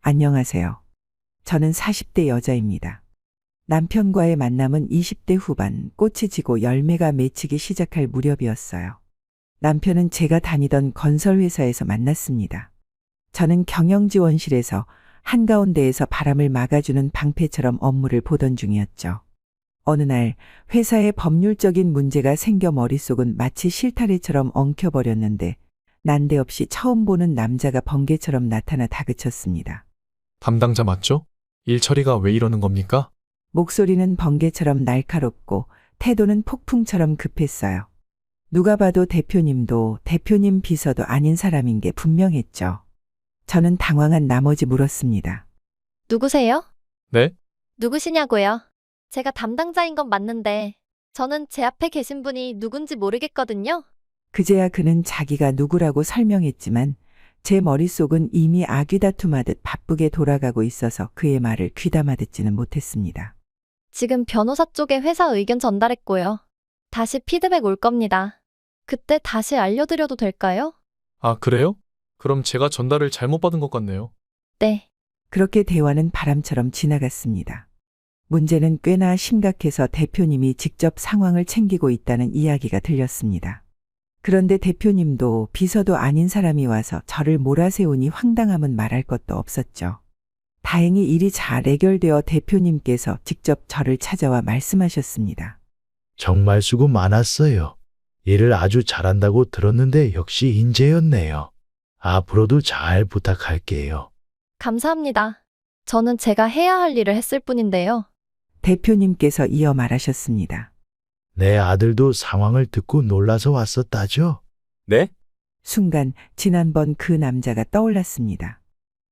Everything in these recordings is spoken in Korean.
안녕하세요. 저는 40대 여자입니다. 남편과의 만남은 20대 후반 꽃이 지고 열매가 맺히기 시작할 무렵이었어요. 남편은 제가 다니던 건설회사에서 만났습니다. 저는 경영지원실에서 한가운데에서 바람을 막아주는 방패처럼 업무를 보던 중이었죠. 어느 날 회사에 법률적인 문제가 생겨 머릿속은 마치 실타래처럼 엉켜버렸는데 난데없이 처음 보는 남자가 번개처럼 나타나 다그쳤습니다. 담당자 맞죠? 일 처리가 왜 이러는 겁니까? 목소리는 번개처럼 날카롭고 태도는 폭풍처럼 급했어요. 누가 봐도 대표님도 대표님 비서도 아닌 사람인 게 분명했죠. 저는 당황한 나머지 물었습니다. 누구세요? 네? 누구시냐고요? 제가 담당자인 건 맞는데 저는 제 앞에 계신 분이 누군지 모르겠거든요. 그제야 그는 자기가 누구라고 설명했지만 제 머릿속은 이미 아귀다툼하듯 바쁘게 돌아가고 있어서 그의 말을 귀담아 듣지는 못했습니다. 지금 변호사 쪽에 회사 의견 전달했고요. 다시 피드백 올 겁니다. 그때 다시 알려드려도 될까요? 아, 그래요? 그럼 제가 전달을 잘못 받은 것 같네요. 네. 그렇게 대화는 바람처럼 지나갔습니다. 문제는 꽤나 심각해서 대표님이 직접 상황을 챙기고 있다는 이야기가 들렸습니다. 그런데 대표님도 비서도 아닌 사람이 와서 저를 몰아세우니 황당함은 말할 것도 없었죠. 다행히 일이 잘 해결되어 대표님께서 직접 저를 찾아와 말씀하셨습니다. 정말 수고 많았어요. 일을 아주 잘한다고 들었는데 역시 인재였네요. 앞으로도 잘 부탁할게요. 감사합니다. 저는 제가 해야 할 일을 했을 뿐인데요. 대표님께서 이어 말하셨습니다. 내 아들도 상황을 듣고 놀라서 왔었다죠? 네? 순간 지난번 그 남자가 떠올랐습니다.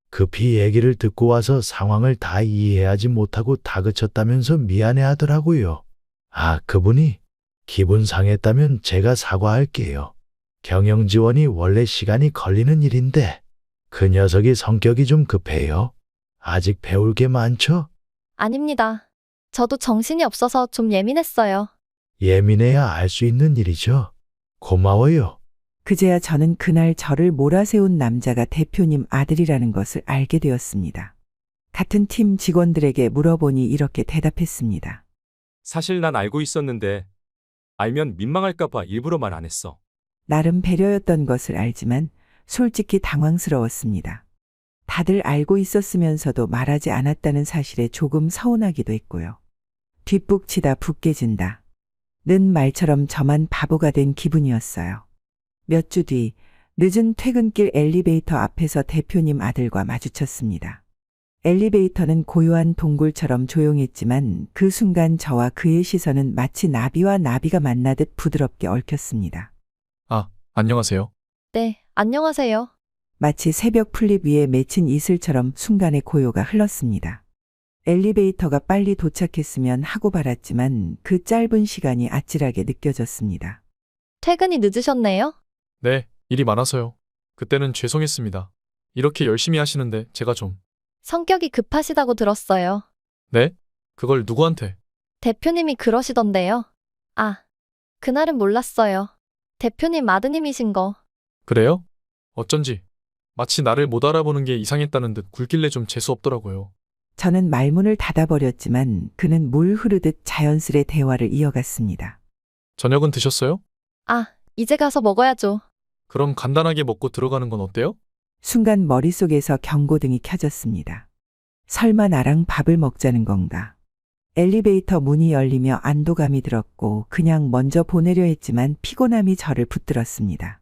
급히 얘기를 듣고 와서 상황을 다 이해하지 못하고 다그쳤다면서 미안해하더라고요. 아, 그분이? 기분 상했다면 제가 사과할게요. 경영 지원이 원래 시간이 걸리는 일인데 그 녀석이 성격이 좀 급해요. 아직 배울 게 많죠? 아닙니다. 저도 정신이 없어서 좀 예민했어요. 예민해야 알 수 있는 일이죠. 고마워요. 그제야 저는 그날 저를 몰아세운 남자가 대표님 아들이라는 것을 알게 되었습니다. 같은 팀 직원들에게 물어보니 이렇게 대답했습니다. 사실 난 알고 있었는데 알면 민망할까봐 일부러 말 안 했어. 나름 배려였던 것을 알지만 솔직히 당황스러웠습니다. 다들 알고 있었으면서도 말하지 않았다는 사실에 조금 서운하기도 했고요. 뒷북치다 붓 깨진다. 는 말처럼 저만 바보가 된 기분이었어요. 몇 주 뒤 늦은 퇴근길 엘리베이터 앞에서 대표님 아들과 마주쳤습니다. 엘리베이터는 고요한 동굴처럼 조용했지만 그 순간 저와 그의 시선은 마치 나비와 나비가 만나듯 부드럽게 얽혔습니다. 아, 안녕하세요. 네, 안녕하세요. 마치 새벽 풀잎 위에 맺힌 이슬처럼 순간의 고요가 흘렀습니다. 엘리베이터가 빨리 도착했으면 하고 바랐지만 그 짧은 시간이 아찔하게 느껴졌습니다. 퇴근이 늦으셨네요? 네, 일이 많아서요. 그때는 죄송했습니다. 이렇게 열심히 하시는데 제가 좀... 성격이 급하시다고 들었어요. 네? 그걸 누구한테? 대표님이 그러시던데요. 아, 그날은 몰랐어요. 대표님 아드님이신 거. 그래요? 어쩐지 마치 나를 못 알아보는 게 이상했다는 듯 굴길래 좀 재수없더라고요. 저는 말문을 닫아버렸지만 그는 물 흐르듯 자연스레 대화를 이어갔습니다. 저녁은 드셨어요? 아, 이제 가서 먹어야죠. 그럼 간단하게 먹고 들어가는 건 어때요? 순간 머릿속에서 경고등이 켜졌습니다. 설마 나랑 밥을 먹자는 건가? 엘리베이터 문이 열리며 안도감이 들었고 그냥 먼저 보내려 했지만 피곤함이 저를 붙들었습니다.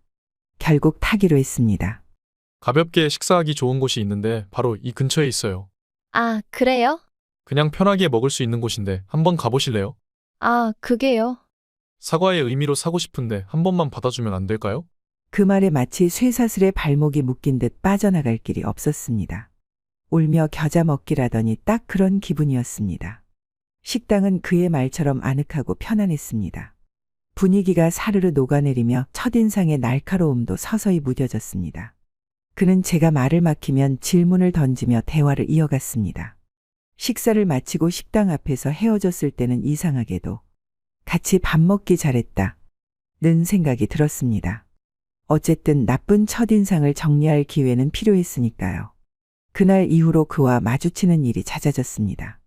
결국 타기로 했습니다. 가볍게 식사하기 좋은 곳이 있는데 바로 이 근처에 있어요. 아, 그래요? 그냥 편하게 먹을 수 있는 곳인데 한번 가보실래요? 아, 그게요. 사과의 의미로 사고 싶은데 한 번만 받아주면 안 될까요? 그 말에 마치 쇠사슬에 발목이 묶인 듯 빠져나갈 길이 없었습니다. 울며 겨자 먹기라더니 딱 그런 기분이었습니다. 식당은 그의 말처럼 아늑하고 편안했습니다. 분위기가 사르르 녹아내리며 첫인상의 날카로움도 서서히 무뎌졌습니다. 그는 제가 말을 막히면 질문을 던지며 대화를 이어갔습니다. 식사를 마치고 식당 앞에서 헤어졌을 때는 이상하게도 같이 밥 먹기 잘했다. 는 생각이 들었습니다. 어쨌든 나쁜 첫인상을 정리할 기회는 필요했으니까요. 그날 이후로 그와 마주치는 일이 잦아졌습니다.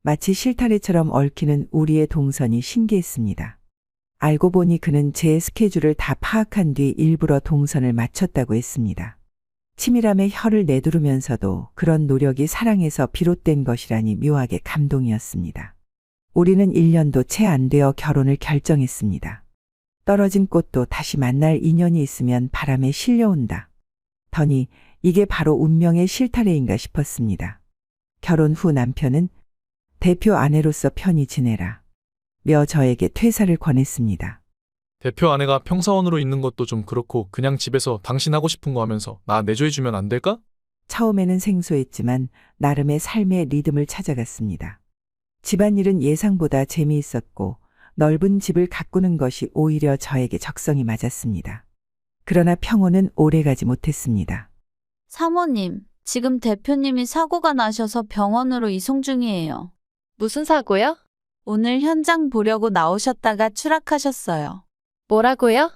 마치 실타래처럼 얽히는 우리의 동선이 신기했습니다. 알고 보니 그는 제 스케줄을 다 파악한 뒤 일부러 동선을 맞췄다고 했습니다. 치밀함에 혀를 내두르면서도 그런 노력이 사랑에서 비롯된 것이라니 묘하게 감동이었습니다. 우리는 1년도 채 안 되어 결혼을 결정했습니다. 떨어진 꽃도 다시 만날 인연이 있으면 바람에 실려온다. 더니 이게 바로 운명의 실타래인가 싶었습니다. 결혼 후 남편은 대표 아내로서 편히 지내라 며 저에게 퇴사를 권했습니다. 대표 아내가 평사원으로 있는 것도 좀 그렇고 그냥 집에서 당신 하고 싶은 거 하면서 나 내조해주면 안 될까? 처음에는 생소했지만 나름의 삶의 리듬을 찾아갔습니다. 집안일은 예상보다 재미있었고 넓은 집을 가꾸는 것이 오히려 저에게 적성이 맞았습니다. 그러나 평온은 오래가지 못했습니다. 사모님, 지금 대표님이 사고가 나셔서 병원으로 이송 중이에요. 무슨 사고요? 오늘 현장 보려고 나오셨다가 추락하셨어요. 뭐라고요?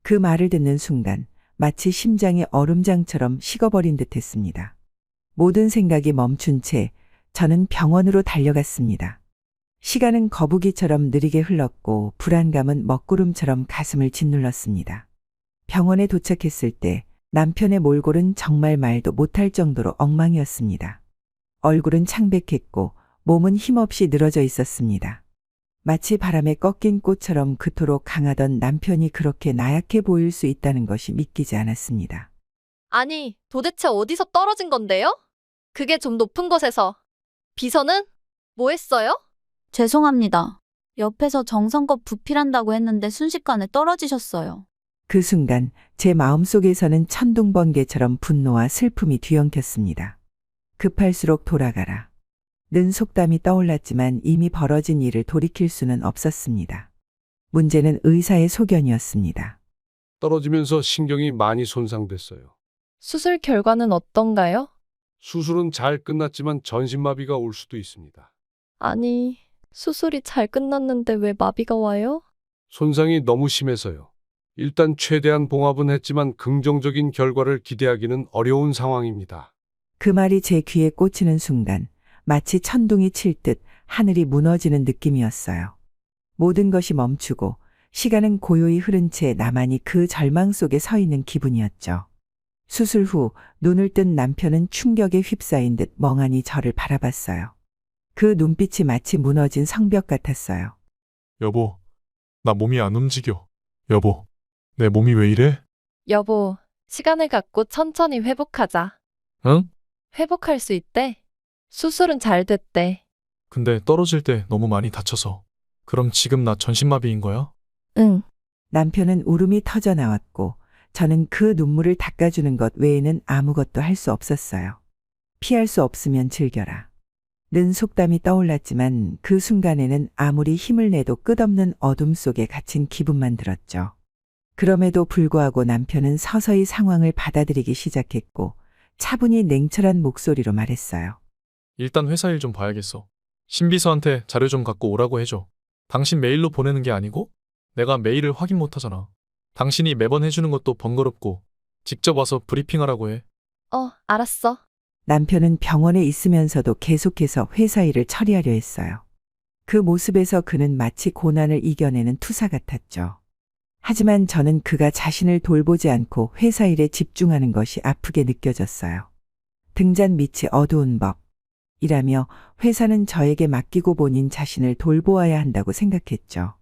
그 말을 듣는 순간 마치 심장이 얼음장처럼 식어버린 듯 했습니다. 모든 생각이 멈춘 채 저는 병원으로 달려갔습니다. 시간은 거북이처럼 느리게 흘렀고 불안감은 먹구름처럼 가슴을 짓눌렀습니다. 병원에 도착했을 때 남편의 몰골은 정말 말도 못할 정도로 엉망이었습니다. 얼굴은 창백했고 몸은 힘없이 늘어져 있었습니다. 마치 바람에 꺾인 꽃처럼 그토록 강하던 남편이 그렇게 나약해 보일 수 있다는 것이 믿기지 않았습니다. 아니, 도대체 어디서 떨어진 건데요? 그게 좀 높은 곳에서. 비서는? 뭐 했어요? 죄송합니다. 옆에서 정성껏 부필한다고 했는데 순식간에 떨어지셨어요. 그 순간 제 마음속에서는 천둥번개처럼 분노와 슬픔이 뒤엉켰습니다. 급할수록 돌아가라. 는 속담이 떠올랐지만 이미 벌어진 일을 돌이킬 수는 없었습니다. 문제는 의사의 소견이었습니다. 떨어지면서 신경이 많이 손상됐어요. 수술 결과는 어떤가요? 수술은 잘 끝났지만 전신마비가 올 수도 있습니다. 아니, 수술이 잘 끝났는데 왜 마비가 와요? 손상이 너무 심해서요. 일단 최대한 봉합은 했지만 긍정적인 결과를 기대하기는 어려운 상황입니다. 그 말이 제 귀에 꽂히는 순간 마치 천둥이 칠 듯 하늘이 무너지는 느낌이었어요. 모든 것이 멈추고 시간은 고요히 흐른 채 나만이 그 절망 속에 서 있는 기분이었죠. 수술 후 눈을 뜬 남편은 충격에 휩싸인 듯 멍하니 저를 바라봤어요. 그 눈빛이 마치 무너진 성벽 같았어요. 여보, 나 몸이 안 움직여. 여보, 내 몸이 왜 이래? 여보, 시간을 갖고 천천히 회복하자. 응? 회복할 수 있대. 수술은 잘 됐대. 근데 떨어질 때 너무 많이 다쳐서. 그럼 지금 나 전신마비인 거야? 응. 남편은 울음이 터져 나왔고 저는 그 눈물을 닦아주는 것 외에는 아무것도 할 수 없었어요. 피할 수 없으면 즐겨라. 는 속담이 떠올랐지만 그 순간에는 아무리 힘을 내도 끝없는 어둠 속에 갇힌 기분만 들었죠. 그럼에도 불구하고 남편은 서서히 상황을 받아들이기 시작했고 차분히 냉철한 목소리로 말했어요. 일단 회사 일 좀 봐야겠어. 신비서한테 자료 좀 갖고 오라고 해줘. 당신 메일로 보내는 게 아니고? 내가 메일을 확인 못 하잖아. 당신이 매번 해주는 것도 번거롭고 직접 와서 브리핑하라고 해. 알았어. 남편은 병원에 있으면서도 계속해서 회사 일을 처리하려 했어요. 그 모습에서 그는 마치 고난을 이겨내는 투사 같았죠. 하지만 저는 그가 자신을 돌보지 않고 회사 일에 집중하는 것이 아프게 느껴졌어요. 등잔 밑이 어두운 법이라며 회사는 저에게 맡기고 본인 자신을 돌보아야 한다고 생각했죠.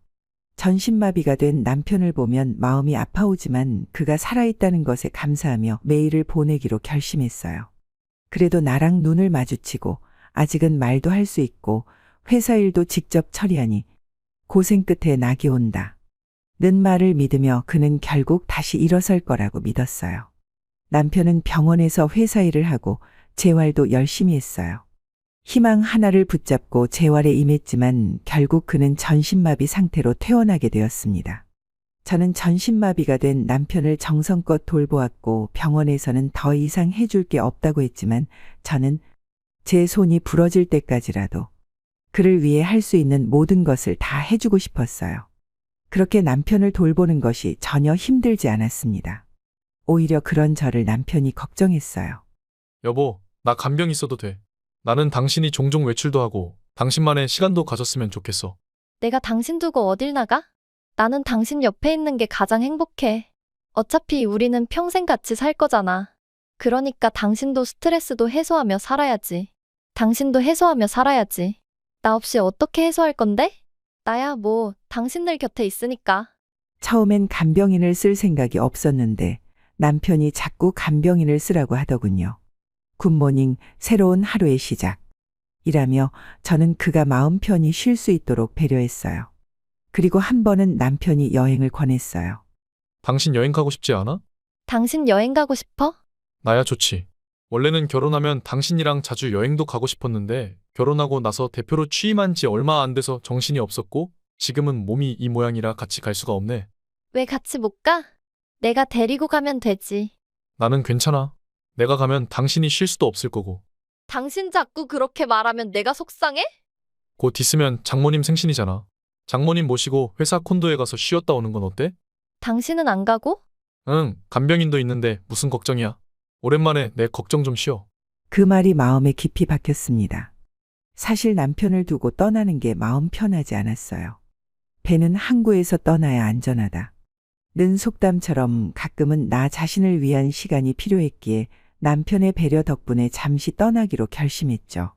전신마비가 된 남편을 보면 마음이 아파오지만 그가 살아있다는 것에 감사하며 메일을 보내기로 결심했어요. 그래도 나랑 눈을 마주치고 아직은 말도 할 수 있고 회사 일도 직접 처리하니 고생 끝에 낙이 온다. 는 말을 믿으며 그는 결국 다시 일어설 거라고 믿었어요. 남편은 병원에서 회사 일을 하고 재활도 열심히 했어요. 희망 하나를 붙잡고 재활에 임했지만 결국 그는 전신마비 상태로 퇴원하게 되었습니다. 저는 전신마비가 된 남편을 정성껏 돌보았고 병원에서는 더 이상 해줄 게 없다고 했지만 저는 제 손이 부러질 때까지라도 그를 위해 할 수 있는 모든 것을 다 해주고 싶었어요. 그렇게 남편을 돌보는 것이 전혀 힘들지 않았습니다. 오히려 그런 저를 남편이 걱정했어요. 여보, 나 간병 있어도 돼. 나는 당신이 종종 외출도 하고 당신만의 시간도 가졌으면 좋겠어. 내가 당신 두고 어딜 나가? 나는 당신 옆에 있는 게 가장 행복해. 어차피 우리는 평생 같이 살 거잖아. 그러니까 당신도 스트레스도 해소하며 살아야지. 당신도 해소하며 살아야지. 나 없이 어떻게 해소할 건데? 나야 뭐 당신들 곁에 있으니까. 처음엔 간병인을 쓸 생각이 없었는데 남편이 자꾸 간병인을 쓰라고 하더군요. 굿모닝, 새로운 하루의 시작. 이라며 저는 그가 마음 편히 쉴 수 있도록 배려했어요. 그리고 한 번은 남편이 여행을 권했어요. 당신 여행 가고 싶지 않아? 당신 여행 가고 싶어? 나야 좋지. 원래는 결혼하면 당신이랑 자주 여행도 가고 싶었는데 결혼하고 나서 대표로 취임한 지 얼마 안 돼서 정신이 없었고 지금은 몸이 이 모양이라 같이 갈 수가 없네. 왜 같이 못 가? 내가 데리고 가면 되지. 나는 괜찮아. 내가 가면 당신이 쉴 수도 없을 거고. 당신 자꾸 그렇게 말하면 내가 속상해? 곧 있으면 장모님 생신이잖아. 장모님 모시고 회사 콘도에 가서 쉬었다 오는 건 어때? 당신은 안 가고? 응, 간병인도 있는데 무슨 걱정이야. 오랜만에 내 걱정 좀 쉬어. 그 말이 마음에 깊이 박혔습니다. 사실 남편을 두고 떠나는 게 마음 편하지 않았어요. 배는 항구에서 떠나야 안전하다. 는 속담처럼 가끔은 나 자신을 위한 시간이 필요했기에 남편의 배려 덕분에 잠시 떠나기로 결심했죠.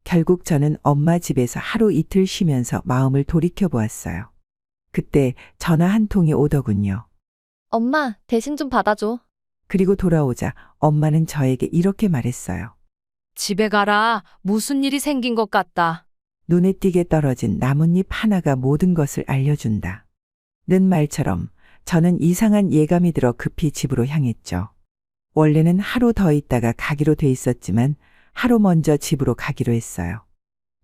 결국 저는 엄마 집에서 하루 이틀 쉬면서 마음을 돌이켜 보았어요. 그때 전화 한 통이 오더군요. 엄마, 대신 좀 받아줘. 그리고 돌아오자 엄마는 저에게 이렇게 말했어요. 집에 가라. 무슨 일이 생긴 것 같다. 눈에 띄게 떨어진 나뭇잎 하나가 모든 것을 알려준다. 는 말처럼 저는 이상한 예감이 들어 급히 집으로 향했죠. 원래는 하루 더 있다가 가기로 돼 있었지만 하루 먼저 집으로 가기로 했어요.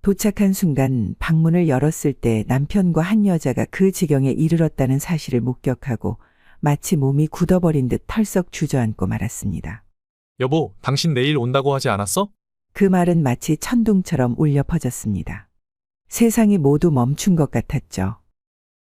도착한 순간 방문을 열었을 때 남편과 한 여자가 그 지경에 이르렀다는 사실을 목격하고 마치 몸이 굳어버린 듯 털썩 주저앉고 말았습니다. 여보, 당신 내일 온다고 하지 않았어? 그 말은 마치 천둥처럼 울려 퍼졌습니다. 세상이 모두 멈춘 것 같았죠.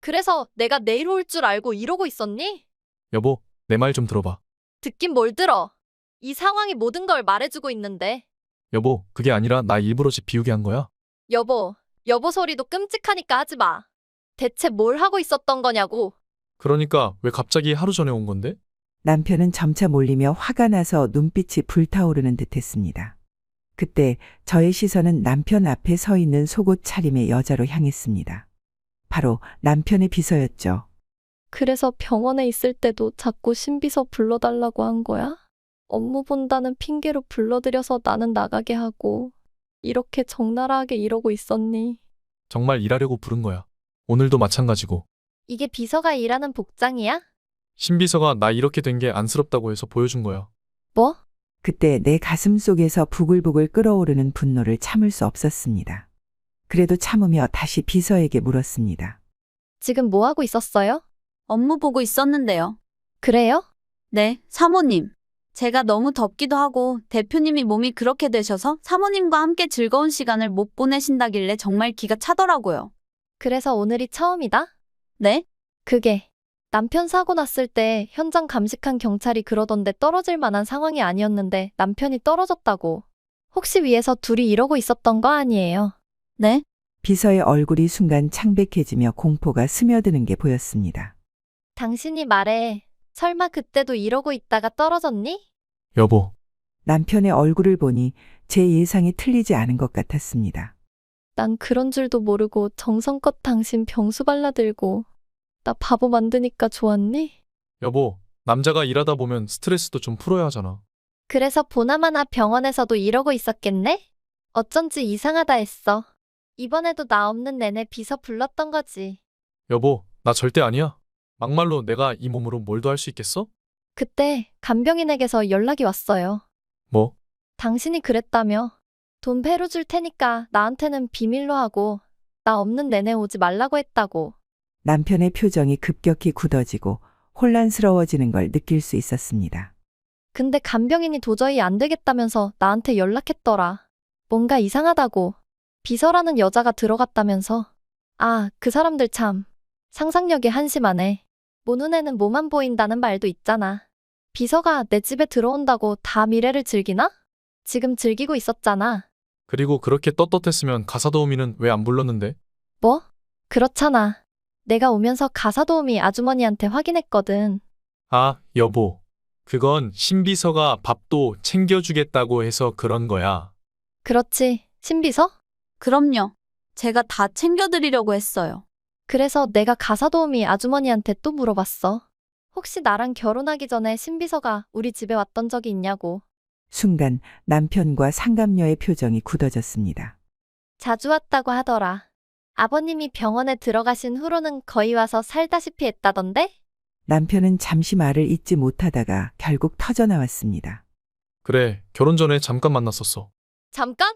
그래서 내가 내일 올 줄 알고 이러고 있었니? 여보, 내 말 좀 들어봐. 듣긴 뭘 들어. 이 상황이 모든 걸 말해주고 있는데. 여보, 그게 아니라 나 일부러 집 비우게 한 거야. 여보 소리도 끔찍하니까 하지 마. 대체 뭘 하고 있었던 거냐고. 그러니까 왜 갑자기 하루 전에 온 건데? 남편은 점차 몰리며 화가 나서 눈빛이 불타오르는 듯했습니다. 그때 저의 시선은 남편 앞에 서 있는 속옷 차림의 여자로 향했습니다. 바로 남편의 비서였죠. 그래서 병원에 있을 때도 자꾸 신비서 불러달라고 한 거야? 업무 본다는 핑계로 불러들여서 나는 나가게 하고 이렇게 적나라하게 이러고 있었니? 정말 일하려고 부른 거야. 오늘도 마찬가지고. 이게 비서가 일하는 복장이야? 신비서가 나 이렇게 된 게 안쓰럽다고 해서 보여준 거야. 뭐? 그때 내 가슴 속에서 부글부글 끓어오르는 분노를 참을 수 없었습니다. 그래도 참으며 다시 비서에게 물었습니다. 지금 뭐 하고 있었어요? 업무 보고 있었는데요. 그래요? 네, 사모님. 제가 너무 덥기도 하고 대표님이 몸이 그렇게 되셔서 사모님과 함께 즐거운 시간을 못 보내신다길래 정말 기가 차더라고요. 그래서 오늘이 처음이다? 네? 그게 남편 사고 났을 때 현장 감식한 경찰이 그러던데 떨어질 만한 상황이 아니었는데 남편이 떨어졌다고. 혹시 위에서 둘이 이러고 있었던 거 아니에요? 네? 비서의 얼굴이 순간 창백해지며 공포가 스며드는 게 보였습니다. 당신이 말해. 설마 그때도 이러고 있다가 떨어졌니? 여보, 남편의 얼굴을 보니 제 예상이 틀리지 않은 것 같았습니다. 난 그런 줄도 모르고 정성껏 당신 병수 발라들고 나 바보 만드니까 좋았니? 여보, 남자가 일하다 보면 스트레스도 좀 풀어야 하잖아. 그래서 보나마나 병원에서도 이러고 있었겠네? 어쩐지 이상하다 했어. 이번에도 나 없는 내내 비서 불렀던 거지. 여보, 나 절대 아니야. 막말로 내가 이 몸으로 뭘 더 할 수 있겠어? 그때 간병인에게서 연락이 왔어요. 뭐? 당신이 그랬다며. 돈 배로 줄 테니까 나한테는 비밀로 하고 나 없는 내내 오지 말라고 했다고. 남편의 표정이 급격히 굳어지고 혼란스러워지는 걸 느낄 수 있었습니다. 근데 간병인이 도저히 안 되겠다면서 나한테 연락했더라. 뭔가 이상하다고. 비서라는 여자가 들어갔다면서. 아, 그 사람들 참. 상상력이 한심하네. 모 눈에는 뭐만 보인다는 말도 있잖아. 비서가 내 집에 들어온다고 다 미래를 즐기나? 지금 즐기고 있었잖아. 그리고 그렇게 떳떳했으면 가사 도우미는 왜 안 불렀는데? 뭐? 그렇잖아. 내가 오면서 가사 도우미 아주머니한테 확인했거든. 아, 여보. 그건 신비서가 밥도 챙겨주겠다고 해서 그런 거야. 그렇지, 신비서? 그럼요. 제가 다 챙겨드리려고 했어요. 그래서 내가 가사 도우미 아주머니한테 또 물어봤어. 혹시 나랑 결혼하기 전에 신비서가 우리 집에 왔던 적이 있냐고. 순간 남편과 상감녀의 표정이 굳어졌습니다. 자주 왔다고 하더라. 아버님이 병원에 들어가신 후로는 거의 와서 살다시피 했다던데? 남편은 잠시 말을 잇지 못하다가 결국 터져나왔습니다. 그래, 결혼 전에 잠깐 만났었어. 잠깐?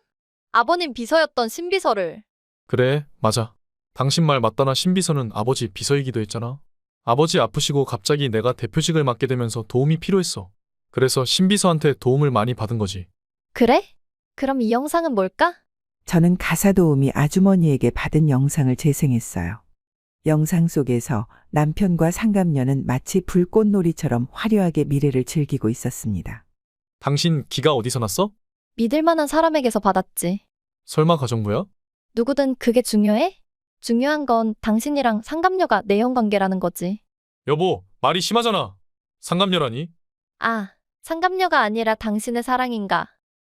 아버님 비서였던 신비서를. 그래, 맞아. 당신 말 맞다나 신비서는 아버지 비서이기도 했잖아. 아버지 아프시고 갑자기 내가 대표직을 맡게 되면서 도움이 필요했어. 그래서 신비서한테 도움을 많이 받은 거지. 그래? 그럼 이 영상은 뭘까? 저는 가사 도우미 아주머니에게 받은 영상을 재생했어요. 영상 속에서 남편과 상감녀는 마치 불꽃놀이처럼 화려하게 미래를 즐기고 있었습니다. 당신 기가 어디서 났어? 믿을 만한 사람에게서 받았지. 설마 가정부야? 누구든 그게 중요해? 중요한 건 당신이랑 상감녀가 내연 관계라는 거지. 여보, 말이 심하잖아. 상감녀라니? 아, 상감녀가 아니라 당신의 사랑인가?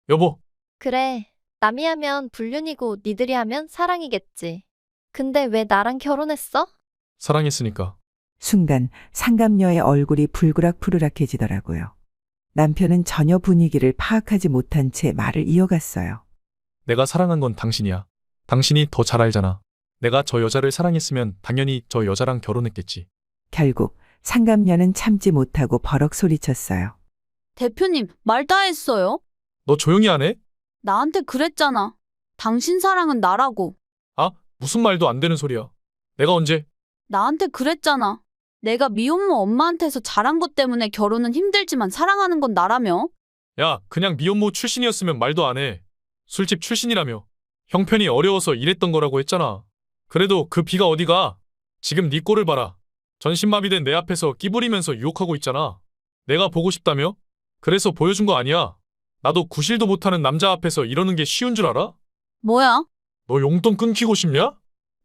여보, 그래, 남이 하면 불륜이고 니들이 하면 사랑이겠지. 근데 왜 나랑 결혼했어? 사랑했으니까. 순간 상감녀의 얼굴이 불그락푸르락해지더라고요. 남편은 전혀 분위기를 파악하지 못한 채 말을 이어갔어요. 내가 사랑한 건 당신이야. 당신이 더 잘 알잖아. 내가 저 여자를 사랑했으면 당연히 저 여자랑 결혼했겠지. 결국 상감녀는 참지 못하고 버럭 소리쳤어요. 대표님, 말 다 했어요? 너 조용히 안 해? 나한테 그랬잖아. 당신 사랑은 나라고. 아, 무슨 말도 안 되는 소리야. 내가 언제? 나한테 그랬잖아. 내가 미혼모 엄마한테서 자란 것 때문에 결혼은 힘들지만 사랑하는 건 나라며. 야, 그냥 미혼모 출신이었으면 말도 안 해. 술집 출신이라며. 형편이 어려워서 일했던 거라고 했잖아. 그래도 그 비가 어디가? 지금 네 꼴을 봐라. 전신마비된 내 앞에서 끼부리면서 유혹하고 있잖아. 내가 보고 싶다며? 그래서 보여준 거 아니야. 나도 구실도 못하는 남자 앞에서 이러는 게 쉬운 줄 알아? 뭐야? 너 용돈 끊기고 싶냐?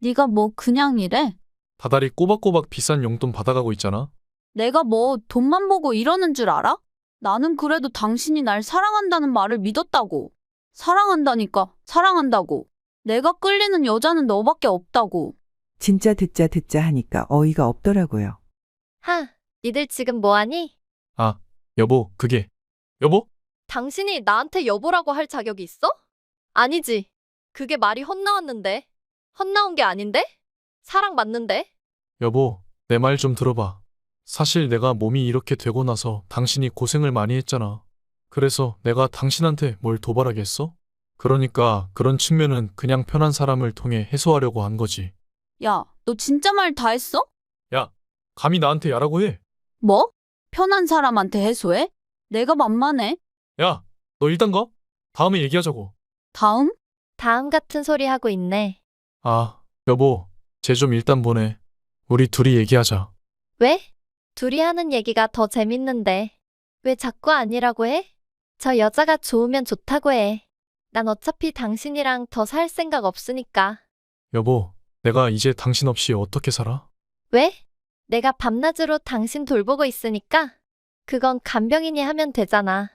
네가 뭐 그냥 이래? 다달이 꼬박꼬박 비싼 용돈 받아가고 있잖아. 내가 뭐 돈만 보고 이러는 줄 알아? 나는 그래도 당신이 날 사랑한다는 말을 믿었다고. 사랑한다니까, 사랑한다고. 내가 끌리는 여자는 너밖에 없다고. 진짜 듣자 하니까 어이가 없더라고요. 하, 니들 지금 뭐하니? 아, 여보, 그게. 여보? 당신이 나한테 여보라고 할 자격이 있어? 아니지. 그게 말이 헛나왔는데. 헛나온 게 아닌데? 사랑 맞는데? 여보, 내 말 좀 들어봐. 사실 내가 몸이 이렇게 되고 나서 당신이 고생을 많이 했잖아. 그래서 내가 당신한테 뭘 도발하겠어? 그러니까 그런 측면은 그냥 편한 사람을 통해 해소하려고 한 거지. 야, 너 진짜 말 다 했어? 야, 감히 나한테 야라고 해? 뭐? 편한 사람한테 해소해? 내가 만만해? 야, 너 일단 가? 다음에 얘기하자고. 다음? 다음 같은 소리 하고 있네. 아, 여보, 쟤 좀 일단 보내. 우리 둘이 얘기하자. 왜? 둘이 하는 얘기가 더 재밌는데. 왜 자꾸 아니라고 해? 저 여자가 좋으면 좋다고 해. 난 어차피 당신이랑 더 살 생각 없으니까. 여보, 내가 이제 당신 없이 어떻게 살아? 왜? 내가 밤낮으로 당신 돌보고 있으니까. 그건 간병인이 하면 되잖아.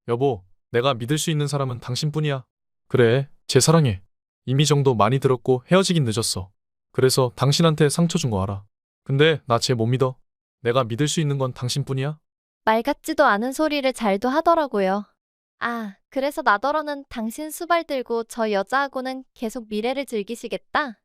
여보, 내가 믿을 수 있는 사람은 당신뿐이야. 그래, 쟤 사랑해. 이미 정도 많이 들었고 헤어지긴 늦었어. 그래서 당신한테 상처 준 거 알아. 근데 나 쟤 못 믿어. 내가 믿을 수 있는 건 당신뿐이야. 말 같지도 않은 소리를 잘도 하더라고요. 아, 그래서 나더러는 당신 수발 들고 저 여자하고는 계속 미래를 즐기시겠다?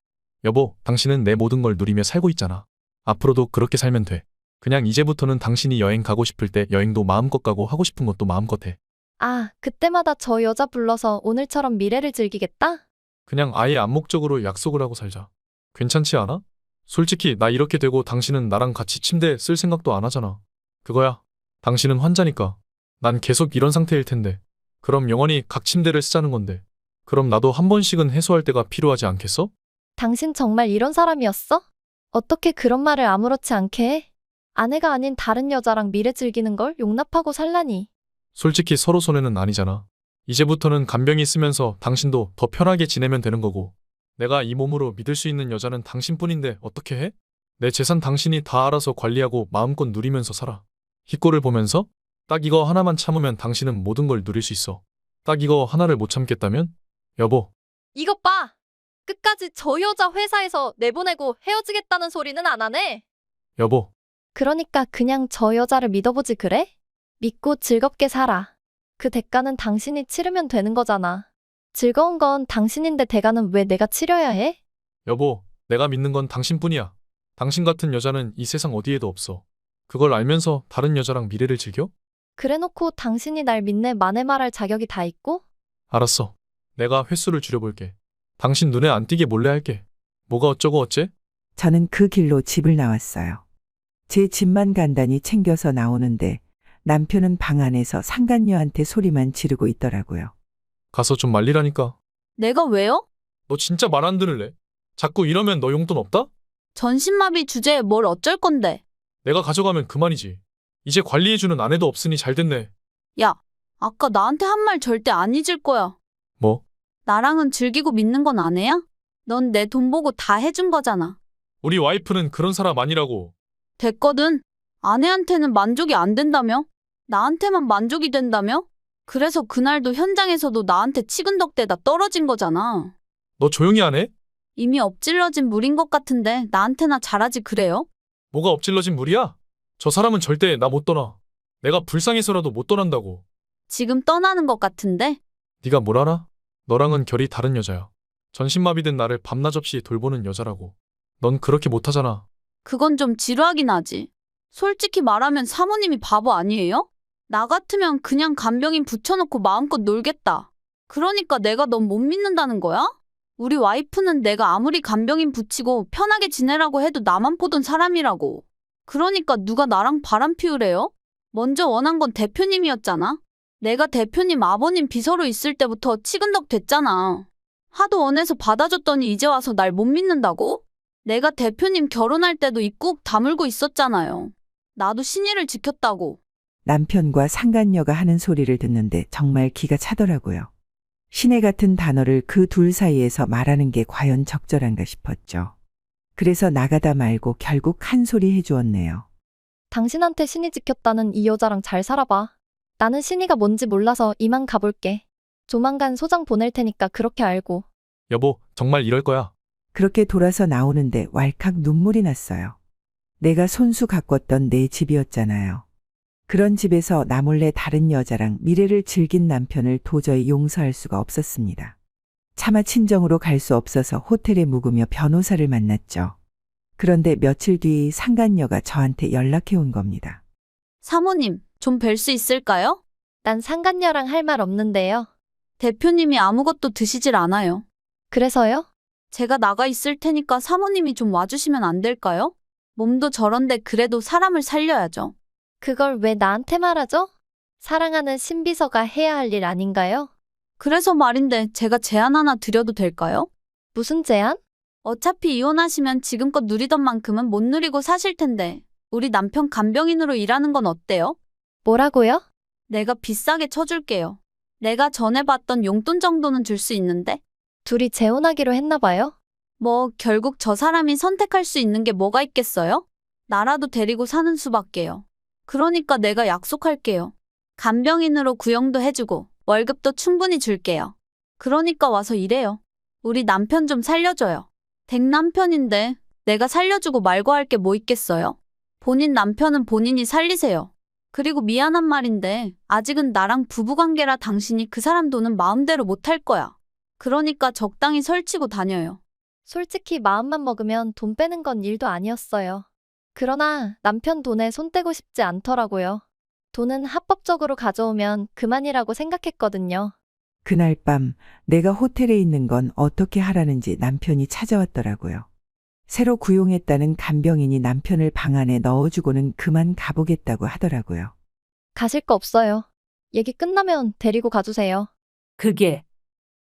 여보, 당신은 내 모든 걸 누리며 살고 있잖아. 앞으로도 그렇게 살면 돼. 그냥 이제부터는 당신이 여행 가고 싶을 때 여행도 마음껏 가고 하고 싶은 것도 마음껏 해. 아, 그때마다 저 여자 불러서 오늘처럼 미래를 즐기겠다? 그냥 아예 암묵적으로 약속을 하고 살자. 괜찮지 않아? 솔직히 나 이렇게 되고 당신은 나랑 같이 침대 쓸 생각도 안 하잖아. 그거야. 당신은 환자니까. 난 계속 이런 상태일 텐데. 그럼 영원히 각 침대를 쓰자는 건데. 그럼 나도 한 번씩은 해소할 때가 필요하지 않겠어? 당신 정말 이런 사람이었어? 어떻게 그런 말을 아무렇지 않게 해? 아내가 아닌 다른 여자랑 미래 즐기는 걸 용납하고 살라니. 솔직히 서로 손해는 아니잖아. 이제부터는 간병이 쓰면서 당신도 더 편하게 지내면 되는 거고. 내가 이 몸으로 믿을 수 있는 여자는 당신뿐인데 어떻게 해? 내 재산 당신이 다 알아서 관리하고 마음껏 누리면서 살아. 희꼬를 보면서 딱 이거 하나만 참으면 당신은 모든 걸 누릴 수 있어. 딱 이거 하나를 못 참겠다면? 여보, 이것 봐! 끝까지 저 여자 회사에서 내보내고 헤어지겠다는 소리는 안 하네. 여보, 그러니까 그냥 저 여자를 믿어보지 그래? 믿고 즐겁게 살아. 그 대가는 당신이 치르면 되는 거잖아. 즐거운 건 당신인데 대가는 왜 내가 치러야 해? 여보, 내가 믿는 건 당신뿐이야. 당신 같은 여자는 이 세상 어디에도 없어. 그걸 알면서 다른 여자랑 미래를 즐겨? 그래놓고 당신이 날 믿네 마네 말할 자격이 다 있고? 알았어. 내가 횟수를 줄여볼게. 당신 눈에 안 띄게 몰래 할게. 뭐가 어쩌고 어째? 저는 그 길로 집을 나왔어요. 제 집만 간단히 챙겨서 나오는데 남편은 방 안에서 상간녀한테 소리만 지르고 있더라고요. 가서 좀 말리라니까. 내가 왜요? 너 진짜 말 안 들을래? 자꾸 이러면 너 용돈 없다? 전신마비 주제에 뭘 어쩔 건데. 내가 가져가면 그만이지. 이제 관리해주는 아내도 없으니 잘 됐네. 야, 아까 나한테 한 말 절대 안 잊을 거야. 뭐? 나랑은 즐기고 믿는 건 아내야? 넌 내 돈 보고 다 해준 거잖아. 우리 와이프는 그런 사람 아니라고. 됐거든. 아내한테는 만족이 안 된다며? 나한테만 만족이 된다며? 그래서 그날도 현장에서도 나한테 치근덕대다 떨어진 거잖아. 너 조용히 안 해? 이미 엎질러진 물인 것 같은데 나한테나 잘하지 그래요? 뭐가 엎질러진 물이야? 저 사람은 절대 나 못 떠나. 내가 불쌍해서라도 못 떠난다고. 지금 떠나는 것 같은데? 네가 뭘 알아? 너랑은 결이 다른 여자야. 전신마비된 나를 밤낮 없이 돌보는 여자라고. 넌 그렇게 못하잖아. 그건 좀 지루하긴 하지. 솔직히 말하면 사모님이 바보 아니에요? 나 같으면 그냥 간병인 붙여놓고 마음껏 놀겠다. 그러니까 내가 넌 못 믿는다는 거야? 우리 와이프는 내가 아무리 간병인 붙이고 편하게 지내라고 해도 나만 보던 사람이라고. 그러니까 누가 나랑 바람 피우래요? 먼저 원한 건 대표님이었잖아. 내가 대표님 아버님 비서로 있을 때부터 치근덕 됐잖아. 하도 원해서 받아줬더니 이제 와서 날 못 믿는다고? 내가 대표님 결혼할 때도 입 꾹 다물고 있었잖아요. 나도 신의를 지켰다고. 남편과 상간녀가 하는 소리를 듣는데 정말 기가 차더라고요. 신의 같은 단어를 그 둘 사이에서 말하는 게 과연 적절한가 싶었죠. 그래서 나가다 말고 결국 한 소리 해주었네요. 당신한테 신이 지켰다는 이 여자랑 잘 살아봐. 나는 신이가 뭔지 몰라서 이만 가볼게. 조만간 소장 보낼 테니까 그렇게 알고. 여보, 정말 이럴 거야. 그렇게 돌아서 나오는데 왈칵 눈물이 났어요. 내가 손수 가꿨던 내 집이었잖아요. 그런 집에서 나 몰래 다른 여자랑 미래를 즐긴 남편을 도저히 용서할 수가 없었습니다. 차마 친정으로 갈 수 없어서 호텔에 묵으며 변호사를 만났죠. 그런데 며칠 뒤 상간녀가 저한테 연락해 온 겁니다. 사모님, 좀 뵐 수 있을까요? 난 상간녀랑 할 말 없는데요. 대표님이 아무것도 드시질 않아요. 그래서요? 제가 나가 있을 테니까 사모님이 좀 와주시면 안 될까요? 몸도 저런데 그래도 사람을 살려야죠. 그걸 왜 나한테 말하죠? 사랑하는 신비서가 해야 할 일 아닌가요? 그래서 말인데 제가 제안 하나 드려도 될까요? 무슨 제안? 어차피 이혼하시면 지금껏 누리던 만큼은 못 누리고 사실 텐데 우리 남편 간병인으로 일하는 건 어때요? 뭐라고요? 내가 비싸게 쳐줄게요. 내가 전에 받던 용돈 정도는 줄 수 있는데 둘이 재혼하기로 했나 봐요? 뭐 결국 저 사람이 선택할 수 있는 게 뭐가 있겠어요? 나라도 데리고 사는 수밖에요. 그러니까 내가 약속할게요. 간병인으로 구형도 해주고 월급도 충분히 줄게요. 그러니까 와서 일해요. 우리 남편 좀 살려줘요. 댁 남편인데 내가 살려주고 말고 할 게 뭐 있겠어요? 본인 남편은 본인이 살리세요. 그리고 미안한 말인데 아직은 나랑 부부관계라 당신이 그 사람 돈은 마음대로 못 할 거야. 그러니까 적당히 설치고 다녀요. 솔직히 마음만 먹으면 돈 빼는 건 일도 아니었어요. 그러나 남편 돈에 손 떼고 싶지 않더라고요. 돈은 합법적으로 가져오면 그만이라고 생각했거든요. 그날 밤 내가 호텔에 있는 건 어떻게 하라는지 남편이 찾아왔더라고요. 새로 구용했다는 간병인이 남편을 방 안에 넣어주고는 그만 가보겠다고 하더라고요. 가실 거 없어요. 얘기 끝나면 데리고 가주세요. 그게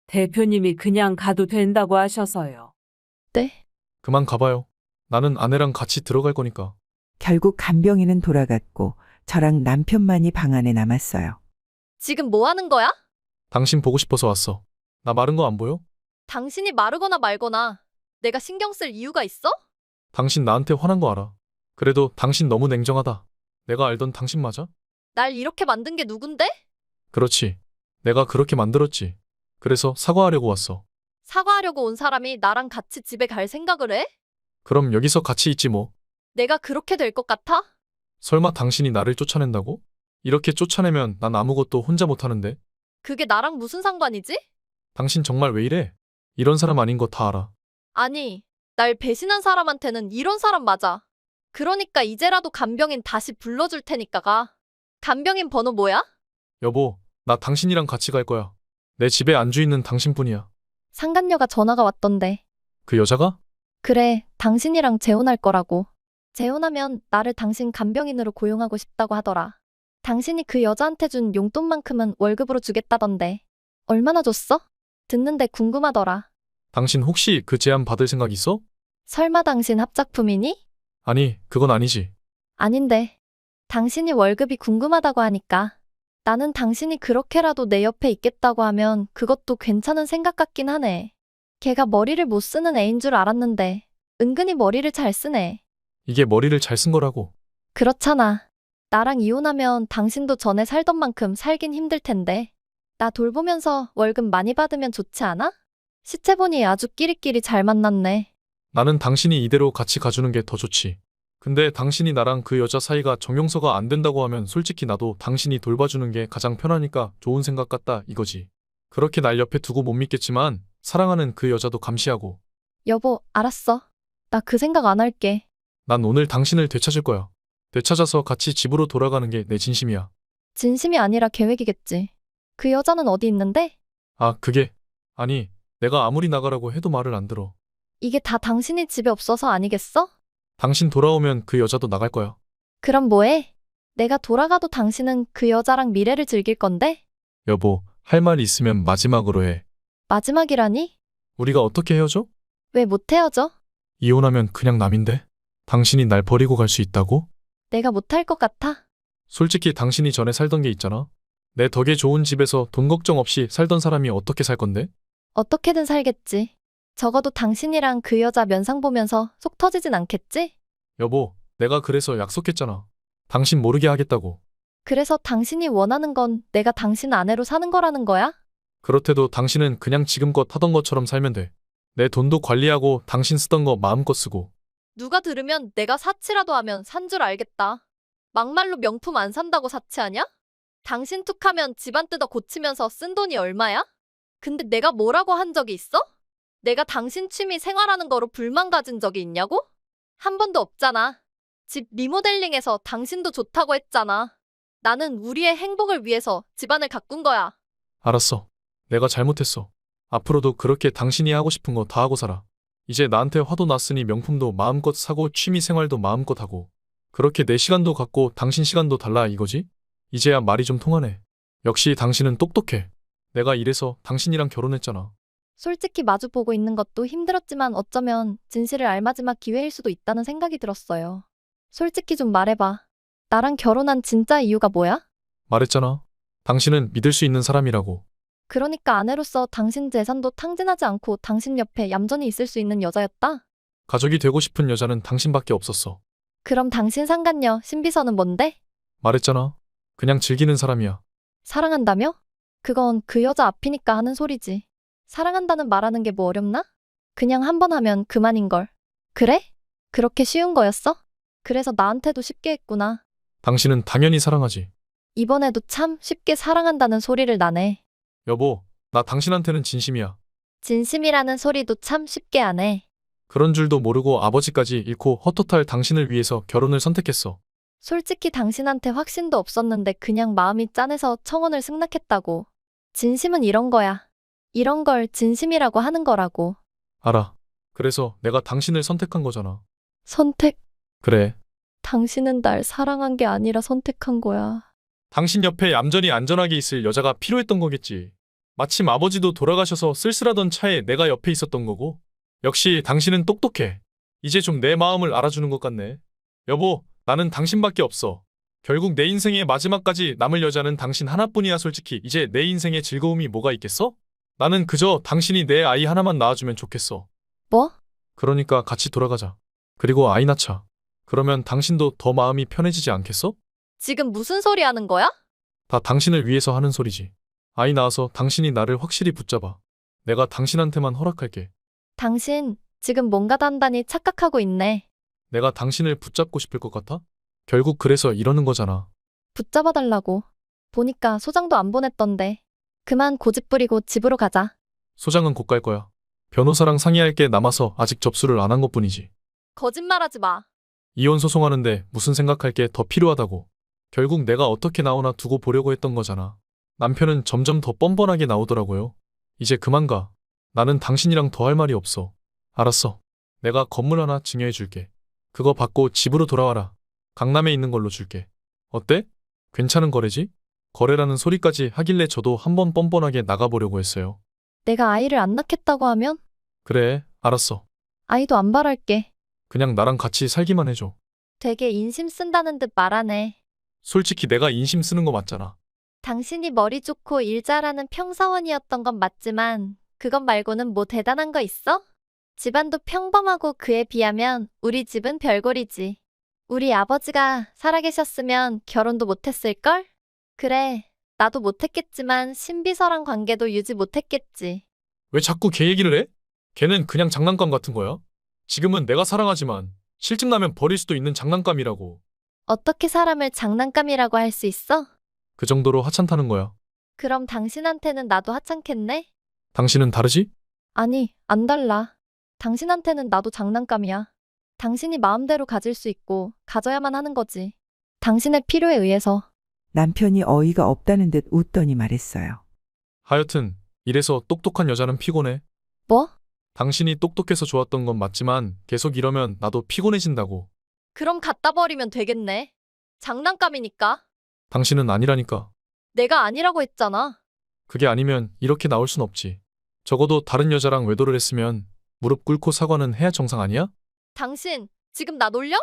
대표님이 그냥 가도 된다고 하셔서요. 네? 그만 가봐요. 나는 아내랑 같이 들어갈 거니까. 결국 간병인은 돌아갔고 저랑 남편만이 방 안에 남았어요. 지금 뭐 하는 거야? 당신 보고 싶어서 왔어. 나 마른 거 안 보여? 당신이 마르거나 말거나 내가 신경 쓸 이유가 있어? 당신 나한테 화난 거 알아. 그래도 당신 너무 냉정하다. 내가 알던 당신 맞아? 날 이렇게 만든 게 누군데? 그렇지. 내가 그렇게 만들었지. 그래서 사과하려고 왔어. 사과하려고 온 사람이 나랑 같이 집에 갈 생각을 해? 그럼 여기서 같이 있지 뭐. 내가 그렇게 될 것 같아? 설마 당신이 나를 쫓아낸다고? 이렇게 쫓아내면 난 아무것도 혼자 못하는데. 그게 나랑 무슨 상관이지? 당신 정말 왜 이래? 이런 사람 아닌 거 다 알아. 아니, 날 배신한 사람한테는 이런 사람 맞아. 그러니까 이제라도 간병인 다시 불러줄 테니까 가. 간병인 번호 뭐야? 여보, 나 당신이랑 같이 갈 거야. 내 집에 안주 있는 당신뿐이야. 상간녀가 전화가 왔던데. 그 여자가? 그래, 당신이랑 재혼할 거라고. 재혼하면 나를 당신 간병인으로 고용하고 싶다고 하더라. 당신이 그 여자한테 준 용돈만큼은 월급으로 주겠다던데. 얼마나 줬어? 듣는데 궁금하더라. 당신 혹시 그 제안 받을 생각 있어? 설마 당신 합작품이니? 아니, 그건 아니지. 아닌데. 당신이 월급이 궁금하다고 하니까. 나는 당신이 그렇게라도 내 옆에 있겠다고 하면 그것도 괜찮은 생각 같긴 하네. 걔가 머리를 못 쓰는 애인 줄 알았는데 은근히 머리를 잘 쓰네. 이게 머리를 잘 쓴 거라고. 그렇잖아. 나랑 이혼하면 당신도 전에 살던 만큼 살긴 힘들 텐데. 나 돌보면서 월급 많이 받으면 좋지 않아? 시체 보니 아주 끼리끼리 잘 만났네. 나는 당신이 이대로 같이 가주는 게 더 좋지. 근데 당신이 나랑 그 여자 사이가 정용서가 안 된다고 하면 솔직히 나도 당신이 돌봐주는 게 가장 편하니까 좋은 생각 같다 이거지. 그렇게 날 옆에 두고 못 믿겠지만 사랑하는 그 여자도 감시하고. 여보, 알았어. 나 그 생각 안 할게. 난 오늘 당신을 되찾을 거야. 되찾아서 같이 집으로 돌아가는 게 내 진심이야. 진심이 아니라 계획이겠지. 그 여자는 어디 있는데? 아, 그게. 아니, 내가 아무리 나가라고 해도 말을 안 들어. 이게 다 당신이 집에 없어서 아니겠어? 당신 돌아오면 그 여자도 나갈 거야. 그럼 뭐해? 내가 돌아가도 당신은 그 여자랑 미래를 즐길 건데? 여보, 할 말 있으면 마지막으로 해. 마지막이라니? 우리가 어떻게 헤어져? 왜 못 헤어져? 이혼하면 그냥 남인데? 당신이 날 버리고 갈 수 있다고? 내가 못할 것 같아? 솔직히 당신이 전에 살던 게 있잖아. 내 덕에 좋은 집에서 돈 걱정 없이 살던 사람이 어떻게 살 건데? 어떻게든 살겠지. 적어도 당신이랑 그 여자 면상 보면서 속 터지진 않겠지? 여보, 내가 그래서 약속했잖아. 당신 모르게 하겠다고. 그래서 당신이 원하는 건 내가 당신 아내로 사는 거라는 거야? 그렇대도 당신은 그냥 지금껏 하던 것처럼 살면 돼. 내 돈도 관리하고 당신 쓰던 거 마음껏 쓰고. 누가 들으면 내가 사치라도 하면 산 줄 알겠다. 막말로 명품 안 산다고 사치하냐? 당신 툭하면 집안 뜯어 고치면서 쓴 돈이 얼마야? 근데 내가 뭐라고 한 적이 있어? 내가 당신 취미 생활하는 거로 불만 가진 적이 있냐고? 한 번도 없잖아. 집 리모델링해서 당신도 좋다고 했잖아. 나는 우리의 행복을 위해서 집안을 가꾼 거야. 알았어. 내가 잘못했어. 앞으로도 그렇게 당신이 하고 싶은 거 다 하고 살아. 이제 나한테 화도 났으니 명품도 마음껏 사고 취미 생활도 마음껏 하고. 그렇게 내 시간도 갖고 당신 시간도 달라 이거지? 이제야 말이 좀 통하네. 역시 당신은 똑똑해. 내가 이래서 당신이랑 결혼했잖아. 솔직히 마주보고 있는 것도 힘들었지만 어쩌면 진실을 알 마지막 기회일 수도 있다는 생각이 들었어요. 솔직히 좀 말해봐. 나랑 결혼한 진짜 이유가 뭐야? 말했잖아. 당신은 믿을 수 있는 사람이라고. 그러니까 아내로서 당신 재산도 탕진하지 않고 당신 옆에 얌전히 있을 수 있는 여자였다? 가족이 되고 싶은 여자는 당신밖에 없었어. 그럼 당신 상간녀 신비서는 뭔데? 말했잖아. 그냥 즐기는 사람이야. 사랑한다며? 그건 그 여자 앞이니까 하는 소리지. 사랑한다는 말하는 게 뭐 어렵나? 그냥 한 번 하면 그만인걸. 그래? 그렇게 쉬운 거였어? 그래서 나한테도 쉽게 했구나. 당신은 당연히 사랑하지. 이번에도 참 쉽게 사랑한다는 소리를 나네. 여보, 나 당신한테는 진심이야. 진심이라는 소리도 참 쉽게 안 해. 그런 줄도 모르고 아버지까지 잃고 헛헛할 당신을 위해서 결혼을 선택했어. 솔직히 당신한테 확신도 없었는데 그냥 마음이 짠해서 청혼을 승낙했다고. 진심은 이런 거야. 이런 걸 진심이라고 하는 거라고. 알아. 그래서 내가 당신을 선택한 거잖아. 선택. 그래. 당신은 날 사랑한 게 아니라 선택한 거야. 당신 옆에 얌전히 안전하게 있을 여자가 필요했던 거겠지. 마침 아버지도 돌아가셔서 쓸쓸하던 차에 내가 옆에 있었던 거고. 역시 당신은 똑똑해. 이제 좀 내 마음을 알아주는 것 같네. 여보, 나는 당신밖에 없어. 결국 내 인생의 마지막까지 남을 여자는 당신 하나뿐이야. 솔직히 이제 내 인생에 즐거움이 뭐가 있겠어? 나는 그저 당신이 내 아이 하나만 낳아주면 좋겠어. 뭐? 그러니까 같이 돌아가자. 그리고 아이 낳자. 그러면 당신도 더 마음이 편해지지 않겠어? 지금 무슨 소리 하는 거야? 다 당신을 위해서 하는 소리지. 아이 낳아서 당신이 나를 확실히 붙잡아. 내가 당신한테만 허락할게. 당신 지금 뭔가 단단히 착각하고 있네. 내가 당신을 붙잡고 싶을 것 같아? 결국 그래서 이러는 거잖아. 붙잡아달라고. 보니까 소장도 안 보냈던데. 그만 고집 부리고 집으로 가자. 소장은 곧 갈 거야. 변호사랑 상의할 게 남아서 아직 접수를 안 한 것뿐이지. 거짓말하지 마. 이혼 소송하는데 무슨 생각할 게 더 필요하다고. 결국 내가 어떻게 나오나 두고 보려고 했던 거잖아. 남편은 점점 더 뻔뻔하게 나오더라고요. 이제 그만 가. 나는 당신이랑 더 할 말이 없어. 알았어. 내가 건물 하나 증여해 줄게. 그거 받고 집으로 돌아와라. 강남에 있는 걸로 줄게. 어때? 괜찮은 거래지? 거래라는 소리까지 하길래 저도 한번 뻔뻔하게 나가보려고 했어요. 내가 아이를 안 낳겠다고 하면 그래, 알았어. 아이도 안 바랄게. 그냥 나랑 같이 살기만 해줘. 되게 인심 쓴다는 듯 말하네. 솔직히 내가 인심 쓰는 거 맞잖아. 당신이 머리 좋고 일 잘하는 평사원이었던 건 맞지만 그것 말고는 뭐 대단한 거 있어? 집안도 평범하고 그에 비하면 우리 집은 별골이지. 우리 아버지가 살아계셨으면 결혼도 못했을걸? 그래, 나도 못했겠지만 신비서랑 관계도 유지 못했겠지. 왜 자꾸 걔 얘기를 해? 걔는 그냥 장난감 같은 거야. 지금은 내가 사랑하지만 실증 나면 버릴 수도 있는 장난감이라고. 어떻게 사람을 장난감이라고 할 수 있어? 그 정도로 하찮다는 거야. 그럼 당신한테는 나도 하찮겠네? 당신은 다르지? 아니, 안 달라. 당신한테는 나도 장난감이야. 당신이 마음대로 가질 수 있고 가져야만 하는 거지. 당신의 필요에 의해서. 남편이 어이가 없다는 듯 웃더니 말했어요. 하여튼 이래서 똑똑한 여자는 피곤해. 뭐? 당신이 똑똑해서 좋았던 건 맞지만 계속 이러면 나도 피곤해진다고. 그럼 갖다 버리면 되겠네. 장난감이니까. 당신은 아니라니까. 내가 아니라고 했잖아. 그게 아니면 이렇게 나올 순 없지. 적어도 다른 여자랑 외도를 했으면 무릎 꿇고 사과는 해야 정상 아니야? 당신, 지금 나 놀려?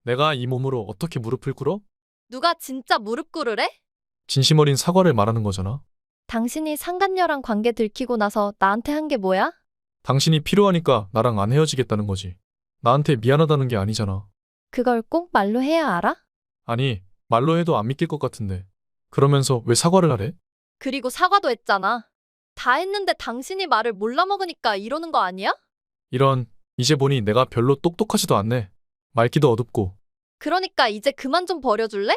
내가 이 몸으로 어떻게 무릎을 꿇어? 누가 진짜 무릎 꿇으래? 진심 어린 사과를 말하는 거잖아. 당신이 상간녀랑 관계 들키고 나서 나한테 한 게 뭐야? 당신이 필요하니까 나랑 안 헤어지겠다는 거지. 나한테 미안하다는 게 아니잖아. 그걸 꼭 말로 해야 알아? 아니, 말로 해도 안 믿길 것 같은데. 그러면서 왜 사과를 하래? 그리고 사과도 했잖아. 다 했는데 당신이 말을 몰라 먹으니까 이러는 거 아니야? 이런, 이제 보니 내가 별로 똑똑하지도 않네. 말기도 어둡고. 그러니까 이제 그만 좀 버려줄래?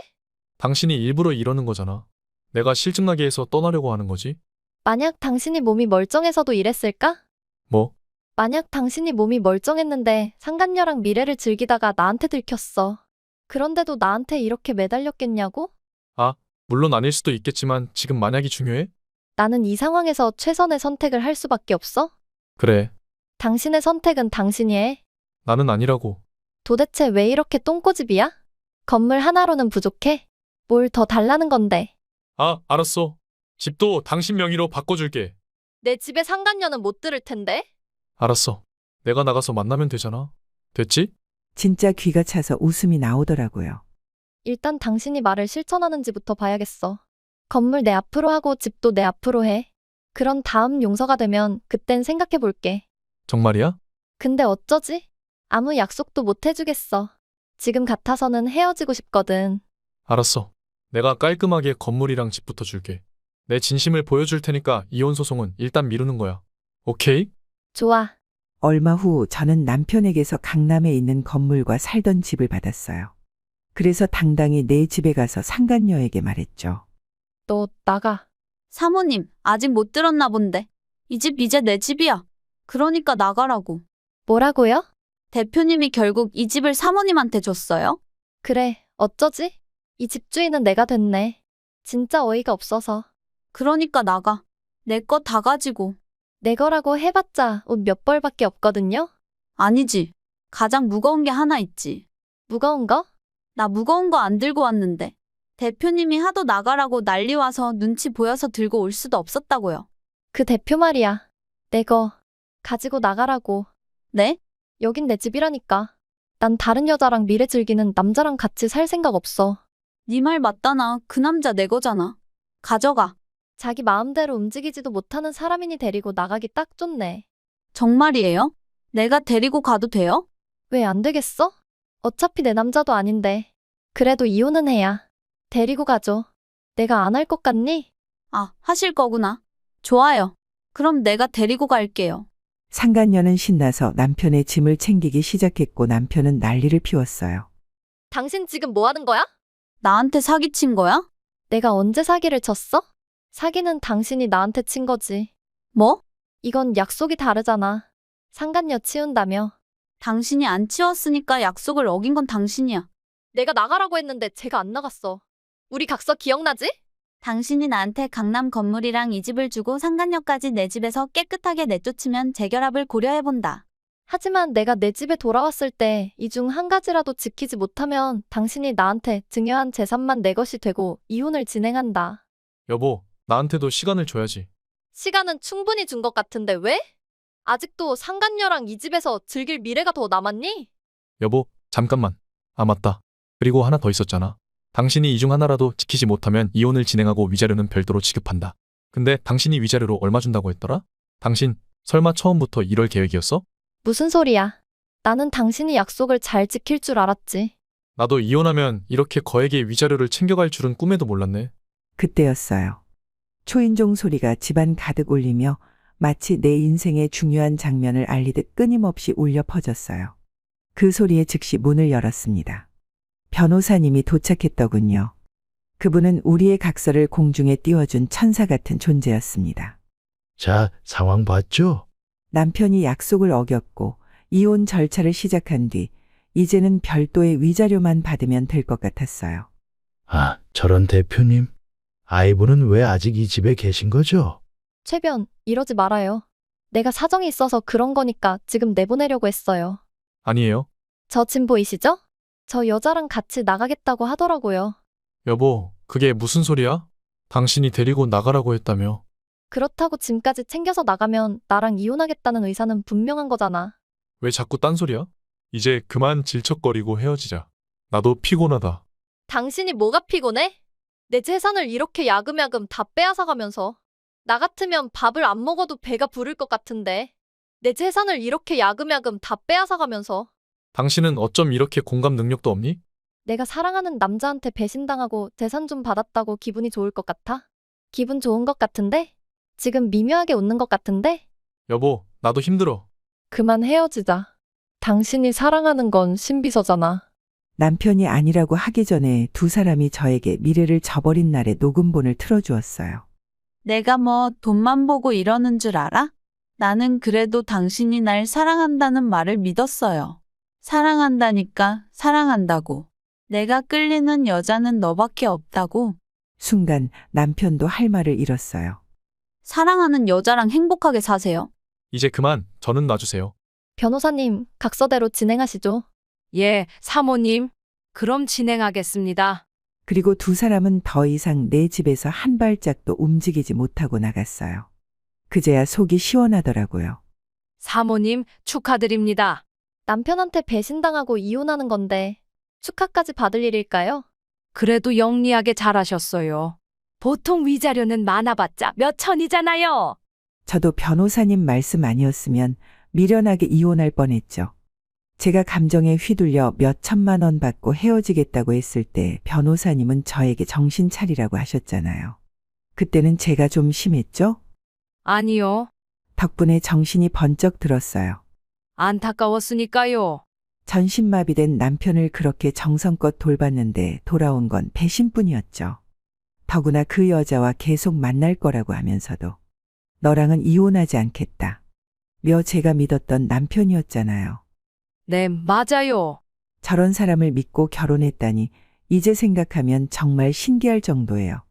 당신이 일부러 이러는 거잖아. 내가 실증나게 해서 떠나려고 하는 거지. 만약 당신이 몸이 멀쩡해서도 이랬을까? 뭐? 만약 당신이 몸이 멀쩡했는데 상간녀랑 미래를 즐기다가 나한테 들켰어. 그런데도 나한테 이렇게 매달렸겠냐고? 물론 아닐 수도 있겠지만 지금 만약이 중요해? 나는 이 상황에서 최선의 선택을 할 수밖에 없어? 그래, 당신의 선택은 당신이 해. 나는 아니라고. 도대체 왜 이렇게 똥꼬집이야? 건물 하나로는 부족해? 뭘 더 달라는 건데? 알았어. 집도 당신 명의로 바꿔줄게. 내 집에 상간녀는 못 들을 텐데? 알았어. 내가 나가서 만나면 되잖아. 됐지? 진짜 귀가 차서 웃음이 나오더라고요. 일단 당신이 말을 실천하는지부터 봐야겠어. 건물 내 앞으로 하고 집도 내 앞으로 해. 그런 다음 용서가 되면 그땐 생각해 볼게. 정말이야? 근데 어쩌지? 아무 약속도 못 해주겠어. 지금 같아서는 헤어지고 싶거든. 알았어. 내가 깔끔하게 건물이랑 집부터 줄게. 내 진심을 보여줄 테니까 이혼 소송은 일단 미루는 거야. 오케이? 좋아. 얼마 후 저는 남편에게서 강남에 있는 건물과 살던 집을 받았어요. 그래서 당당히 내 집에 가서 상간녀에게 말했죠. 너 나가. 사모님, 아직 못 들었나 본데. 이 집 이제 내 집이야. 그러니까 나가라고. 뭐라고요? 대표님이 결국 이 집을 사모님한테 줬어요? 그래, 어쩌지? 이 집주인은 내가 됐네. 진짜 어이가 없어서. 그러니까 나가. 내 거 다 가지고. 내 거라고 해봤자 옷 몇 벌밖에 없거든요? 아니지. 가장 무거운 게 하나 있지. 무거운 거? 나 무거운 거 안 들고 왔는데. 대표님이 하도 나가라고 난리 와서 눈치 보여서 들고 올 수도 없었다고요. 그 대표 말이야. 내 거 가지고 나가라고. 네? 여긴 내 집이라니까. 난 다른 여자랑 미래 즐기는 남자랑 같이 살 생각 없어. 네 말 맞다나. 그 남자 내 거잖아. 가져가. 자기 마음대로 움직이지도 못하는 사람이니 데리고 나가기 딱 좋네. 정말이에요? 내가 데리고 가도 돼요? 왜 안 되겠어? 어차피 내 남자도 아닌데. 그래도 이혼은 해야. 데리고 가죠. 내가 안 할 것 같니? 아, 하실 거구나. 좋아요. 그럼 내가 데리고 갈게요. 상간녀는 신나서 남편의 짐을 챙기기 시작했고 남편은 난리를 피웠어요. 당신 지금 뭐 하는 거야? 나한테 사기친 거야? 내가 언제 사기를 쳤어? 사기는 당신이 나한테 친 거지. 뭐? 이건 약속이 다르잖아. 상간녀 치운다며. 당신이 안 치웠으니까 약속을 어긴 건 당신이야. 내가 나가라고 했는데 제가 안 나갔어. 우리 각서 기억나지? 당신이 나한테 강남 건물이랑 이 집을 주고 상간녀까지 내 집에서 깨끗하게 내쫓으면 재결합을 고려해본다. 하지만 내가 내 집에 돌아왔을 때 이 중 한 가지라도 지키지 못하면 당신이 나한테 증여한 재산만 내 것이 되고 이혼을 진행한다. 여보, 나한테도 시간을 줘야지. 시간은 충분히 준 것 같은데 왜? 아직도 상간녀랑 이 집에서 즐길 미래가 더 남았니? 여보, 잠깐만. 아, 맞다. 그리고 하나 더 있었잖아. 당신이 이 중 하나라도 지키지 못하면 이혼을 진행하고 위자료는 별도로 지급한다. 근데 당신이 위자료로 얼마 준다고 했더라? 당신 설마 처음부터 이럴 계획이었어? 무슨 소리야? 나는 당신이 약속을 잘 지킬 줄 알았지. 나도 이혼하면 이렇게 거액의 위자료를 챙겨갈 줄은 꿈에도 몰랐네. 그때였어요. 초인종 소리가 집안 가득 울리며 마치 내 인생의 중요한 장면을 알리듯 끊임없이 울려 퍼졌어요. 그 소리에 즉시 문을 열었습니다. 변호사님이 도착했더군요. 그분은 우리의 각서를 공중에 띄워준 천사 같은 존재였습니다. 자, 상황 봤죠? 남편이 약속을 어겼고 이혼 절차를 시작한 뒤 이제는 별도의 위자료만 받으면 될 것 같았어요. 아, 저런 대표님. 아이분은 왜 아직 이 집에 계신 거죠? 최변, 이러지 말아요. 내가 사정이 있어서 그런 거니까 지금 내보내려고 했어요. 아니에요. 저 짐 보이시죠? 저 여자랑 같이 나가겠다고 하더라고요. 여보, 그게 무슨 소리야? 당신이 데리고 나가라고 했다며. 그렇다고 짐까지 챙겨서 나가면 나랑 이혼하겠다는 의사는 분명한 거잖아. 왜 자꾸 딴소리야? 이제 그만 질척거리고 헤어지자. 나도 피곤하다. 당신이 뭐가 피곤해? 내 재산을 이렇게 야금야금 다 빼앗아가면서. 나 같으면 밥을 안 먹어도 배가 부를 것 같은데. 내 재산을 이렇게 야금야금 다 빼앗아가면서. 당신은 어쩜 이렇게 공감 능력도 없니? 내가 사랑하는 남자한테 배신당하고 재산 좀 받았다고 기분이 좋을 것 같아? 기분 좋은 것 같은데? 지금 미묘하게 웃는 것 같은데? 여보, 나도 힘들어. 그만 헤어지자. 당신이 사랑하는 건 신비서잖아. 남편이 아니라고 하기 전에 두 사람이 저에게 미래를 저버린 날의 녹음본을 틀어주었어요. 내가 뭐 돈만 보고 이러는 줄 알아? 나는 그래도 당신이 날 사랑한다는 말을 믿었어요. 사랑한다니까 사랑한다고. 내가 끌리는 여자는 너밖에 없다고. 순간 남편도 할 말을 잃었어요. 사랑하는 여자랑 행복하게 사세요. 이제 그만 저는 놔주세요. 변호사님, 각서대로 진행하시죠. 예, 사모님. 그럼 진행하겠습니다. 그리고 두 사람은 더 이상 내 집에서 한 발짝도 움직이지 못하고 나갔어요. 그제야 속이 시원하더라고요. 사모님, 축하드립니다. 남편한테 배신당하고 이혼하는 건데 축하까지 받을 일일까요? 그래도 영리하게 잘하셨어요. 보통 위자료는 많아봤자 몇 천이잖아요. 저도 변호사님 말씀 아니었으면 미련하게 이혼할 뻔했죠. 제가 감정에 휘둘려 몇 천만 원 받고 헤어지겠다고 했을 때 변호사님은 저에게 정신 차리라고 하셨잖아요. 그때는 제가 좀 심했죠? 아니요. 덕분에 정신이 번쩍 들었어요. 안타까웠으니까요. 전신마비된 남편을 그렇게 정성껏 돌봤는데 돌아온 건 배신뿐이었죠. 더구나 그 여자와 계속 만날 거라고 하면서도 너랑은 이혼하지 않겠다. 며 제가 믿었던 남편이었잖아요. 네, 맞아요. 저런 사람을 믿고 결혼했다니 이제 생각하면 정말 신기할 정도예요.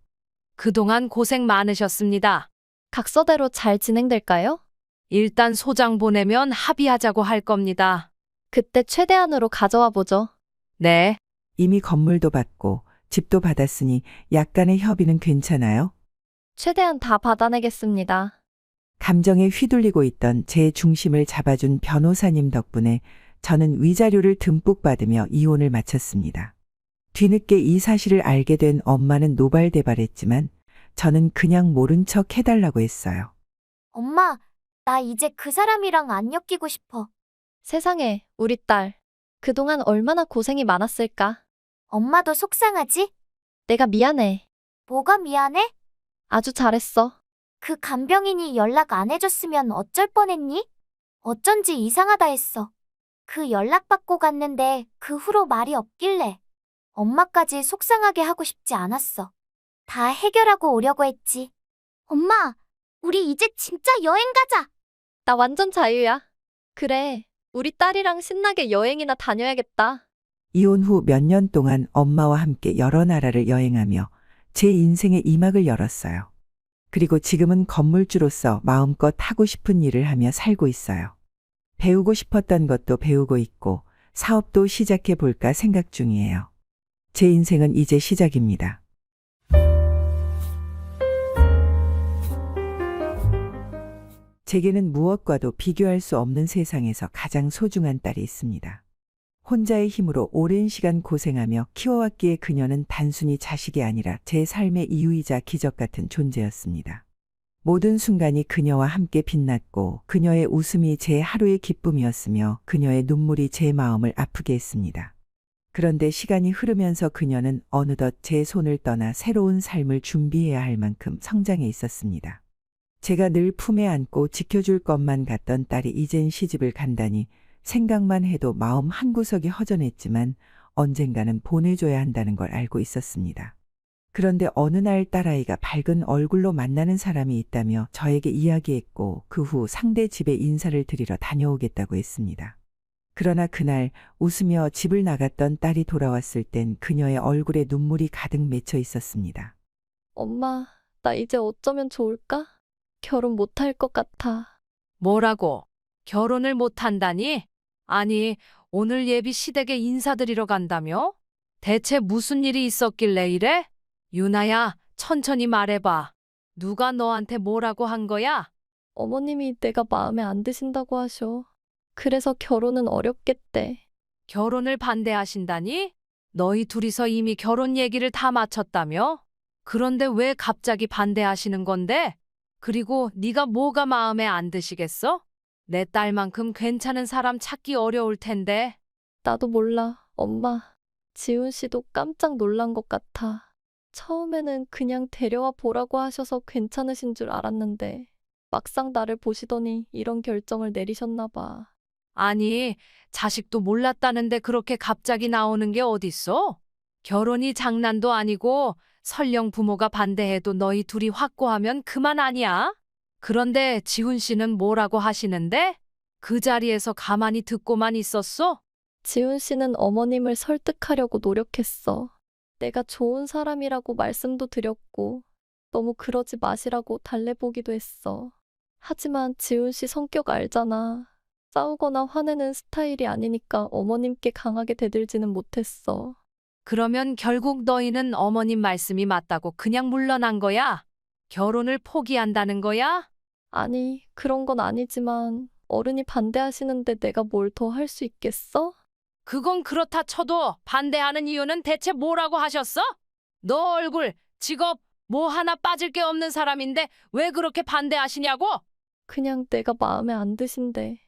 그동안 고생 많으셨습니다. 각서대로 잘 진행될까요? 일단 소장 보내면 합의하자고 할 겁니다. 그때 최대한으로 가져와 보죠. 네, 이미 건물도 받고 집도 받았으니 약간의 협의는 괜찮아요? 최대한 다 받아내겠습니다. 감정에 휘둘리고 있던 제 중심을 잡아준 변호사님 덕분에 저는 위자료를 듬뿍 받으며 이혼을 마쳤습니다. 뒤늦게 이 사실을 알게 된 엄마는 노발대발했지만 저는 그냥 모른 척 해달라고 했어요. 엄마, 나 이제 그 사람이랑 안 엮이고 싶어. 세상에, 우리 딸. 그동안 얼마나 고생이 많았을까? 엄마도 속상하지? 내가 미안해. 뭐가 미안해? 아주 잘했어. 그 간병인이 연락 안 해줬으면 어쩔 뻔했니? 어쩐지 이상하다 했어. 그 연락 받고 갔는데 그 후로 말이 없길래 엄마까지 속상하게 하고 싶지 않았어. 다 해결하고 오려고 했지. 엄마, 우리 이제 진짜 여행 가자. 나 완전 자유야. 그래, 우리 딸이랑 신나게 여행이나 다녀야겠다. 이혼 후 몇 년 동안 엄마와 함께 여러 나라를 여행하며 제 인생의 이막을 열었어요. 그리고 지금은 건물주로서 마음껏 하고 싶은 일을 하며 살고 있어요. 배우고 싶었던 것도 배우고 있고 사업도 시작해 볼까 생각 중이에요. 제 인생은 이제 시작입니다. 제게는 무엇과도 비교할 수 없는 세상에서 가장 소중한 딸이 있습니다. 혼자의 힘으로 오랜 시간 고생하며 키워왔기에 그녀는 단순히 자식이 아니라 제 삶의 이유이자 기적 같은 존재였습니다. 모든 순간이 그녀와 함께 빛났고 그녀의 웃음이 제 하루의 기쁨이었으며 그녀의 눈물이 제 마음을 아프게 했습니다. 그런데 시간이 흐르면서 그녀는 어느덧 제 손을 떠나 새로운 삶을 준비해야 할 만큼 성장해 있었습니다. 제가 늘 품에 안고 지켜줄 것만 같던 딸이 이젠 시집을 간다니 생각만 해도 마음 한구석이 허전했지만 언젠가는 보내줘야 한다는 걸 알고 있었습니다. 그런데 어느 날 딸아이가 밝은 얼굴로 만나는 사람이 있다며 저에게 이야기했고 그 후 상대 집에 인사를 드리러 다녀오겠다고 했습니다. 그러나 그날 웃으며 집을 나갔던 딸이 돌아왔을 땐 그녀의 얼굴에 눈물이 가득 맺혀 있었습니다. 엄마, 나 이제 어쩌면 좋을까? 결혼 못할 것 같아. 뭐라고? 결혼을 못한다니? 아니, 오늘 예비 시댁에 인사드리러 간다며? 대체 무슨 일이 있었길래 이래? 유나야, 천천히 말해봐. 누가 너한테 뭐라고 한 거야? 어머님이 내가 마음에 안 드신다고 하셔. 그래서 결혼은 어렵겠대. 결혼을 반대하신다니? 너희 둘이서 이미 결혼 얘기를 다 마쳤다며? 그런데 왜 갑자기 반대하시는 건데? 그리고 네가 뭐가 마음에 안 드시겠어? 내 딸만큼 괜찮은 사람 찾기 어려울 텐데. 나도 몰라, 엄마. 지훈 씨도 깜짝 놀란 것 같아. 처음에는 그냥 데려와 보라고 하셔서 괜찮으신 줄 알았는데 막상 나를 보시더니 이런 결정을 내리셨나 봐. 아니, 자식도 몰랐다는데 그렇게 갑자기 나오는 게 어딨어? 결혼이 장난도 아니고 설령 부모가 반대해도 너희 둘이 확고하면 그만 아니야? 그런데 지훈 씨는 뭐라고 하시는데? 그 자리에서 가만히 듣고만 있었어? 지훈 씨는 어머님을 설득하려고 노력했어. 내가 좋은 사람이라고 말씀도 드렸고 너무 그러지 마시라고 달래보기도 했어. 하지만 지훈 씨 성격 알잖아. 싸우거나 화내는 스타일이 아니니까 어머님께 강하게 대들지는 못했어. 그러면 결국 너희는 어머님 말씀이 맞다고 그냥 물러난 거야? 결혼을 포기한다는 거야? 아니, 그런 건 아니지만 어른이 반대하시는데 내가 뭘 더 할 수 있겠어? 그건 그렇다 쳐도 반대하는 이유는 대체 뭐라고 하셨어? 너 얼굴, 직업, 뭐 하나 빠질 게 없는 사람인데 왜 그렇게 반대하시냐고? 그냥 내가 마음에 안 드신대.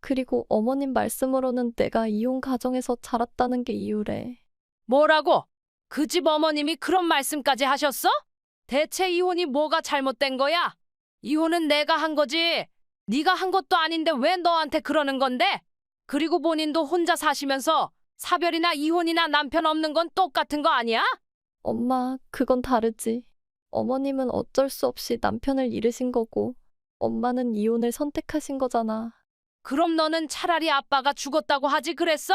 그리고 어머님 말씀으로는 내가 이혼 가정에서 자랐다는 게 이유래. 뭐라고? 그 집 어머님이 그런 말씀까지 하셨어? 대체 이혼이 뭐가 잘못된 거야? 이혼은 내가 한 거지. 네가 한 것도 아닌데 왜 너한테 그러는 건데? 그리고 본인도 혼자 사시면서 사별이나 이혼이나 남편 없는 건 똑같은 거 아니야? 엄마, 그건 다르지. 어머님은 어쩔 수 없이 남편을 잃으신 거고 엄마는 이혼을 선택하신 거잖아. 그럼 너는 차라리 아빠가 죽었다고 하지 그랬어?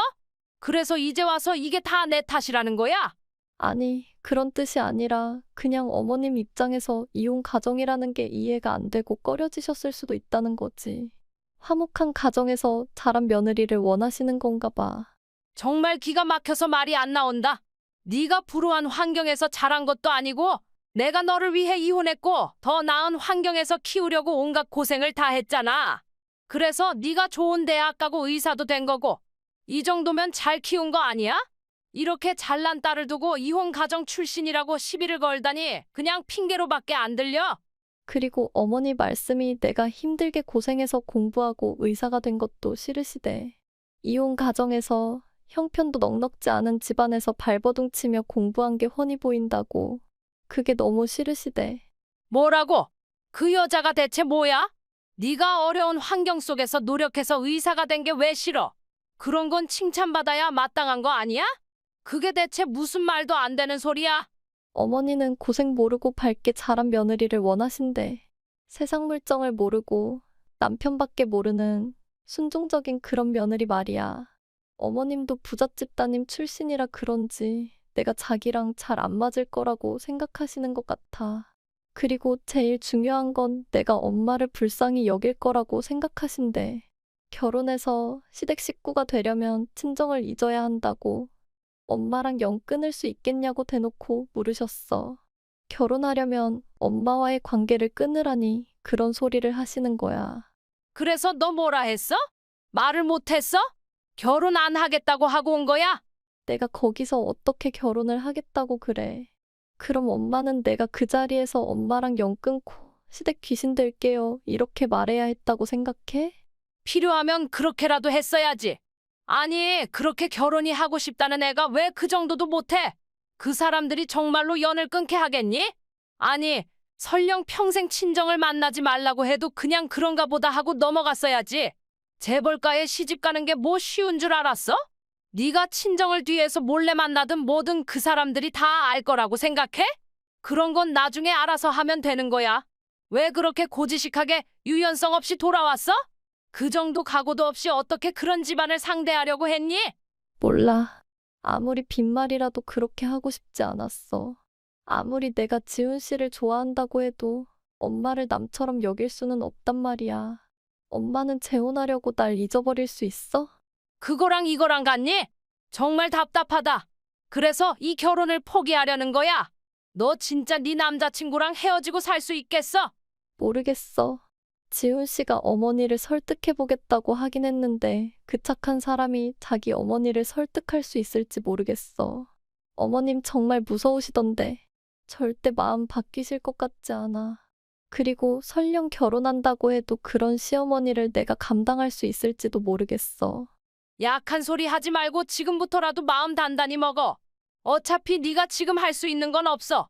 그래서 이제 와서 이게 다 내 탓이라는 거야? 아니, 그런 뜻이 아니라 그냥 어머님 입장에서 이혼 가정이라는 게 이해가 안 되고 꺼려지셨을 수도 있다는 거지. 화목한 가정에서 자란 며느리를 원하시는 건가 봐. 정말 기가 막혀서 말이 안 나온다. 네가 불우한 환경에서 자란 것도 아니고 내가 너를 위해 이혼했고 더 나은 환경에서 키우려고 온갖 고생을 다 했잖아. 그래서 네가 좋은 대학 가고 의사도 된 거고 이 정도면 잘 키운 거 아니야? 이렇게 잘난 딸을 두고 이혼 가정 출신이라고 시비를 걸다니 그냥 핑계로밖에 안 들려? 그리고 어머니 말씀이 내가 힘들게 고생해서 공부하고 의사가 된 것도 싫으시대. 이혼 가정에서 형편도 넉넉지 않은 집안에서 발버둥 치며 공부한 게 훤히 보인다고. 그게 너무 싫으시대. 뭐라고? 그 여자가 대체 뭐야? 네가 어려운 환경 속에서 노력해서 의사가 된 게 왜 싫어? 그런 건 칭찬받아야 마땅한 거 아니야? 그게 대체 무슨 말도 안 되는 소리야? 어머니는 고생 모르고 밝게 자란 며느리를 원하신대. 세상 물정을 모르고 남편밖에 모르는 순종적인 그런 며느리 말이야. 어머님도 부잣집 따님 출신이라 그런지 내가 자기랑 잘 안 맞을 거라고 생각하시는 것 같아. 그리고 제일 중요한 건 내가 엄마를 불쌍히 여길 거라고 생각하신대. 결혼해서 시댁 식구가 되려면 친정을 잊어야 한다고. 엄마랑 영 끊을 수 있겠냐고 대놓고 물으셨어. 결혼하려면 엄마와의 관계를 끊으라니 그런 소리를 하시는 거야. 그래서 너 뭐라 했어? 말을 못 했어? 결혼 안 하겠다고 하고 온 거야? 내가 거기서 어떻게 결혼을 하겠다고 그래. 그럼 엄마는 내가 그 자리에서 엄마랑 영 끊고 시댁 귀신 될게요 이렇게 말해야 했다고 생각해? 필요하면 그렇게라도 했어야지. 아니, 그렇게 결혼이 하고 싶다는 애가 왜 그 정도도 못해? 그 사람들이 정말로 연을 끊게 하겠니? 아니, 설령 평생 친정을 만나지 말라고 해도 그냥 그런가 보다 하고 넘어갔어야지. 재벌가에 시집 가는 게 뭐 쉬운 줄 알았어? 네가 친정을 뒤에서 몰래 만나든 뭐든 그 사람들이 다 알 거라고 생각해? 그런 건 나중에 알아서 하면 되는 거야. 왜 그렇게 고지식하게 유연성 없이 돌아왔어? 그 정도 각오도 없이 어떻게 그런 집안을 상대하려고 했니? 몰라. 아무리 빈말이라도 그렇게 하고 싶지 않았어. 아무리 내가 지훈 씨를 좋아한다고 해도 엄마를 남처럼 여길 수는 없단 말이야. 엄마는 재혼하려고 날 잊어버릴 수 있어? 그거랑 이거랑 같니? 정말 답답하다. 그래서 이 결혼을 포기하려는 거야. 너 진짜 네 남자친구랑 헤어지고 살 수 있겠어? 모르겠어. 지훈 씨가 어머니를 설득해보겠다고 하긴 했는데 그 착한 사람이 자기 어머니를 설득할 수 있을지 모르겠어. 어머님 정말 무서우시던데 절대 마음 바뀌실 것 같지 않아. 그리고 설령 결혼한다고 해도 그런 시어머니를 내가 감당할 수 있을지도 모르겠어. 약한 소리 하지 말고 지금부터라도 마음 단단히 먹어. 어차피 네가 지금 할 수 있는 건 없어.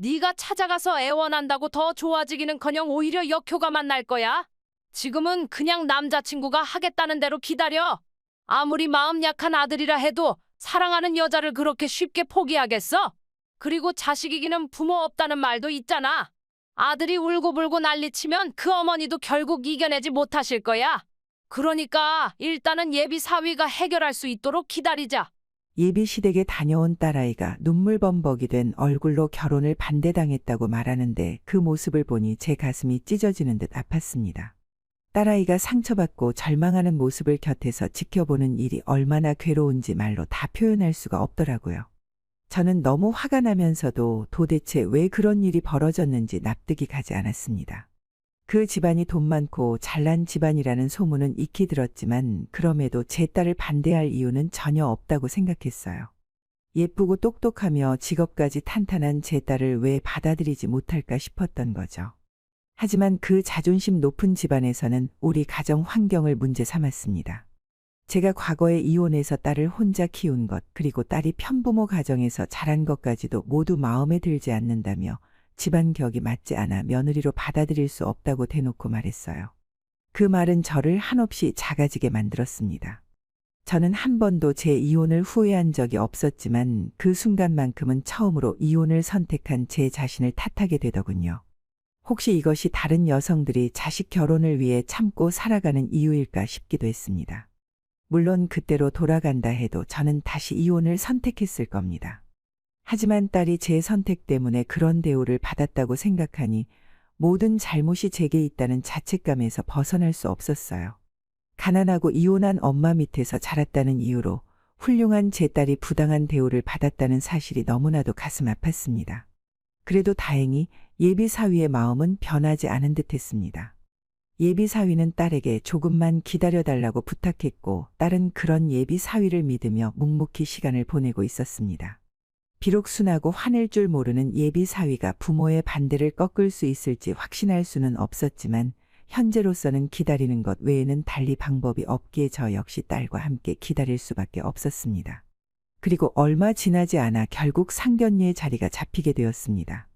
네가 찾아가서 애원한다고 더 좋아지기는커녕 오히려 역효과만 날 거야. 지금은 그냥 남자친구가 하겠다는 대로 기다려. 아무리 마음 약한 아들이라 해도 사랑하는 여자를 그렇게 쉽게 포기하겠어? 그리고 자식 이기는 부모 없다는 말도 있잖아. 아들이 울고불고 난리치면 그 어머니도 결국 이겨내지 못하실 거야. 그러니까 일단은 예비 사위가 해결할 수 있도록 기다리자. 예비 시댁에 다녀온 딸아이가 눈물범벅이 된 얼굴로 결혼을 반대당했다고 말하는데 그 모습을 보니 제 가슴이 찢어지는 듯 아팠습니다. 딸아이가 상처받고 절망하는 모습을 곁에서 지켜보는 일이 얼마나 괴로운지 말로 다 표현할 수가 없더라고요. 저는 너무 화가 나면서도 도대체 왜 그런 일이 벌어졌는지 납득이 가지 않았습니다. 그 집안이 돈 많고 잘난 집안이라는 소문은 익히 들었지만 그럼에도 제 딸을 반대할 이유는 전혀 없다고 생각했어요. 예쁘고 똑똑하며 직업까지 탄탄한 제 딸을 왜 받아들이지 못할까 싶었던 거죠. 하지만 그 자존심 높은 집안에서는 우리 가정 환경을 문제 삼았습니다. 제가 과거에 이혼해서 딸을 혼자 키운 것, 그리고 딸이 편부모 가정에서 자란 것까지도 모두 마음에 들지 않는다며 집안 격이 맞지 않아 며느리로 받아들일 수 없다고 대놓고 말했어요. 그 말은 저를 한없이 작아지게 만들었습니다. 저는 한 번도 제 이혼을 후회한 적이 없었지만 그 순간만큼은 처음으로 이혼을 선택한 제 자신을 탓하게 되더군요. 혹시 이것이 다른 여성들이 자식 결혼을 위해 참고 살아가는 이유일까 싶기도 했습니다. 물론 그때로 돌아간다 해도 저는 다시 이혼을 선택했을 겁니다. 하지만 딸이 제 선택 때문에 그런 대우를 받았다고 생각하니 모든 잘못이 제게 있다는 자책감에서 벗어날 수 없었어요. 가난하고 이혼한 엄마 밑에서 자랐다는 이유로 훌륭한 제 딸이 부당한 대우를 받았다는 사실이 너무나도 가슴 아팠습니다. 그래도 다행히 예비 사위의 마음은 변하지 않은 듯 했습니다. 예비 사위는 딸에게 조금만 기다려달라고 부탁했고 딸은 그런 예비 사위를 믿으며 묵묵히 시간을 보내고 있었습니다. 비록 순하고 화낼 줄 모르는 예비 사위가 부모의 반대를 꺾을 수 있을지 확신할 수는 없었지만 현재로서는 기다리는 것 외에는 달리 방법이 없기에 저 역시 딸과 함께 기다릴 수밖에 없었습니다. 그리고 얼마 지나지 않아 결국 상견례의 자리가 잡히게 되었습니다.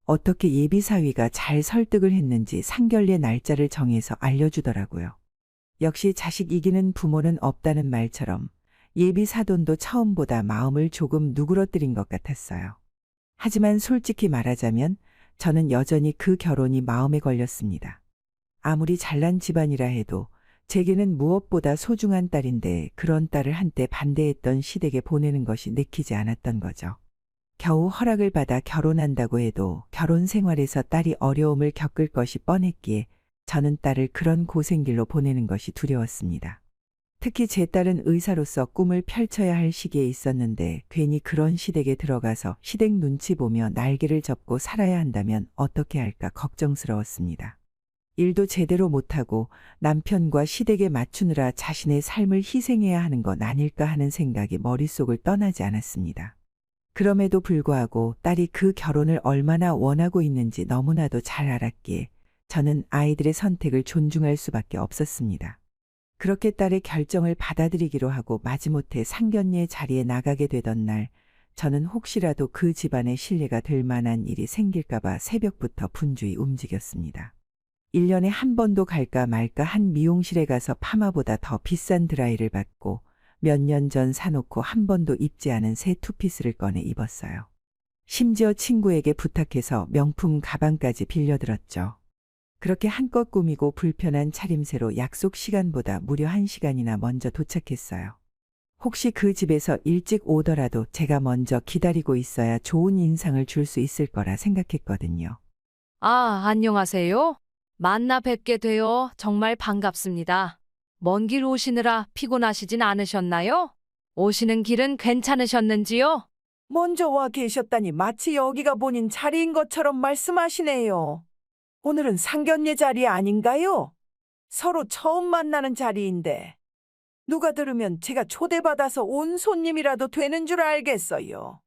어떻게 예비 사위가 잘 설득을 했는지 상견례 날짜를 정해서 알려주더라고요. 역시 자식 이기는 부모는 없다는 말처럼 예비 사돈도 처음보다 마음을 조금 누그러뜨린 것 같았어요. 하지만 솔직히 말하자면 저는 여전히 그 결혼이 마음에 걸렸습니다. 아무리 잘난 집안이라 해도 제게는 무엇보다 소중한 딸인데 그런 딸을 한때 반대했던 시댁에 보내는 것이 내키지 않았던 거죠. 겨우 허락을 받아 결혼한다고 해도 결혼 생활에서 딸이 어려움을 겪을 것이 뻔했기에 저는 딸을 그런 고생길로 보내는 것이 두려웠습니다. 특히 제 딸은 의사로서 꿈을 펼쳐야 할 시기에 있었는데 괜히 그런 시댁에 들어가서 시댁 눈치 보며 날개를 접고 살아야 한다면 어떻게 할까 걱정스러웠습니다. 일도 제대로 못하고 남편과 시댁에 맞추느라 자신의 삶을 희생해야 하는 건 아닐까 하는 생각이 머릿속을 떠나지 않았습니다. 그럼에도 불구하고 딸이 그 결혼을 얼마나 원하고 있는지 너무나도 잘 알았기에 저는 아이들의 선택을 존중할 수밖에 없었습니다. 그렇게 딸의 결정을 받아들이기로 하고 마지못해 상견례 자리에 나가게 되던 날, 저는 혹시라도 그 집안의 신뢰가 될 만한 일이 생길까봐 새벽부터 분주히 움직였습니다. 1년에 한 번도 갈까 말까 한 미용실에 가서 파마보다 더 비싼 드라이를 받고 몇 년 전 사놓고 한 번도 입지 않은 새 투피스를 꺼내 입었어요. 심지어 친구에게 부탁해서 명품 가방까지 빌려들었죠. 그렇게 한껏 꾸미고 불편한 차림새로 약속 시간보다 무려 1시간이나 먼저 도착했어요. 혹시 그 집에서 일찍 오더라도 제가 먼저 기다리고 있어야 좋은 인상을 줄 수 있을 거라 생각했거든요. 아, 안녕하세요. 만나 뵙게 되어 정말 반갑습니다. 먼 길 오시느라 피곤하시진 않으셨나요? 오시는 길은 괜찮으셨는지요? 먼저 와 계셨다니 마치 여기가 본인 자리인 것처럼 말씀하시네요. 오늘은 상견례 자리 아닌가요? 서로 처음 만나는 자리인데 누가 들으면 제가 초대받아서 온 손님이라도 되는 줄 알겠어요.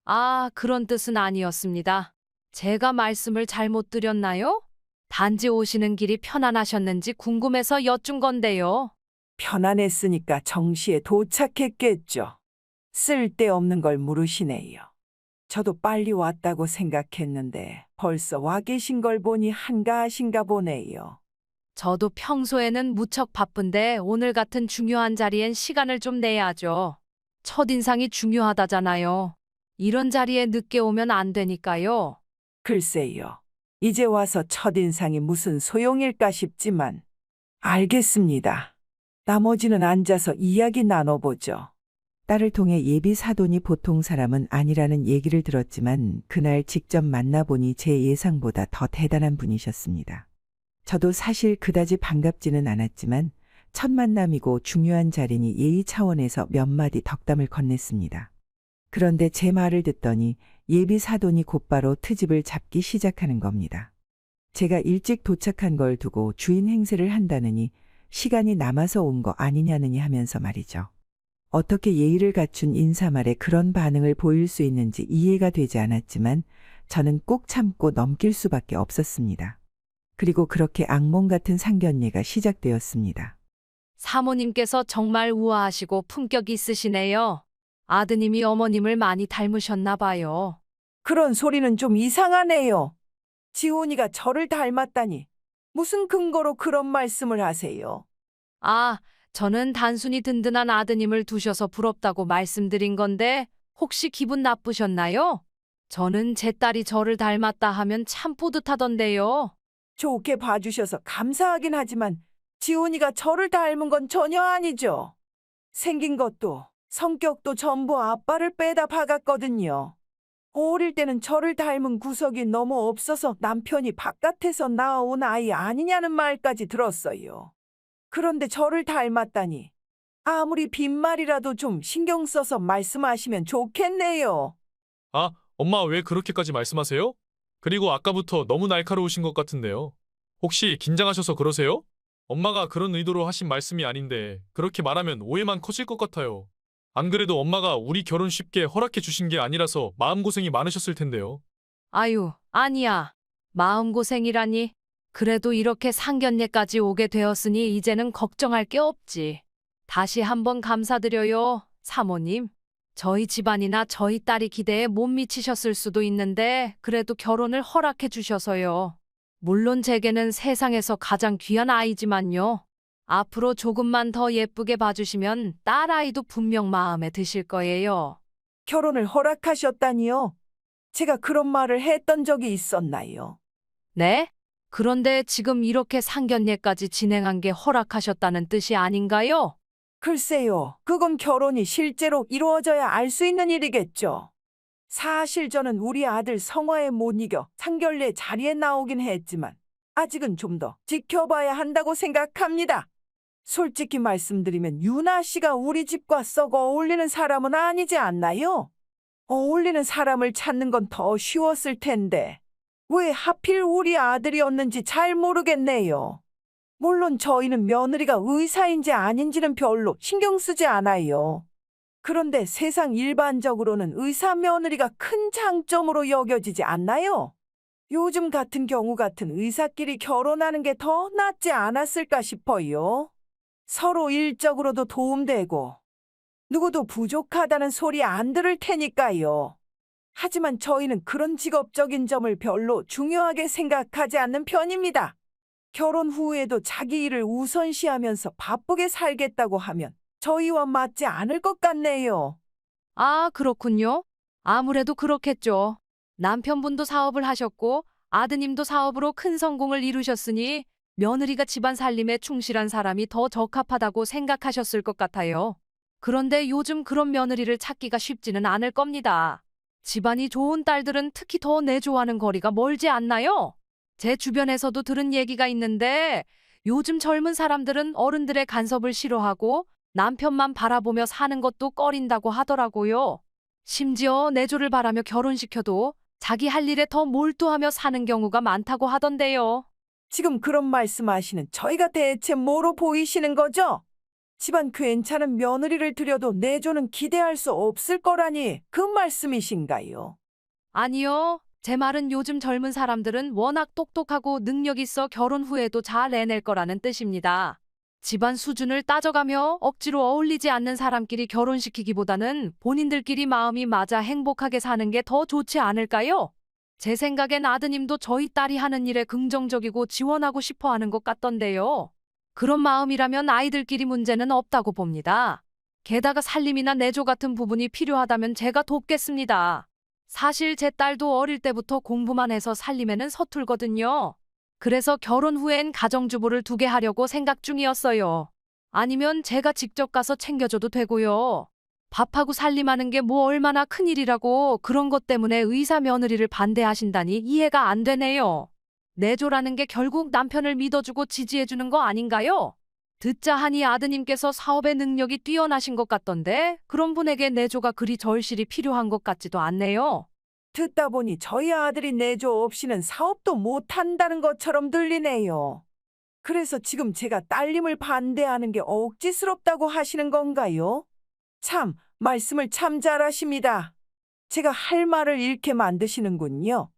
아, 그런 뜻은 아니었습니다. 제가 말씀을 잘못 드렸나요? 단지 오시는 길이 편안하셨는지 궁금해서 여쭌 건데요. 편안했으니까 정시에 도착했겠죠. 쓸데없는 걸 물으시네요. 저도 빨리 왔다고 생각했는데 벌써 와 계신 걸 보니 한가하신가 보네요. 저도 평소에는 무척 바쁜데 오늘 같은 중요한 자리엔 시간을 좀 내야죠. 첫인상이 중요하다잖아요. 이런 자리에 늦게 오면 안 되니까요. 글쎄요. 이제 와서 첫인상이 무슨 소용일까 싶지만 알겠습니다. 나머지는 앉아서 이야기 나눠보죠. 딸을 통해 예비 사돈이 보통 사람은 아니라는 얘기를 들었지만 그날 직접 만나보니 제 예상보다 더 대단한 분이셨습니다. 저도 사실 그다지 반갑지는 않았지만 첫 만남이고 중요한 자리니 예의 차원에서 몇 마디 덕담을 건넸습니다. 그런데 제 말을 듣더니 예비 사돈이 곧바로 트집을 잡기 시작하는 겁니다. 제가 일찍 도착한 걸 두고 주인 행세를 한다느니 시간이 남아서 온 거 아니냐느니 하면서 말이죠. 어떻게 예의를 갖춘 인사말에 그런 반응을 보일 수 있는지 이해가 되지 않았지만 저는 꼭 참고 넘길 수밖에 없었습니다. 그리고 그렇게 악몽 같은 상견례가 시작되었습니다. 사모님께서 정말 우아하시고 품격 있으시네요. 아드님이 어머님을 많이 닮으셨나 봐요. 그런 소리는 좀 이상하네요. 지훈이가 저를 닮았다니 무슨 근거로 그런 말씀을 하세요? 아, 저는 단순히 든든한 아드님을 두셔서 부럽다고 말씀드린 건데 혹시 기분 나쁘셨나요? 저는 제 딸이 저를 닮았다 하면 참 뿌듯하던데요. 좋게 봐주셔서 감사하긴 하지만 지훈이가 저를 닮은 건 전혀 아니죠. 생긴 것도 성격도 전부 아빠를 빼다 박았거든요. 어릴 때는 저를 닮은 구석이 너무 없어서 남편이 바깥에서 낳아온 아이 아니냐는 말까지 들었어요. 그런데 저를 닮았다니 아무리 빈말이라도 좀 신경 써서 말씀하시면 좋겠네요. 아, 엄마 왜 그렇게까지 말씀하세요? 그리고 아까부터 너무 날카로우신 것 같은데요. 혹시 긴장하셔서 그러세요? 엄마가 그런 의도로 하신 말씀이 아닌데 그렇게 말하면 오해만 커질 것 같아요. 안 그래도 엄마가 우리 결혼 쉽게 허락해 주신 게 아니라서 마음고생이 많으셨을 텐데요. 아유, 아니야. 마음고생이라니. 그래도 이렇게 상견례까지 오게 되었으니 이제는 걱정할 게 없지. 다시 한번 감사드려요, 사모님. 저희 집안이나 저희 딸이 기대에 못 미치셨을 수도 있는데 그래도 결혼을 허락해 주셔서요. 물론 제게는 세상에서 가장 귀한 아이지만요. 앞으로 조금만 더 예쁘게 봐주시면 딸아이도 분명 마음에 드실 거예요. 결혼을 허락하셨다니요? 제가 그런 말을 했던 적이 있었나요? 네? 그런데 지금 이렇게 상견례까지 진행한 게 허락하셨다는 뜻이 아닌가요? 글쎄요, 그건 결혼이 실제로 이루어져야 알 수 있는 일이겠죠. 사실 저는 우리 아들 성화에 못 이겨 상견례 자리에 나오긴 했지만 아직은 좀 더 지켜봐야 한다고 생각합니다. 솔직히 말씀드리면 유나 씨가 우리 집과 썩 어울리는 사람은 아니지 않나요? 어울리는 사람을 찾는 건 더 쉬웠을 텐데 왜 하필 우리 아들이었는지 잘 모르겠네요. 물론 저희는 며느리가 의사인지 아닌지는 별로 신경 쓰지 않아요. 그런데 세상 일반적으로는 의사 며느리가 큰 장점으로 여겨지지 않나요? 요즘 같은 경우 같은 의사끼리 결혼하는 게 더 낫지 않았을까 싶어요. 서로 일적으로도 도움되고 누구도 부족하다는 소리 안 들을 테니까요. 하지만 저희는 그런 직업적인 점을 별로 중요하게 생각하지 않는 편입니다. 결혼 후에도 자기 일을 우선시하면서 바쁘게 살겠다고 하면 저희와 맞지 않을 것 같네요. 아, 그렇군요. 아무래도 그렇겠죠. 남편분도 사업을 하셨고 아드님도 사업으로 큰 성공을 이루셨으니 며느리가 집안 살림에 충실한 사람이 더 적합하다고 생각하셨을 것 같아요. 그런데 요즘 그런 며느리를 찾기가 쉽지는 않을 겁니다. 집안이 좋은 딸들은 특히 더 내조하는 거리가 멀지 않나요? 제 주변에서도 들은 얘기가 있는데 요즘 젊은 사람들은 어른들의 간섭을 싫어하고 남편만 바라보며 사는 것도 꺼린다고 하더라고요. 심지어 내조를 바라며 결혼시켜도 자기 할 일에 더 몰두하며 사는 경우가 많다고 하던데요. 지금 그런 말씀하시는 저희가 대체 뭐로 보이시는 거죠? 집안 괜찮은 며느리를 들여도 내조는 기대할 수 없을 거라니 그 말씀이신가요? 아니요. 제 말은 요즘 젊은 사람들은 워낙 똑똑하고 능력 있어 결혼 후에도 잘 해낼 거라는 뜻입니다. 집안 수준을 따져가며 억지로 어울리지 않는 사람끼리 결혼시키기보다는 본인들끼리 마음이 맞아 행복하게 사는 게 더 좋지 않을까요? 제 생각엔 아드님도 저희 딸이 하는 일에 긍정적이고 지원하고 싶어 하는 것 같던데요. 그런 마음이라면 아이들끼리 문제는 없다고 봅니다. 게다가 살림이나 내조 같은 부분이 필요하다면 제가 돕겠습니다. 사실 제 딸도 어릴 때부터 공부만 해서 살림에는 서툴거든요. 그래서 결혼 후엔 가정주부를 두게 하려고 생각 중이었어요. 아니면 제가 직접 가서 챙겨줘도 되고요. 밥하고 살림하는 게 뭐 얼마나 큰일이라고 그런 것 때문에 의사 며느리를 반대하신다니 이해가 안 되네요. 내조라는 게 결국 남편을 믿어주고 지지해주는 거 아닌가요? 듣자 하니 아드님께서 사업의 능력이 뛰어나신 것 같던데 그런 분에게 내조가 그리 절실히 필요한 것 같지도 않네요. 듣다 보니 저희 아들이 내조 없이는 사업도 못한다는 것처럼 들리네요. 그래서 지금 제가 딸님을 반대하는 게 억지스럽다고 하시는 건가요? 참, 말씀을 참 잘하십니다. 제가 할 말을 잃게 만드시는군요.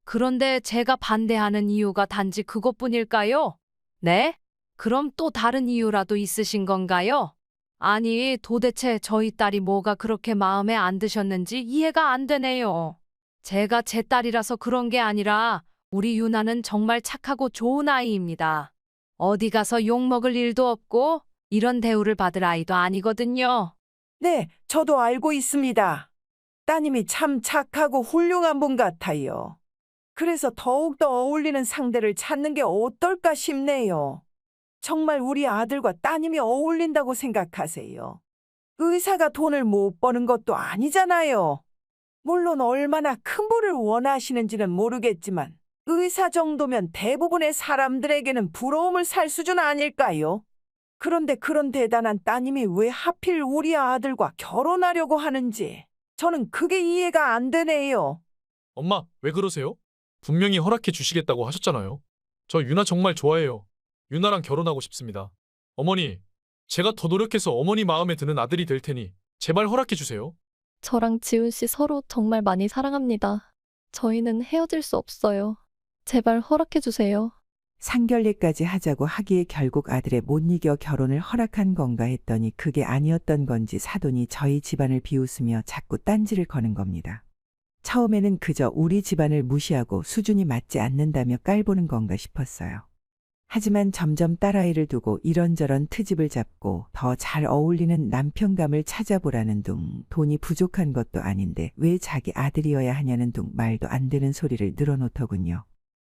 그런데 제가 반대하는 이유가 단지 그것뿐일까요? 네? 그럼 또 다른 이유라도 있으신 건가요? 아니, 도대체 저희 딸이 뭐가 그렇게 마음에 안 드셨는지 이해가 안 되네요. 제가 제 딸이라서 그런 게 아니라 우리 유나는 정말 착하고 좋은 아이입니다. 어디 가서 욕먹을 일도 없고 이런 대우를 받을 아이도 아니거든요. 네, 저도 알고 있습니다. 따님이 참 착하고 훌륭한 분 같아요. 그래서 더욱더 어울리는 상대를 찾는 게 어떨까 싶네요. 정말 우리 아들과 따님이 어울린다고 생각하세요. 의사가 돈을 못 버는 것도 아니잖아요. 물론 얼마나 큰 부를 원하시는지는 모르겠지만 의사 정도면 대부분의 사람들에게는 부러움을 살 수준 아닐까요? 그런데 그런 대단한 따님이 왜 하필 우리 아들과 결혼하려고 하는지 저는 그게 이해가 안 되네요. 엄마, 왜 그러세요? 분명히 허락해 주시겠다고 하셨잖아요. 저 유나 정말 좋아해요. 유나랑 결혼하고 싶습니다. 어머니, 제가 더 노력해서 어머니 마음에 드는 아들이 될 테니 제발 허락해 주세요. 저랑 지훈 씨 서로 정말 많이 사랑합니다. 저희는 헤어질 수 없어요. 제발 허락해 주세요. 상견례까지 하자고 하기에 결국 아들의 못 이겨 결혼을 허락한 건가 했더니 그게 아니었던 건지 사돈이 저희 집안을 비웃으며 자꾸 딴지를 거는 겁니다. 처음에는 그저 우리 집안을 무시하고 수준이 맞지 않는다며 깔보는 건가 싶었어요. 하지만 점점 딸아이를 두고 이런저런 트집을 잡고 더 잘 어울리는 남편감을 찾아보라는 둥, 돈이 부족한 것도 아닌데 왜 자기 아들이어야 하냐는 둥 말도 안 되는 소리를 늘어놓더군요.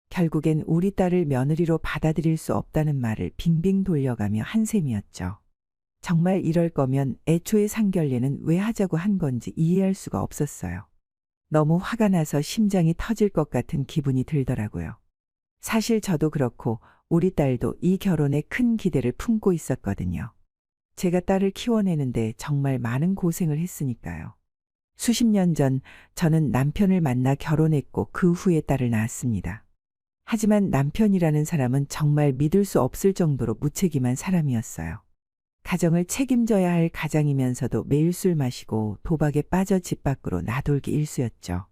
결국엔 우리 딸을 며느리로 받아들일 수 없다는 말을 빙빙 돌려가며 한 셈이었죠. 정말 이럴 거면 애초에 상견례는 왜 하자고 한 건지 이해할 수가 없었어요. 너무 화가 나서 심장이 터질 것 같은 기분이 들더라고요. 사실 저도 그렇고 우리 딸도 이 결혼에 큰 기대를 품고 있었거든요. 제가 딸을 키워내는데 정말 많은 고생을 했으니까요. 수십 년 전 저는 남편을 만나 결혼했고 그 후에 딸을 낳았습니다. 하지만 남편이라는 사람은 정말 믿을 수 없을 정도로 무책임한 사람이었어요. 가정을 책임져야 할 가장이면서도 매일 술 마시고 도박에 빠져 집 밖으로 나돌기 일쑤였죠.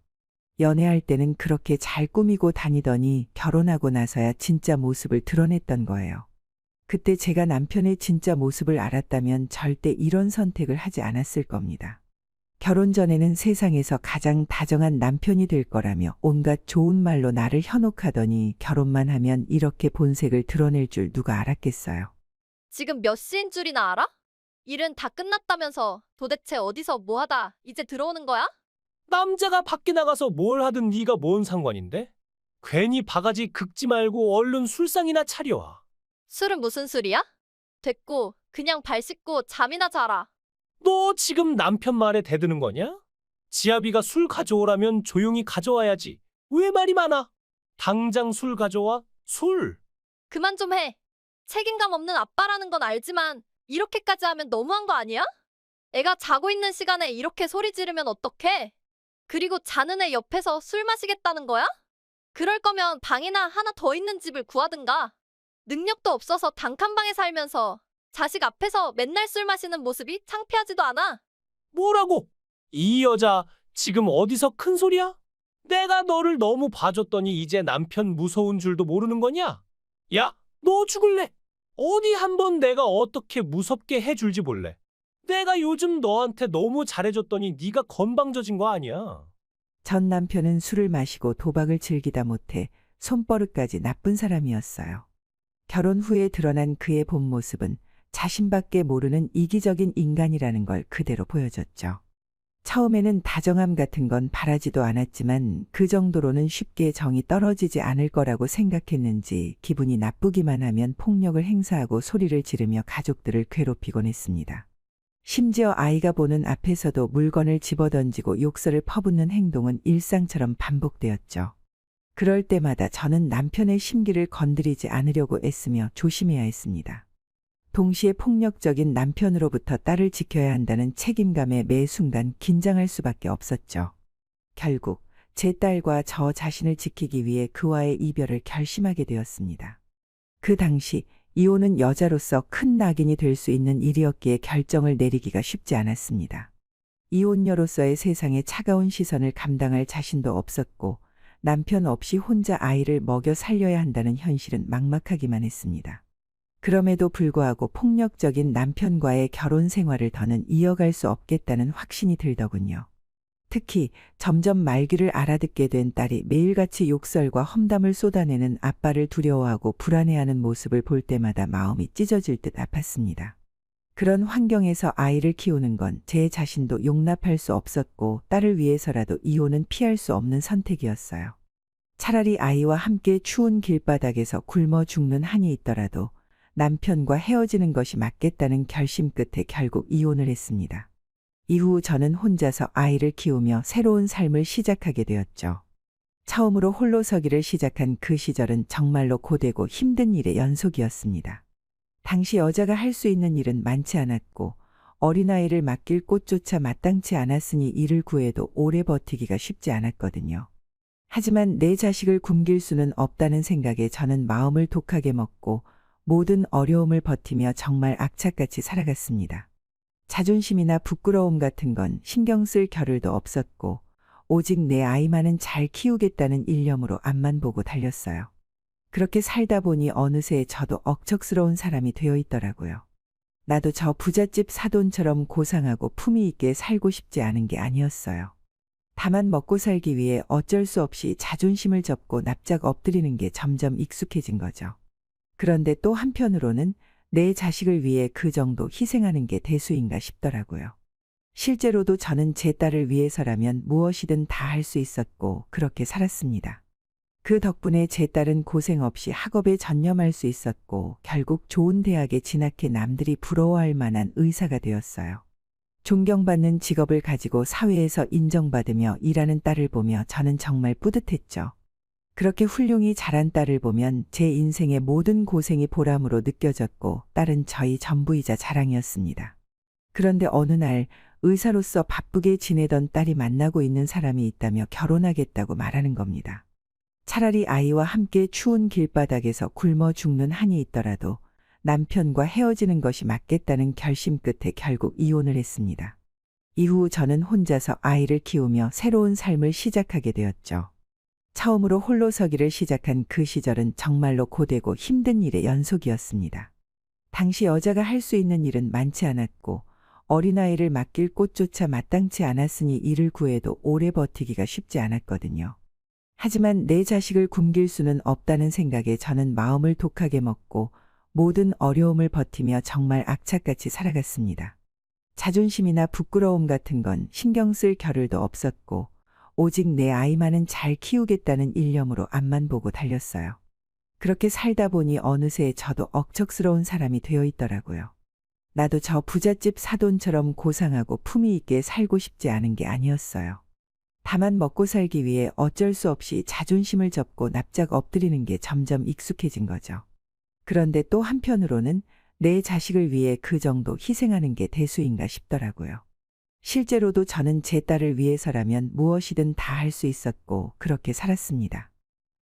연애할 때는 그렇게 잘 꾸미고 다니더니 결혼하고 나서야 진짜 모습을 드러냈던 거예요. 그때 제가 남편의 진짜 모습을 알았다면 절대 이런 선택을 하지 않았을 겁니다. 결혼 전에는 세상에서 가장 다정한 남편이 될 거라며 온갖 좋은 말로 나를 현혹하더니 결혼만 하면 이렇게 본색을 드러낼 줄 누가 알았겠어요. 지금 몇 시인 줄이나 알아? 일은 다 끝났다면서 도대체 어디서 뭐 하다 이제 들어오는 거야? 남자가 밖에 나가서 뭘 하든 네가 뭔 상관인데? 괜히 바가지 긁지 말고 얼른 술상이나 차려와. 술은 무슨 술이야? 됐고 그냥 발 씻고 잠이나 자라. 너 지금 남편 말에 대드는 거냐? 지아비가 술 가져오라면 조용히 가져와야지. 왜 말이 많아? 당장 술 가져와. 술. 그만 좀 해. 책임감 없는 아빠라는 건 알지만 이렇게까지 하면 너무한 거 아니야? 애가 자고 있는 시간에 이렇게 소리 지르면 어떡해? 그리고 자는 애 옆에서 술 마시겠다는 거야? 그럴 거면 방이나 하나 더 있는 집을 구하든가. 능력도 없어서 단칸방에 살면서 자식 앞에서 맨날 술 마시는 모습이 창피하지도 않아. 뭐라고? 이 여자 지금 어디서 큰 소리야? 내가 너를 너무 봐줬더니 이제 남편 무서운 줄도 모르는 거냐? 야, 너 죽을래? 어디 한번 내가 어떻게 무섭게 해줄지 볼래? 내가 요즘 너한테 너무 잘해줬더니 네가 건방져진 거 아니야? 전 남편은 술을 마시고 도박을 즐기다 못해 손버릇까지 나쁜 사람이었어요. 결혼 후에 드러난 그의 본 모습은 자신밖에 모르는 이기적인 인간이라는 걸 그대로 보여줬죠. 처음에는 다정함 같은 건 바라지도 않았지만 그 정도로는 쉽게 정이 떨어지지 않을 거라고 생각했는지 기분이 나쁘기만 하면 폭력을 행사하고 소리를 지르며 가족들을 괴롭히곤 했습니다. 심지어 아이가 보는 앞에서도 물건을 집어던지고 욕설을 퍼붓는 행동은 일상처럼 반복되었죠. 그럴 때마다 저는 남편의 심기를 건드리지 않으려고 애쓰며 조심해야 했습니다. 동시에 폭력적인 남편으로부터 딸을 지켜야 한다는 책임감에 매 순간 긴장할 수밖에 없었죠. 결국 제 딸과 저 자신을 지키기 위해 그와의 이별을 결심하게 되었습니다. 그 당시 이혼은 여자로서 큰 낙인이 될 수 있는 일이었기에 결정을 내리기가 쉽지 않았습니다. 이혼녀로서의 세상의 차가운 시선을 감당할 자신도 없었고 남편 없이 혼자 아이를 먹여 살려야 한다는 현실은 막막하기만 했습니다. 그럼에도 불구하고 폭력적인 남편과의 결혼 생활을 더는 이어갈 수 없겠다는 확신이 들더군요. 특히 점점 말귀를 알아듣게 된 딸이 매일같이 욕설과 험담을 쏟아내는 아빠를 두려워하고 불안해하는 모습을 볼 때마다 마음이 찢어질 듯 아팠습니다. 그런 환경에서 아이를 키우는 건 제 자신도 용납할 수 없었고 딸을 위해서라도 이혼은 피할 수 없는 선택이었어요. 차라리 아이와 함께 추운 길바닥에서 굶어 죽는 한이 있더라도 남편과 헤어지는 것이 맞겠다는 결심 끝에 결국 이혼을 했습니다. 이후 저는 혼자서 아이를 키우며 새로운 삶을 시작하게 되었죠. 처음으로 홀로서기를 시작한 그 시절은 정말로 고되고 힘든 일의 연속이었습니다. 당시 여자가 할 수 있는 일은 많지 않았고 어린아이를 맡길 곳조차 마땅치 않았으니 이를 구해도 오래 버티기가 쉽지 않았거든요. 하지만 내 자식을 굶길 수는 없다는 생각에 저는 마음을 독하게 먹고 모든 어려움을 버티며 정말 악착같이 살아갔습니다. 자존심이나 부끄러움 같은 건 신경 쓸 겨를도 없었고 오직 내 아이만은 잘 키우겠다는 일념으로 앞만 보고 달렸어요. 그렇게 살다 보니 어느새 저도 억척스러운 사람이 되어 있더라고요. 나도 저 부잣집 사돈처럼 고상하고 품위 있게 살고 싶지 않은 게 아니었어요. 다만 먹고 살기 위해 어쩔 수 없이 자존심을 접고 납작 엎드리는 게 점점 익숙해진 거죠. 그런데 또 한편으로는 내 자식을 위해 그 정도 희생하는 게 대수인가 싶더라고요. 실제로도 저는 제 딸을 위해서라면 무엇이든 다 할 수 있었고 그렇게 살았습니다. 그 덕분에 제 딸은 고생 없이 학업에 전념할 수 있었고 결국 좋은 대학에 진학해 남들이 부러워할 만한 의사가 되었어요. 존경받는 직업을 가지고 사회에서 인정받으며 일하는 딸을 보며 저는 정말 뿌듯했죠. 그렇게 훌륭히 자란 딸을 보면 제 인생의 모든 고생이 보람으로 느껴졌고 딸은 저희 전부이자 자랑이었습니다. 그런데 어느 날 의사로서 바쁘게 지내던 딸이 만나고 있는 사람이 있다며 결혼하겠다고 말하는 겁니다. 차라리 아이와 함께 추운 길바닥에서 굶어 죽는 한이 있더라도 남편과 헤어지는 것이 맞겠다는 결심 끝에 결국 이혼을 했습니다. 이후 저는 혼자서 아이를 키우며 새로운 삶을 시작하게 되었죠. 처음으로 홀로 서기를 시작한 그 시절은 정말로 고되고 힘든 일의 연속이었습니다. 당시 여자가 할 수 있는 일은 많지 않았고 어린아이를 맡길 곳조차 마땅치 않았으니 일을 구해도 오래 버티기가 쉽지 않았거든요. 하지만 내 자식을 굶길 수는 없다는 생각에 저는 마음을 독하게 먹고 모든 어려움을 버티며 정말 악착같이 살아갔습니다. 자존심이나 부끄러움 같은 건 신경 쓸 겨를도 없었고 오직 내 아이만은 잘 키우겠다는 일념으로 앞만 보고 달렸어요. 그렇게 살다 보니 어느새 저도 억척스러운 사람이 되어 있더라고요. 나도 저 부잣집 사돈처럼 고상하고 품위 있게 살고 싶지 않은 게 아니었어요. 다만 먹고 살기 위해 어쩔 수 없이 자존심을 접고 납작 엎드리는 게 점점 익숙해진 거죠. 그런데 또 한편으로는 내 자식을 위해 그 정도 희생하는 게 대수인가 싶더라고요. 실제로도 저는 제 딸을 위해서라면 무엇이든 다 할 수 있었고 그렇게 살았습니다.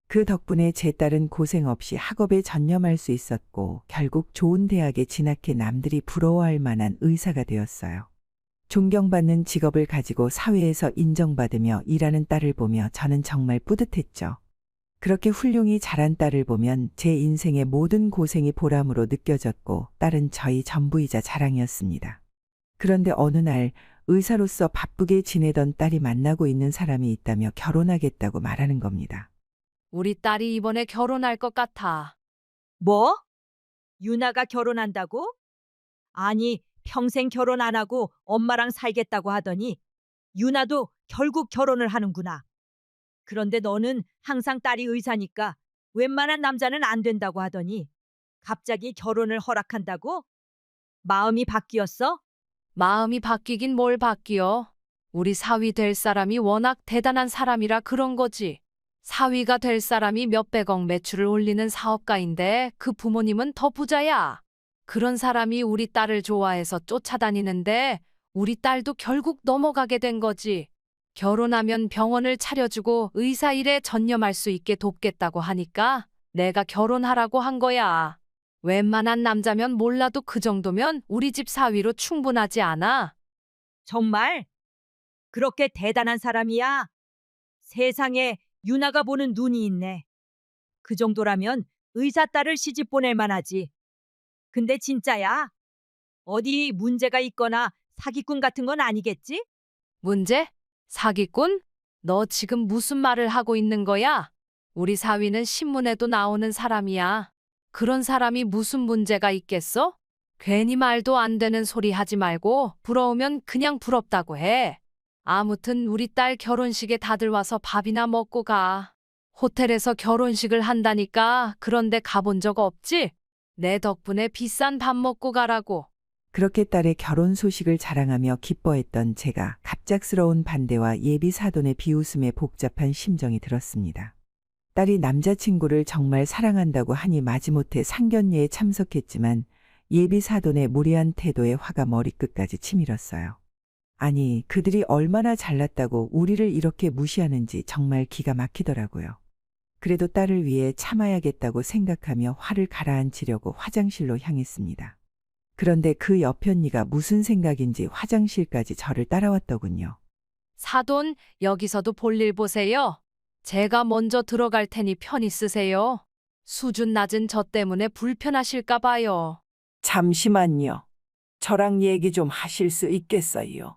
그 덕분에 제 딸은 고생 없이 학업에 전념할 수 있었고 결국 좋은 대학에 진학해 남들이 부러워할 만한 의사가 되었어요. 존경받는 직업을 가지고 사회에서 인정받으며 일하는 딸을 보며 저는 정말 뿌듯했죠. 그렇게 훌륭히 자란 딸을 보면 제 인생의 모든 고생이 보람으로 느껴졌고 딸은 저희 전부이자 자랑이었습니다. 그런데 어느 날 의사로서 바쁘게 지내던 딸이 만나고 있는 사람이 있다며 결혼하겠다고 말하는 겁니다. 우리 딸이 이번에 결혼할 것 같아. 뭐? 유나가 결혼한다고? 아니, 평생 결혼 안 하고 엄마랑 살겠다고 하더니 유나도 결국 결혼을 하는구나. 그런데 너는 항상 딸이 의사니까 웬만한 남자는 안 된다고 하더니 갑자기 결혼을 허락한다고? 마음이 바뀌었어? 마음이 바뀌긴 뭘 바뀌어. 우리 사위 될 사람이 워낙 대단한 사람이라 그런 거지. 사위가 될 사람이 몇백억 매출을 올리는 사업가인데 그 부모님은 더 부자야. 그런 사람이 우리 딸을 좋아해서 쫓아다니는데 우리 딸도 결국 넘어가게 된 거지. 결혼하면 병원을 차려주고 의사 일에 전념할 수 있게 돕겠다고 하니까 내가 결혼하라고 한 거야. 웬만한 남자면 몰라도 그 정도면 우리 집 사위로 충분하지 않아? 정말? 그렇게 대단한 사람이야? 세상에 유나가 보는 눈이 있네. 그 정도라면 의사 딸을 시집 보낼 만하지. 근데 진짜야? 어디 문제가 있거나 사기꾼 같은 건 아니겠지? 문제? 사기꾼? 너 지금 무슨 말을 하고 있는 거야? 우리 사위는 신문에도 나오는 사람이야. 그런 사람이 무슨 문제가 있겠어? 괜히 말도 안 되는 소리 하지 말고 부러우면 그냥 부럽다고 해. 아무튼 우리 딸 결혼식에 다들 와서 밥이나 먹고 가. 호텔에서 결혼식을 한다니까 그런데 가본 적 없지? 내 덕분에 비싼 밥 먹고 가라고. 그렇게 딸의 결혼 소식을 자랑하며 기뻐했던 제가 갑작스러운 반대와 예비 사돈의 비웃음에 복잡한 심정이 들었습니다. 딸이 남자친구를 정말 사랑한다고 하니 마지못해 상견례에 참석했지만 예비 사돈의 무례한 태도에 화가 머리끝까지 치밀었어요. 아니, 그들이 얼마나 잘났다고 우리를 이렇게 무시하는지 정말 기가 막히더라고요. 그래도 딸을 위해 참아야겠다고 생각하며 화를 가라앉히려고 화장실로 향했습니다. 그런데 그 여편이가 무슨 생각인지 화장실까지 저를 따라왔더군요. 사돈, 여기서도 볼일 보세요. 제가 먼저 들어갈 테니 편히 쓰세요. 수준 낮은 저 때문에 불편하실까 봐요. 잠시만요. 저랑 얘기 좀 하실 수 있겠어요?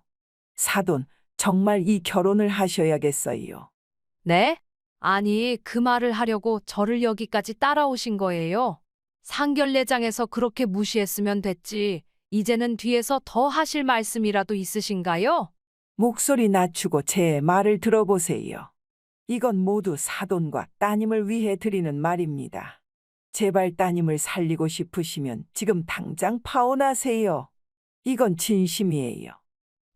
사돈, 정말 이 결혼을 하셔야겠어요. 네? 아니, 그 말을 하려고 저를 여기까지 따라오신 거예요. 상견례장에서 그렇게 무시했으면 됐지. 이제는 뒤에서 더 하실 말씀이라도 있으신가요? 목소리 낮추고 제 말을 들어보세요. 이건 모두 사돈과 따님을 위해 드리는 말입니다. 제발 따님을 살리고 싶으시면 지금 당장 파혼하세요. 이건 진심이에요.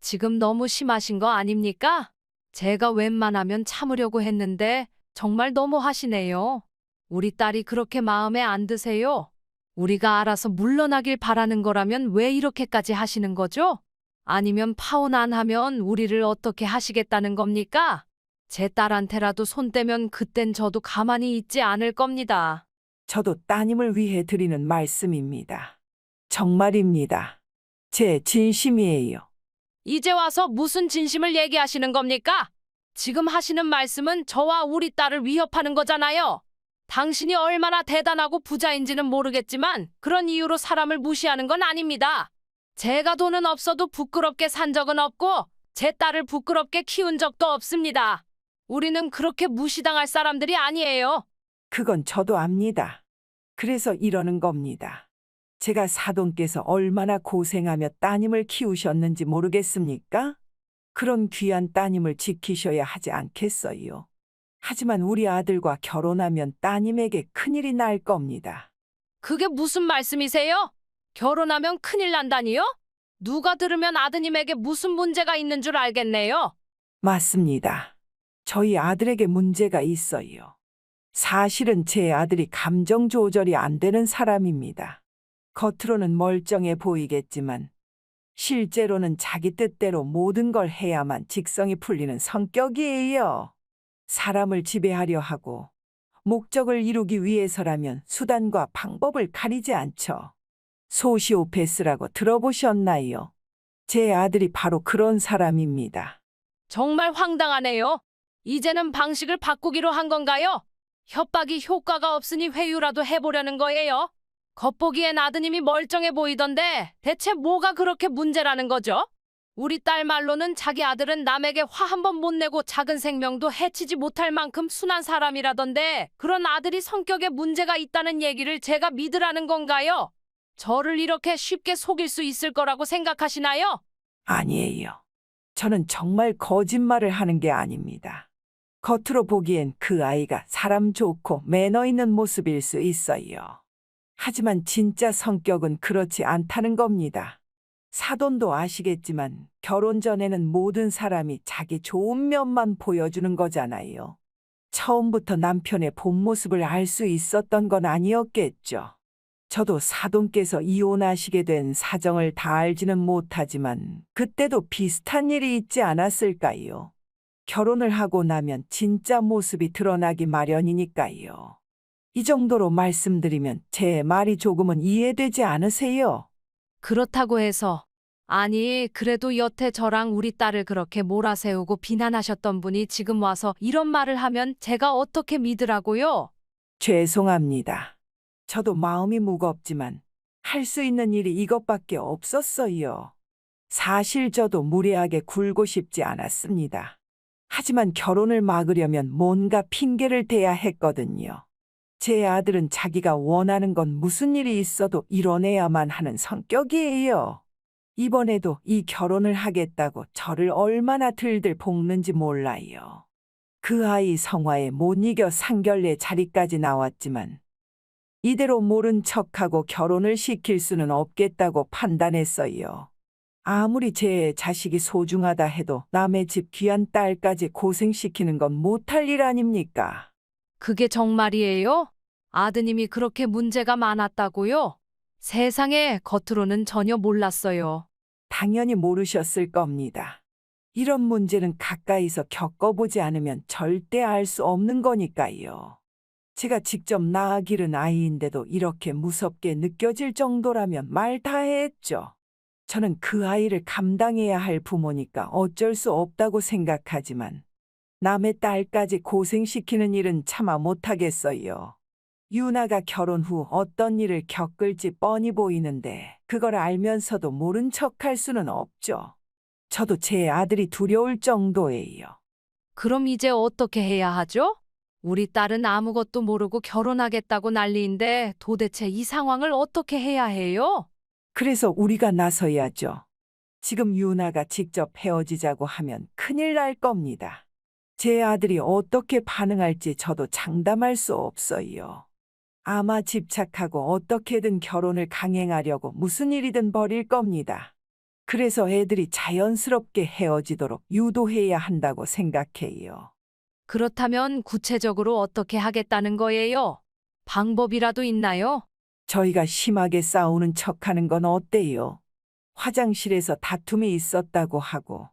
지금 너무 심하신 거 아닙니까? 제가 웬만하면 참으려고 했는데 정말 너무 하시네요. 우리 딸이 그렇게 마음에 안 드세요? 우리가 알아서 물러나길 바라는 거라면 왜 이렇게까지 하시는 거죠? 아니면 파혼 안 하면 우리를 어떻게 하시겠다는 겁니까? 제 딸한테라도 손 떼면 그땐 저도 가만히 있지 않을 겁니다. 저도 따님을 위해 드리는 말씀입니다. 정말입니다. 제 진심이에요. 이제 와서 무슨 진심을 얘기하시는 겁니까? 지금 하시는 말씀은 저와 우리 딸을 위협하는 거잖아요. 당신이 얼마나 대단하고 부자인지는 모르겠지만 그런 이유로 사람을 무시하는 건 아닙니다. 제가 돈은 없어도 부끄럽게 산 적은 없고 제 딸을 부끄럽게 키운 적도 없습니다. 우리는 그렇게 무시당할 사람들이 아니에요. 그건 저도 압니다. 그래서 이러는 겁니다. 제가 사돈께서 얼마나 고생하며 따님을 키우셨는지 모르겠습니까? 그런 귀한 따님을 지키셔야 하지 않겠어요. 하지만 우리 아들과 결혼하면 따님에게 큰일이 날 겁니다. 그게 무슨 말씀이세요? 결혼하면 큰일 난다니요? 누가 들으면 아드님에게 무슨 문제가 있는 줄 알겠네요. 맞습니다. 저희 아들에게 문제가 있어요. 사실은 제 아들이 감정 조절이 안 되는 사람입니다. 겉으로는 멀쩡해 보이겠지만 실제로는 자기 뜻대로 모든 걸 해야만 직성이 풀리는 성격이에요. 사람을 지배하려 하고 목적을 이루기 위해서라면 수단과 방법을 가리지 않죠. 소시오패스라고 들어보셨나요? 제 아들이 바로 그런 사람입니다. 정말 황당하네요. 이제는 방식을 바꾸기로 한 건가요? 협박이 효과가 없으니 회유라도 해보려는 거예요. 겉보기엔 아드님이 멀쩡해 보이던데 대체 뭐가 그렇게 문제라는 거죠? 우리 딸 말로는 자기 아들은 남에게 화 한 번 못 내고 작은 생명도 해치지 못할 만큼 순한 사람이라던데 그런 아들이 성격에 문제가 있다는 얘기를 제가 믿으라는 건가요? 저를 이렇게 쉽게 속일 수 있을 거라고 생각하시나요? 아니에요. 저는 정말 거짓말을 하는 게 아닙니다. 겉으로 보기엔 그 아이가 사람 좋고 매너 있는 모습일 수 있어요. 하지만 진짜 성격은 그렇지 않다는 겁니다. 사돈도 아시겠지만 결혼 전에는 모든 사람이 자기 좋은 면만 보여주는 거잖아요. 처음부터 남편의 본 모습을 알 수 있었던 건 아니었겠죠. 저도 사돈께서 이혼하시게 된 사정을 다 알지는 못하지만 그때도 비슷한 일이 있지 않았을까요? 결혼을 하고 나면 진짜 모습이 드러나기 마련이니까요. 이 정도로 말씀드리면 제 말이 조금은 이해되지 않으세요? 그렇다고 해서 아니 그래도 여태 저랑 우리 딸을 그렇게 몰아세우고 비난하셨던 분이 지금 와서 이런 말을 하면 제가 어떻게 믿으라고요? 죄송합니다. 저도 마음이 무겁지만 할 수 있는 일이 이것밖에 없었어요. 사실 저도 무례하게 굴고 싶지 않았습니다. 하지만 결혼을 막으려면 뭔가 핑계를 대야 했거든요. 제 아들은 자기가 원하는 건 무슨 일이 있어도 이뤄내야만 하는 성격이에요. 이번에도 이 결혼을 하겠다고 저를 얼마나 들들 볶는지 몰라요. 그 아이 성화에 못 이겨 상견례 자리까지 나왔지만 이대로 모른 척하고 결혼을 시킬 수는 없겠다고 판단했어요. 아무리 제 자식이 소중하다 해도 남의 집 귀한 딸까지 고생시키는 건 못할 일 아닙니까? 그게 정말이에요? 아드님이 그렇게 문제가 많았다고요? 세상에 겉으로는 전혀 몰랐어요. 당연히 모르셨을 겁니다. 이런 문제는 가까이서 겪어보지 않으면 절대 알 수 없는 거니까요. 제가 직접 낳아 기른 아이인데도 이렇게 무섭게 느껴질 정도라면 말 다 했죠. 저는 그 아이를 감당해야 할 부모니까 어쩔 수 없다고 생각하지만 남의 딸까지 고생시키는 일은 차마 못하겠어요. 유나가 결혼 후 어떤 일을 겪을지 뻔히 보이는데 그걸 알면서도 모른 척할 수는 없죠. 저도 제 아들이 두려울 정도예요. 그럼 이제 어떻게 해야 하죠? 우리 딸은 아무것도 모르고 결혼하겠다고 난리인데 도대체 이 상황을 어떻게 해야 해요? 그래서 우리가 나서야죠. 지금 유나가 직접 헤어지자고 하면 큰일 날 겁니다. 제 아들이 어떻게 반응할지 저도 장담할 수 없어요. 아마 집착하고 어떻게든 결혼을 강행하려고 무슨 일이든 벌일 겁니다. 그래서 애들이 자연스럽게 헤어지도록 유도해야 한다고 생각해요. 그렇다면 구체적으로 어떻게 하겠다는 거예요? 방법이라도 있나요? 저희가 심하게 싸우는 척하는 건 어때요? 화장실에서 다툼이 있었다고 하고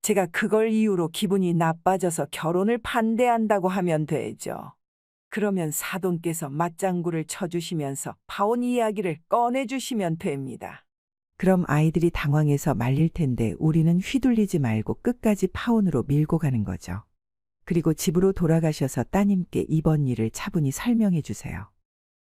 제가 그걸 이유로 기분이 나빠져서 결혼을 반대한다고 하면 되죠. 그러면 사돈께서 맞장구를 쳐주시면서 파혼 이야기를 꺼내주시면 됩니다. 그럼 아이들이 당황해서 말릴 텐데 우리는 휘둘리지 말고 끝까지 파혼으로 밀고 가는 거죠. 그리고 집으로 돌아가셔서 따님께 이번 일을 차분히 설명해 주세요.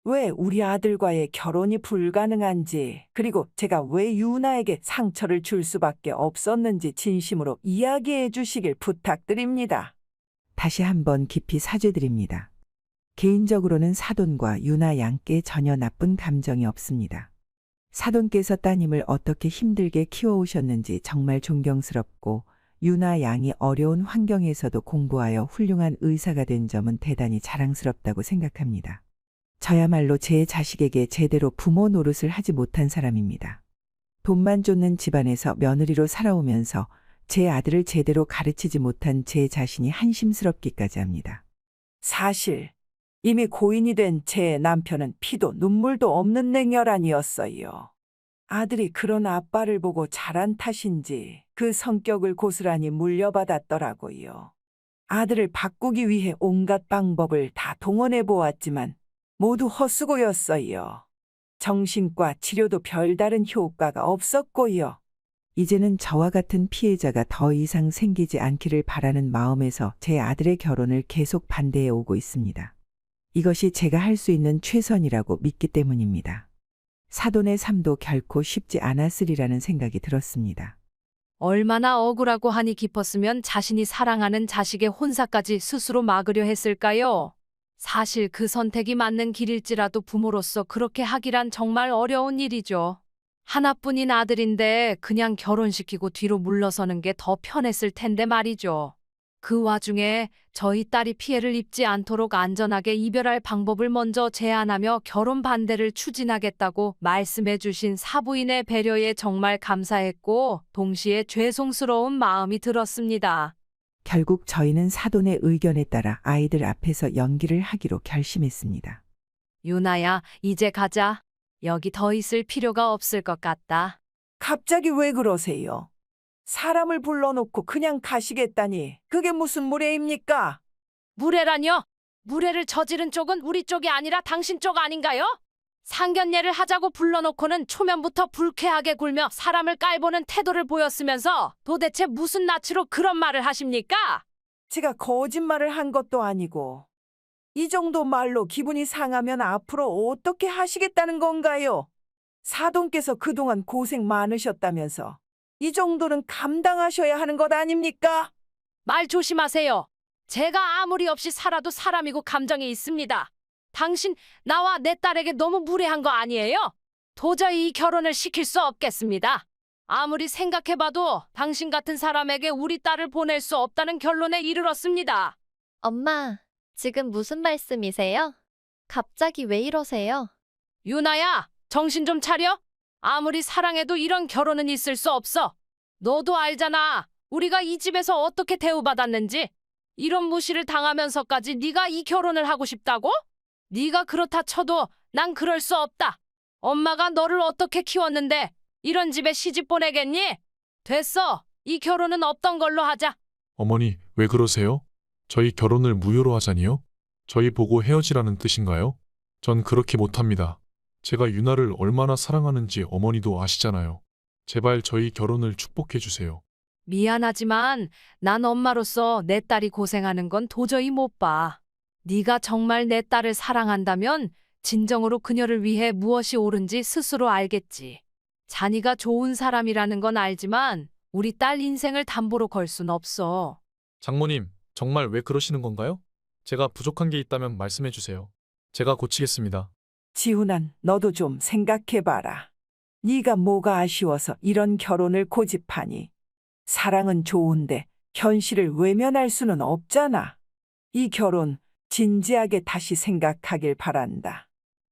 왜 우리 아들과의 결혼이 불가능한지, 그리고 제가 왜 유나에게 상처를 줄 수밖에 없었는지 진심으로 이야기해 주시길 부탁드립니다. 다시 한번 깊이 사죄드립니다. 개인적으로는 사돈과 유나 양께 전혀 나쁜 감정이 없습니다. 사돈께서 따님을 어떻게 힘들게 키워오셨는지 정말 존경스럽고 유나 양이 어려운 환경에서도 공부하여 훌륭한 의사가 된 점은 대단히 자랑스럽다고 생각합니다. 저야말로 제 자식에게 제대로 부모 노릇을 하지 못한 사람입니다. 돈만 쫓는 집안에서 며느리로 살아오면서 제 아들을 제대로 가르치지 못한 제 자신이 한심스럽기까지 합니다. 사실 이미 고인이 된 제 남편은 피도 눈물도 없는 냉혈한이었어요. 아들이 그런 아빠를 보고 자란 탓인지 그 성격을 고스란히 물려받았더라고요. 아들을 바꾸기 위해 온갖 방법을 다 동원해 보았지만 모두 헛수고였어요. 정신과 치료도 별다른 효과가 없었고요. 이제는 저와 같은 피해자가 더 이상 생기지 않기를 바라는 마음에서 제 아들의 결혼을 계속 반대해 오고 있습니다. 이것이 제가 할 수 있는 최선이라고 믿기 때문입니다. 사돈의 삶도 결코 쉽지 않았으리라는 생각이 들었습니다. 얼마나 억울하고 한이 깊었으면 자신이 사랑하는 자식의 혼사까지 스스로 막으려 했을까요? 사실 그 선택이 맞는 길일지라도 부모로서 그렇게 하기란 정말 어려운 일이죠. 하나뿐인 아들인데 그냥 결혼시키고 뒤로 물러서는 게 더 편했을 텐데 말이죠. 그 와중에 저희 딸이 피해를 입지 않도록 안전하게 이별할 방법을 먼저 제안하며 결혼 반대를 추진하겠다고 말씀해 주신 사부인의 배려에 정말 감사했고 동시에 죄송스러운 마음이 들었습니다. 결국 저희는 사돈의 의견에 따라 아이들 앞에서 연기를 하기로 결심했습니다. 유나야, 이제 가자. 여기 더 있을 필요가 없을 것 같다. 갑자기 왜 그러세요? 사람을 불러놓고 그냥 가시겠다니 그게 무슨 무례입니까? 무례라뇨? 무례를 저지른 쪽은 우리 쪽이 아니라 당신 쪽 아닌가요? 상견례를 하자고 불러놓고는 초면부터 불쾌하게 굴며 사람을 깔보는 태도를 보였으면서 도대체 무슨 낯으로 그런 말을 하십니까? 제가 거짓말을 한 것도 아니고 이 정도 말로 기분이 상하면 앞으로 어떻게 하시겠다는 건가요? 사돈께서 그동안 고생 많으셨다면서 이 정도는 감당하셔야 하는 것 아닙니까? 말 조심하세요. 제가 아무리 없이 살아도 사람이고 감정이 있습니다. 당신, 나와 내 딸에게 너무 무례한 거 아니에요? 도저히 이 결혼을 시킬 수 없겠습니다. 아무리 생각해봐도 당신 같은 사람에게 우리 딸을 보낼 수 없다는 결론에 이르렀습니다. 엄마, 지금 무슨 말씀이세요? 갑자기 왜 이러세요? 유나야, 정신 좀 차려. 아무리 사랑해도 이런 결혼은 있을 수 없어. 너도 알잖아. 우리가 이 집에서 어떻게 대우받았는지. 이런 무시를 당하면서까지 네가 이 결혼을 하고 싶다고? 네가 그렇다 쳐도 난 그럴 수 없다. 엄마가 너를 어떻게 키웠는데 이런 집에 시집 보내겠니? 됐어. 이 결혼은 없던 걸로 하자. 어머니, 왜 그러세요? 저희 결혼을 무효로 하자니요? 저희 보고 헤어지라는 뜻인가요? 전 그렇게 못합니다. 제가 유나를 얼마나 사랑하는지 어머니도 아시잖아요. 제발 저희 결혼을 축복해 주세요. 미안하지만 난 엄마로서 내 딸이 고생하는 건 도저히 못 봐. 네가 정말 내 딸을 사랑한다면 진정으로 그녀를 위해 무엇이 옳은지 스스로 알겠지. 자니가 좋은 사람이라는 건 알지만 우리 딸 인생을 담보로 걸 순 없어. 장모님, 정말 왜 그러시는 건가요? 제가 부족한 게 있다면 말씀해 주세요. 제가 고치겠습니다. 지훈아, 너도 좀 생각해봐라. 네가 뭐가 아쉬워서 이런 결혼을 고집하니? 사랑은 좋은데 현실을 외면할 수는 없잖아. 이 결혼 진지하게 다시 생각하길 바란다.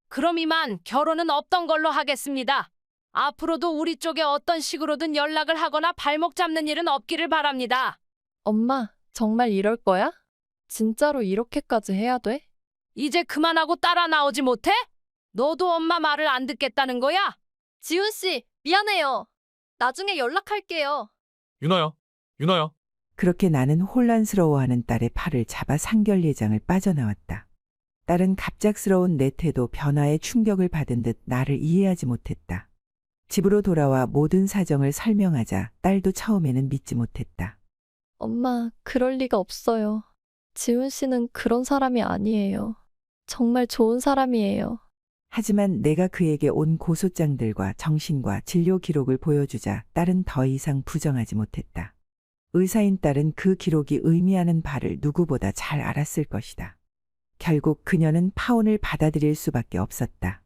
그럼 이만 결혼은 없던 걸로 하겠습니다. 앞으로도 우리 쪽에 어떤 식으로든 연락을 하거나 발목 잡는 일은 없기를 바랍니다. 엄마, 정말 이럴 거야? 진짜로 이렇게까지 해야 돼? 이제 그만하고 따라 나오지 못해? 너도 엄마 말을 안 듣겠다는 거야? 지훈 씨, 미안해요. 나중에 연락할게요. 유나야, 유나야. 그렇게 나는 혼란스러워하는 딸의 팔을 잡아 상결례장을 빠져나왔다. 딸은 갑작스러운 내 태도 변화에 충격을 받은 듯 나를 이해하지 못했다. 집으로 돌아와 모든 사정을 설명하자 딸도 처음에는 믿지 못했다. 엄마, 그럴 리가 없어요. 지훈 씨는 그런 사람이 아니에요. 정말 좋은 사람이에요. 하지만 내가 그에게 온 고소장들과 정신과 진료 기록을 보여주자 딸은 더 이상 부정하지 못했다. 의사인 딸은 그 기록이 의미하는 바를 누구보다 잘 알았을 것이다. 결국 그녀는 파혼을 받아들일 수밖에 없었다.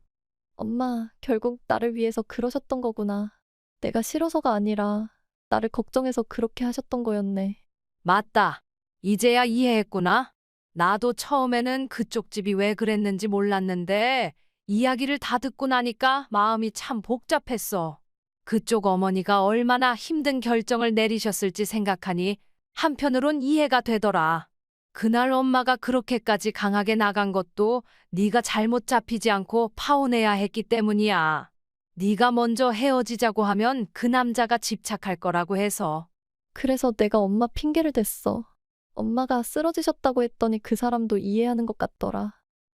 엄마, 결국 나를 위해서 그러셨던 거구나. 내가 싫어서가 아니라 나를 걱정해서 그렇게 하셨던 거였네. 맞다. 이제야 이해했구나. 나도 처음에는 그쪽 집이 왜 그랬는지 몰랐는데 이야기를 다 듣고 나니까 마음이 참 복잡했어. 그쪽 어머니가 얼마나 힘든 결정을 내리셨을지 생각하니 한편으론 이해가 되더라. 그날 엄마가 그렇게까지 강하게 나간 것도 네가 잘못 잡히지 않고 파혼해야 했기 때문이야. 네가 먼저 헤어지자고 하면 그 남자가 집착할 거라고 해서. 그래서 내가 엄마 핑계를 댔어. 엄마가 쓰러지셨다고 했더니 그 사람도 이해하는 것 같더라.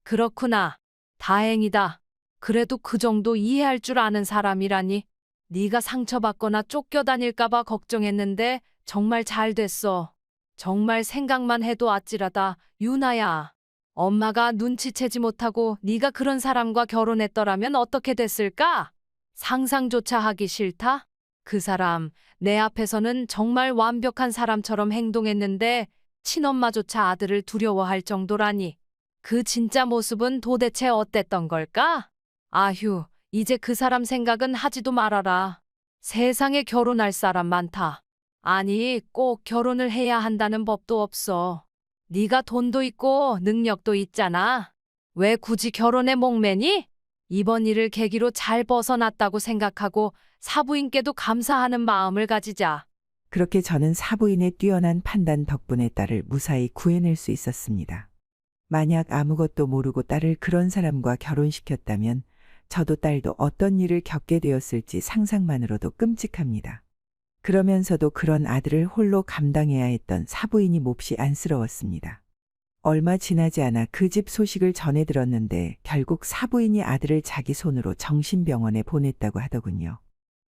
그렇구나. 다행이다. 그래도 그 정도 이해할 줄 아는 사람이라니. 네가 상처받거나 쫓겨다닐까 봐 걱정했는데 정말 잘 됐어. 정말 생각만 해도 아찔하다. 유나야. 엄마가 눈치채지 못하고 네가 그런 사람과 결혼했더라면 어떻게 됐을까? 상상조차 하기 싫다. 그 사람, 내 앞에서는 정말 완벽한 사람처럼 행동했는데 친엄마조차 아들을 두려워할 정도라니. 그 진짜 모습은 도대체 어땠던 걸까? 아휴, 이제 그 사람 생각은 하지도 말아라. 세상에 결혼할 사람 많다. 아니, 꼭 결혼을 해야 한다는 법도 없어. 네가 돈도 있고 능력도 있잖아. 왜 굳이 결혼에 목매니? 이번 일을 계기로 잘 벗어났다고 생각하고 사부인께도 감사하는 마음을 가지자. 그렇게 저는 사부인의 뛰어난 판단 덕분에 딸을 무사히 구해낼 수 있었습니다. 만약 아무것도 모르고 딸을 그런 사람과 결혼시켰다면 저도 딸도 어떤 일을 겪게 되었을지 상상만으로도 끔찍합니다. 그러면서도 그런 아들을 홀로 감당해야 했던 사부인이 몹시 안쓰러웠습니다. 얼마 지나지 않아 그 집 소식을 전해 들었는데 결국 사부인이 아들을 자기 손으로 정신병원에 보냈다고 하더군요.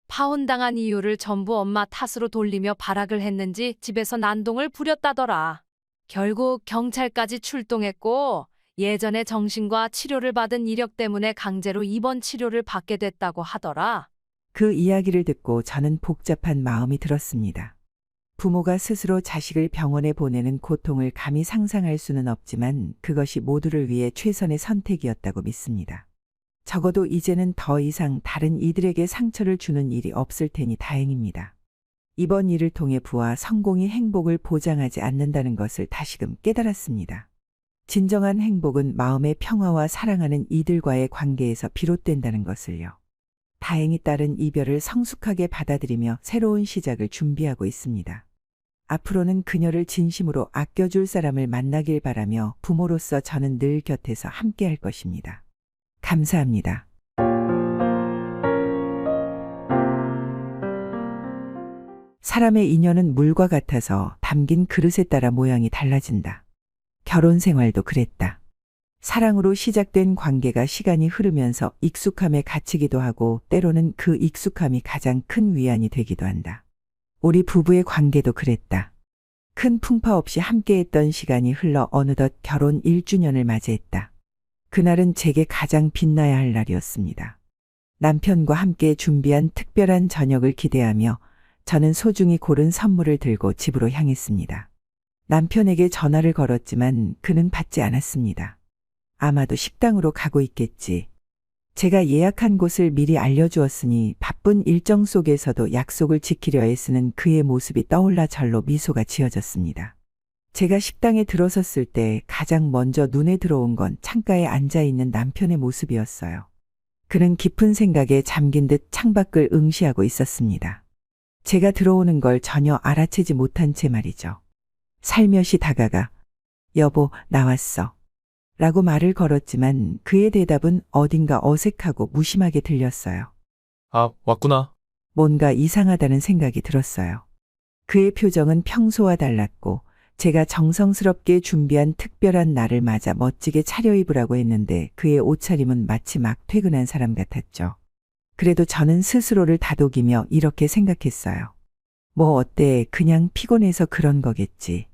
파혼당한 이유를 전부 엄마 탓으로 돌리며 발악을 했는지 집에서 난동을 부렸다더라. 결국 경찰까지 출동했고 예전에 정신과 치료를 받은 이력 때문에 강제로 입원 치료를 받게 됐다고 하더라. 그 이야기를 듣고 저는 복잡한 마음이 들었습니다. 부모가 스스로 자식을 병원에 보내는 고통을 감히 상상할 수는 없지만 그것이 모두를 위해 최선의 선택이었다고 믿습니다. 적어도 이제는 더 이상 다른 이들에게 상처를 주는 일이 없을 테니 다행입니다. 이번 일을 통해 부와 성공이 행복을 보장하지 않는다는 것을 다시금 깨달았습니다. 진정한 행복은 마음의 평화와 사랑하는 이들과의 관계에서 비롯된다는 것을요. 다행히 딸은 이별을 성숙하게 받아들이며 새로운 시작을 준비하고 있습니다. 앞으로는 그녀를 진심으로 아껴줄 사람을 만나길 바라며 부모로서 저는 늘 곁에서 함께할 것입니다. 감사합니다. 사람의 인연은 물과 같아서 담긴 그릇에 따라 모양이 달라진다. 결혼 생활도 그랬다. 사랑으로 시작된 관계가 시간이 흐르면서 익숙함에 갇히기도 하고 때로는 그 익숙함이 가장 큰 위안이 되기도 한다. 우리 부부의 관계도 그랬다. 큰 풍파 없이 함께했던 시간이 흘러 어느덧 결혼 1주년을 맞이했다. 그날은 제게 가장 빛나야 할 날이었습니다. 남편과 함께 준비한 특별한 저녁을 기대하며 저는 소중히 고른 선물을 들고 집으로 향했습니다. 남편에게 전화를 걸었지만 그는 받지 않았습니다. 아마도 식당으로 가고 있겠지. 제가 예약한 곳을 미리 알려주었으니 바쁜 일정 속에서도 약속을 지키려 애쓰는 그의 모습이 떠올라 절로 미소가 지어졌습니다. 제가 식당에 들어섰을 때 가장 먼저 눈에 들어온 건 창가에 앉아있는 남편의 모습이었어요. 그는 깊은 생각에 잠긴 듯 창밖을 응시하고 있었습니다. 제가 들어오는 걸 전혀 알아채지 못한 채 말이죠. 살며시 다가가 여보 나왔어 라고 말을 걸었지만 그의 대답은 어딘가 어색하고 무심하게 들렸어요. 아, 왔구나. 뭔가 이상하다는 생각이 들었어요. 그의 표정은 평소와 달랐고 제가 정성스럽게 준비한 특별한 날을 맞아 멋지게 차려입으라고 했는데 그의 옷차림은 마치 막 퇴근한 사람 같았죠. 그래도 저는 스스로를 다독이며 이렇게 생각했어요. 뭐 어때, 그냥 피곤해서 그런 거겠지.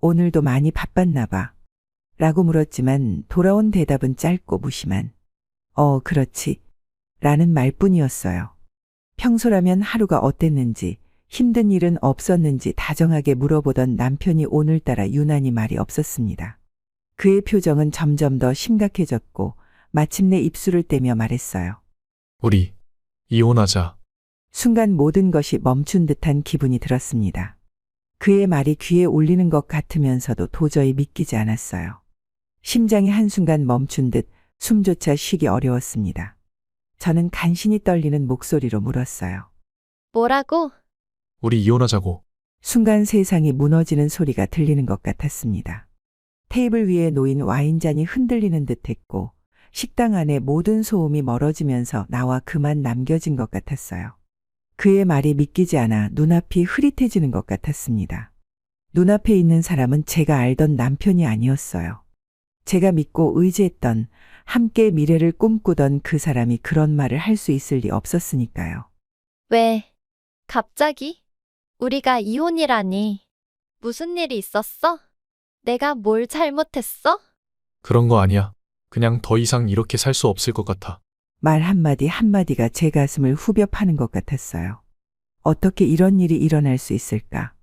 오늘도 많이 바빴나 봐. 라고 물었지만 돌아온 대답은 짧고 무심한 그렇지. 라는 말뿐이었어요. 평소라면 하루가 어땠는지, 힘든 일은 없었는지 다정하게 물어보던 남편이 오늘따라 유난히 말이 없었습니다. 그의 표정은 점점 더 심각해졌고 마침내 입술을 떼며 말했어요. 우리 이혼하자. 순간 모든 것이 멈춘 듯한 기분이 들었습니다. 그의 말이 귀에 울리는 것 같으면서도 도저히 믿기지 않았어요. 심장이 한순간 멈춘 듯 숨조차 쉬기 어려웠습니다. 저는 간신히 떨리는 목소리로 물었어요. 뭐라고? 우리 이혼하자고. 순간 세상이 무너지는 소리가 들리는 것 같았습니다. 테이블 위에 놓인 와인잔이 흔들리는 듯했고 식당 안에 모든 소음이 멀어지면서 나와 그만 남겨진 것 같았어요. 그의 말이 믿기지 않아 눈앞이 흐릿해지는 것 같았습니다. 눈앞에 있는 사람은 제가 알던 남편이 아니었어요. 제가 믿고 의지했던, 함께 미래를 꿈꾸던 그 사람이 그런 말을 할 수 있을 리 없었으니까요. 왜? 갑자기? 우리가 이혼이라니. 무슨 일이 있었어? 내가 뭘 잘못했어? 그런 거 아니야. 그냥 더 이상 이렇게 살 수 없을 것 같아. 말 한마디 한마디가 제 가슴을 후벼 파는 것 같았어요. 어떻게 이런 일이 일어날 수 있을까?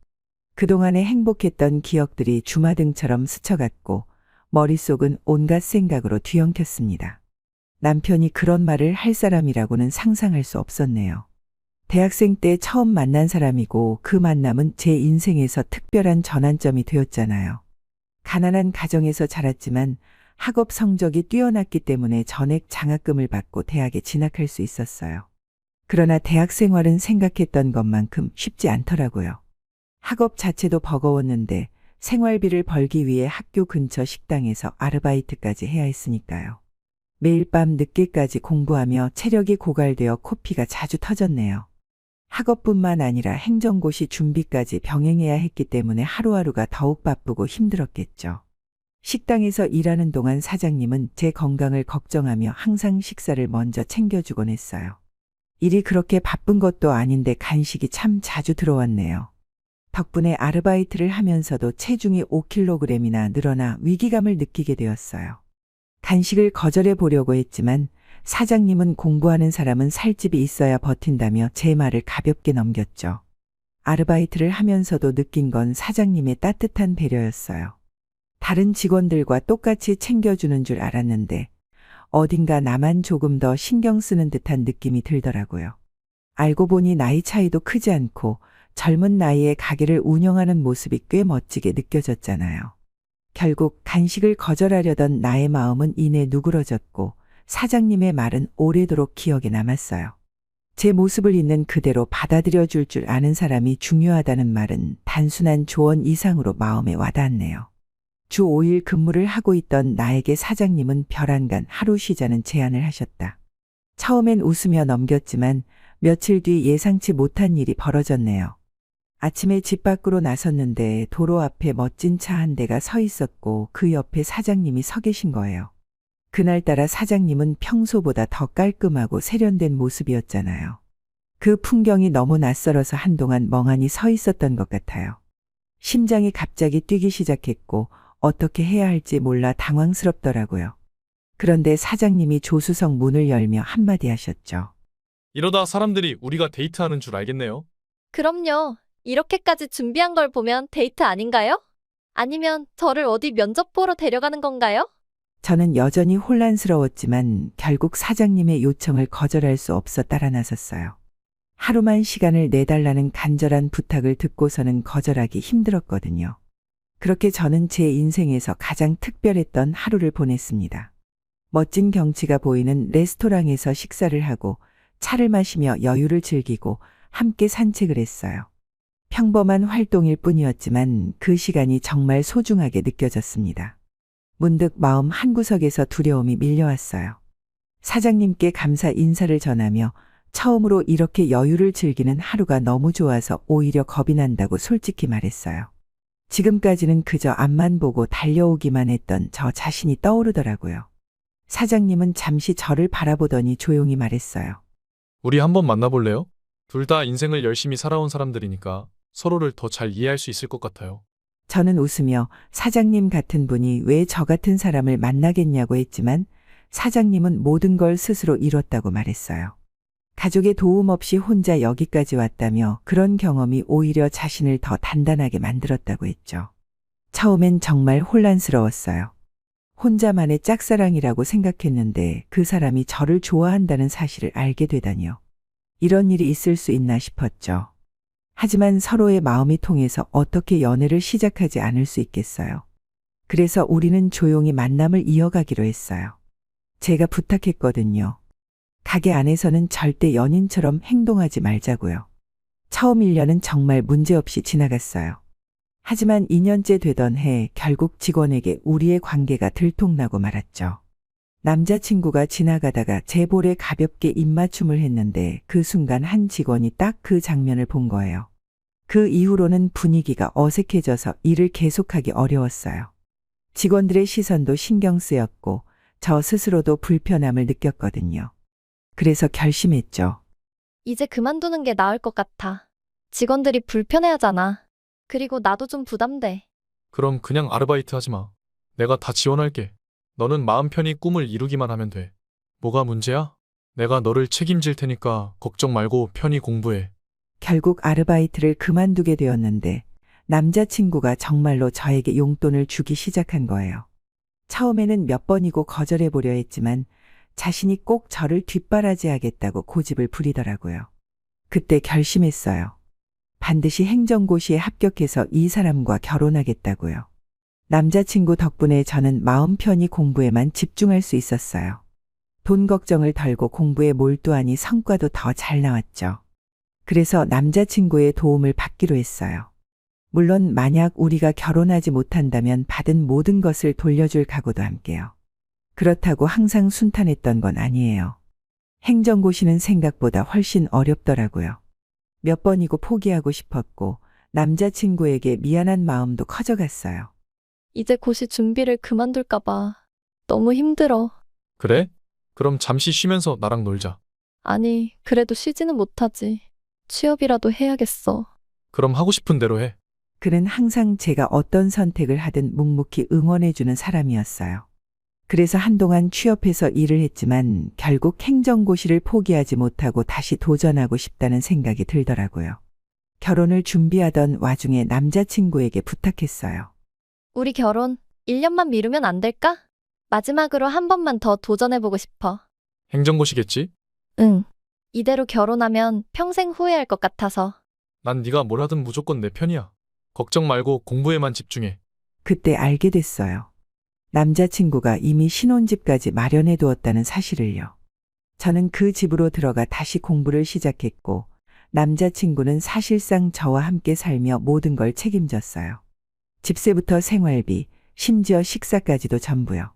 그동안에 행복했던 기억들이 주마등처럼 스쳐갔고 머릿속은 온갖 생각으로 뒤엉켰습니다. 남편이 그런 말을 할 사람이라고는 상상할 수 없었네요. 대학생 때 처음 만난 사람이고 그 만남은 제 인생에서 특별한 전환점이 되었잖아요. 가난한 가정에서 자랐지만 학업 성적이 뛰어났기 때문에 전액 장학금을 받고 대학에 진학할 수 있었어요. 그러나 대학 생활은 생각했던 것만큼 쉽지 않더라고요. 학업 자체도 버거웠는데 생활비를 벌기 위해 학교 근처 식당에서 아르바이트까지 해야 했으니까요. 매일 밤 늦게까지 공부하며 체력이 고갈되어 코피가 자주 터졌네요. 학업뿐만 아니라 행정고시 준비까지 병행해야 했기 때문에 하루하루가 더욱 바쁘고 힘들었겠죠. 식당에서 일하는 동안 사장님은 제 건강을 걱정하며 항상 식사를 먼저 챙겨주곤 했어요. 일이 그렇게 바쁜 것도 아닌데 간식이 참 자주 들어왔네요. 덕분에 아르바이트를 하면서도 체중이 5kg이나 늘어나 위기감을 느끼게 되었어요. 간식을 거절해 보려고 했지만 사장님은 공부하는 사람은 살집이 있어야 버틴다며 제 말을 가볍게 넘겼죠. 아르바이트를 하면서도 느낀 건 사장님의 따뜻한 배려였어요. 다른 직원들과 똑같이 챙겨주는 줄 알았는데 어딘가 나만 조금 더 신경 쓰는 듯한 느낌이 들더라고요. 알고 보니 나이 차이도 크지 않고 젊은 나이에 가게를 운영하는 모습이 꽤 멋지게 느껴졌잖아요. 결국 간식을 거절하려던 나의 마음은 이내 누그러졌고 사장님의 말은 오래도록 기억에 남았어요. 제 모습을 있는 그대로 받아들여 줄 아는 사람이 중요하다는 말은 단순한 조언 이상으로 마음에 와닿았네요. 주 5일 근무를 하고 있던 나에게 사장님은 별안간 하루 쉬자는 제안을 하셨다. 처음엔 웃으며 넘겼지만 며칠 뒤 예상치 못한 일이 벌어졌네요. 아침에 집 밖으로 나섰는데 도로 앞에 멋진 차 한 대가 서 있었고 그 옆에 사장님이 서 계신 거예요. 그날따라 사장님은 평소보다 더 깔끔하고 세련된 모습이었잖아요. 그 풍경이 너무 낯설어서 한동안 멍하니 서 있었던 것 같아요. 심장이 갑자기 뛰기 시작했고 어떻게 해야 할지 몰라 당황스럽더라고요. 그런데 사장님이 조수석 문을 열며 한마디 하셨죠. 이러다 사람들이 우리가 데이트하는 줄 알겠네요. 그럼요. 이렇게까지 준비한 걸 보면 데이트 아닌가요? 아니면 저를 어디 면접 보러 데려가는 건가요? 저는 여전히 혼란스러웠지만 결국 사장님의 요청을 거절할 수 없어 따라 나섰어요. 하루만 시간을 내달라는 간절한 부탁을 듣고서는 거절하기 힘들었거든요. 그렇게 저는 제 인생에서 가장 특별했던 하루를 보냈습니다. 멋진 경치가 보이는 레스토랑에서 식사를 하고 차를 마시며 여유를 즐기고 함께 산책을 했어요. 평범한 활동일 뿐이었지만 그 시간이 정말 소중하게 느껴졌습니다. 문득 마음 한구석에서 두려움이 밀려왔어요. 사장님께 감사 인사를 전하며 처음으로 이렇게 여유를 즐기는 하루가 너무 좋아서 오히려 겁이 난다고 솔직히 말했어요. 지금까지는 그저 앞만 보고 달려오기만 했던 저 자신이 떠오르더라고요. 사장님은 잠시 저를 바라보더니 조용히 말했어요. 우리 한번 만나볼래요? 둘 다 인생을 열심히 살아온 사람들이니까 서로를 더 잘 이해할 수 있을 것 같아요. 저는 웃으며 사장님 같은 분이 왜 저 같은 사람을 만나겠냐고 했지만 사장님은 모든 걸 스스로 이뤘다고 말했어요. 가족의 도움 없이 혼자 여기까지 왔다며 그런 경험이 오히려 자신을 더 단단하게 만들었다고 했죠. 처음엔 정말 혼란스러웠어요. 혼자만의 짝사랑이라고 생각했는데 그 사람이 저를 좋아한다는 사실을 알게 되다니요. 이런 일이 있을 수 있나 싶었죠. 하지만 서로의 마음이 통해서 어떻게 연애를 시작하지 않을 수 있겠어요. 그래서 우리는 조용히 만남을 이어가기로 했어요. 제가 부탁했거든요. 가게 안에서는 절대 연인처럼 행동하지 말자고요. 처음 1년은 정말 문제없이 지나갔어요. 하지만 2년째 되던 해 결국 직원에게 우리의 관계가 들통나고 말았죠. 남자친구가 지나가다가 제 볼에 가볍게 입맞춤을 했는데 그 순간 한 직원이 딱 그 장면을 본 거예요. 그 이후로는 분위기가 어색해져서 일을 계속하기 어려웠어요. 직원들의 시선도 신경 쓰였고 저 스스로도 불편함을 느꼈거든요. 그래서 결심했죠. 이제 그만두는 게 나을 것 같아. 직원들이 불편해하잖아. 그리고 나도 좀 부담돼. 그럼 그냥 아르바이트 하지 마. 내가 다 지원할게. 너는 마음 편히 꿈을 이루기만 하면 돼. 뭐가 문제야? 내가 너를 책임질 테니까 걱정 말고 편히 공부해. 결국 아르바이트를 그만두게 되었는데 남자친구가 정말로 저에게 용돈을 주기 시작한 거예요. 처음에는 몇 번이고 거절해보려 했지만 자신이 꼭 저를 뒷바라지하겠다고 고집을 부리더라고요. 그때 결심했어요. 반드시 행정고시에 합격해서 이 사람과 결혼하겠다고요. 남자친구 덕분에 저는 마음 편히 공부에만 집중할 수 있었어요. 돈 걱정을 덜고 공부에 몰두하니 성과도 더 잘 나왔죠. 그래서 남자친구의 도움을 받기로 했어요. 물론 만약 우리가 결혼하지 못한다면 받은 모든 것을 돌려줄 각오도 함께요. 그렇다고 항상 순탄했던 건 아니에요. 행정고시는 생각보다 훨씬 어렵더라고요. 몇 번이고 포기하고 싶었고 남자친구에게 미안한 마음도 커져갔어요. 이제 고시 준비를 그만둘까 봐. 너무 힘들어. 그래? 그럼 잠시 쉬면서 나랑 놀자. 아니, 그래도 쉬지는 못하지. 취업이라도 해야겠어. 그럼 하고 싶은 대로 해. 그는 항상 제가 어떤 선택을 하든 묵묵히 응원해주는 사람이었어요. 그래서 한동안 취업해서 일을 했지만 결국 행정고시를 포기하지 못하고 다시 도전하고 싶다는 생각이 들더라고요. 결혼을 준비하던 와중에 남자친구에게 부탁했어요. 우리 결혼 1년만 미루면 안 될까? 마지막으로 한 번만 더 도전해보고 싶어. 행정고시겠지? 응. 이대로 결혼하면 평생 후회할 것 같아서. 난 네가 뭘 하든 무조건 내 편이야. 걱정 말고 공부에만 집중해. 그때 알게 됐어요. 남자친구가 이미 신혼집까지 마련해 두었다는 사실을요. 저는 그 집으로 들어가 다시 공부를 시작했고 남자친구는 사실상 저와 함께 살며 모든 걸 책임졌어요. 집세부터 생활비, 심지어 식사까지도 전부요.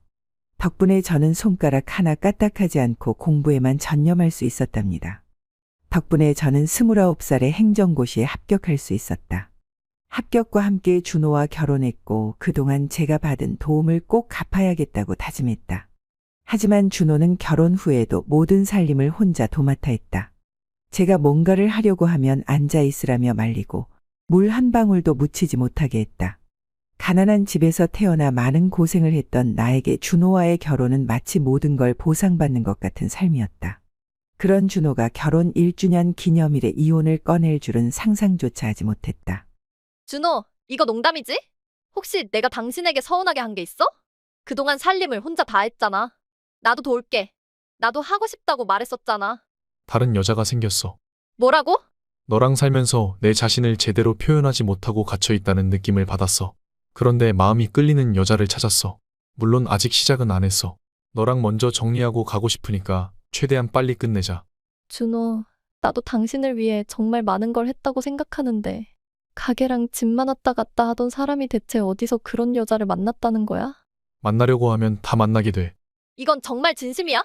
덕분에 저는 손가락 하나 까딱하지 않고 공부에만 전념할 수 있었답니다. 덕분에 저는 29살의 행정고시에 합격할 수 있었다. 합격과 함께 준호와 결혼했고 그동안 제가 받은 도움을 꼭 갚아야겠다고 다짐했다. 하지만 준호는 결혼 후에도 모든 살림을 혼자 도맡아 했다. 제가 뭔가를 하려고 하면 앉아 있으라며 말리고 물 한 방울도 묻히지 못하게 했다. 가난한 집에서 태어나 많은 고생을 했던 나에게 준호와의 결혼은 마치 모든 걸 보상받는 것 같은 삶이었다. 그런 준호가 결혼 1주년 기념일에 이혼을 꺼낼 줄은 상상조차 하지 못했다. 준호, 이거 농담이지? 혹시 내가 당신에게 서운하게 한 게 있어? 그동안 살림을 혼자 다 했잖아. 나도 도울게. 나도 하고 싶다고 말했었잖아. 다른 여자가 생겼어. 뭐라고? 너랑 살면서 내 자신을 제대로 표현하지 못하고 갇혀있다는 느낌을 받았어. 그런데 마음이 끌리는 여자를 찾았어. 물론 아직 시작은 안 했어. 너랑 먼저 정리하고 가고 싶으니까 최대한 빨리 끝내자. 준호, 나도 당신을 위해 정말 많은 걸 했다고 생각하는데 가게랑 집만 왔다 갔다 하던 사람이 대체 어디서 그런 여자를 만났다는 거야? 만나려고 하면 다 만나게 돼. 이건 정말 진심이야?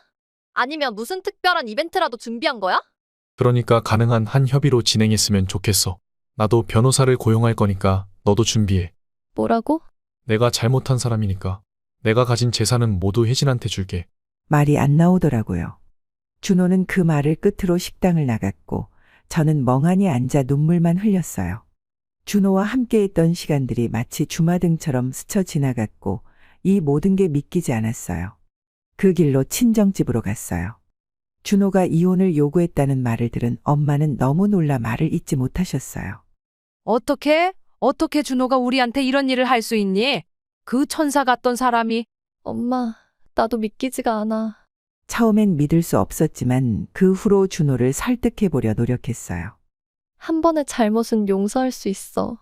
아니면 무슨 특별한 이벤트라도 준비한 거야? 그러니까 가능한 한 협의로 진행했으면 좋겠어. 나도 변호사를 고용할 거니까 너도 준비해. 뭐라고? 내가 잘못한 사람이니까. 내가 가진 재산은 모두 혜진한테 줄게. 말이 안 나오더라고요. 준호는 그 말을 끝으로 식당을 나갔고 저는 멍하니 앉아 눈물만 흘렸어요. 준호와 함께했던 시간들이 마치 주마등처럼 스쳐 지나갔고 이 모든 게 믿기지 않았어요. 그 길로 친정집으로 갔어요. 준호가 이혼을 요구했다는 말을 들은 엄마는 너무 놀라 말을 잇지 못하셨어요. 어떻게 준호가 우리한테 이런 일을 할 수 있니? 그 천사 같던 사람이. 엄마, 나도 믿기지가 않아. 처음엔 믿을 수 없었지만 그 후로 준호를 설득해보려 노력했어요. 한 번의 잘못은 용서할 수 있어.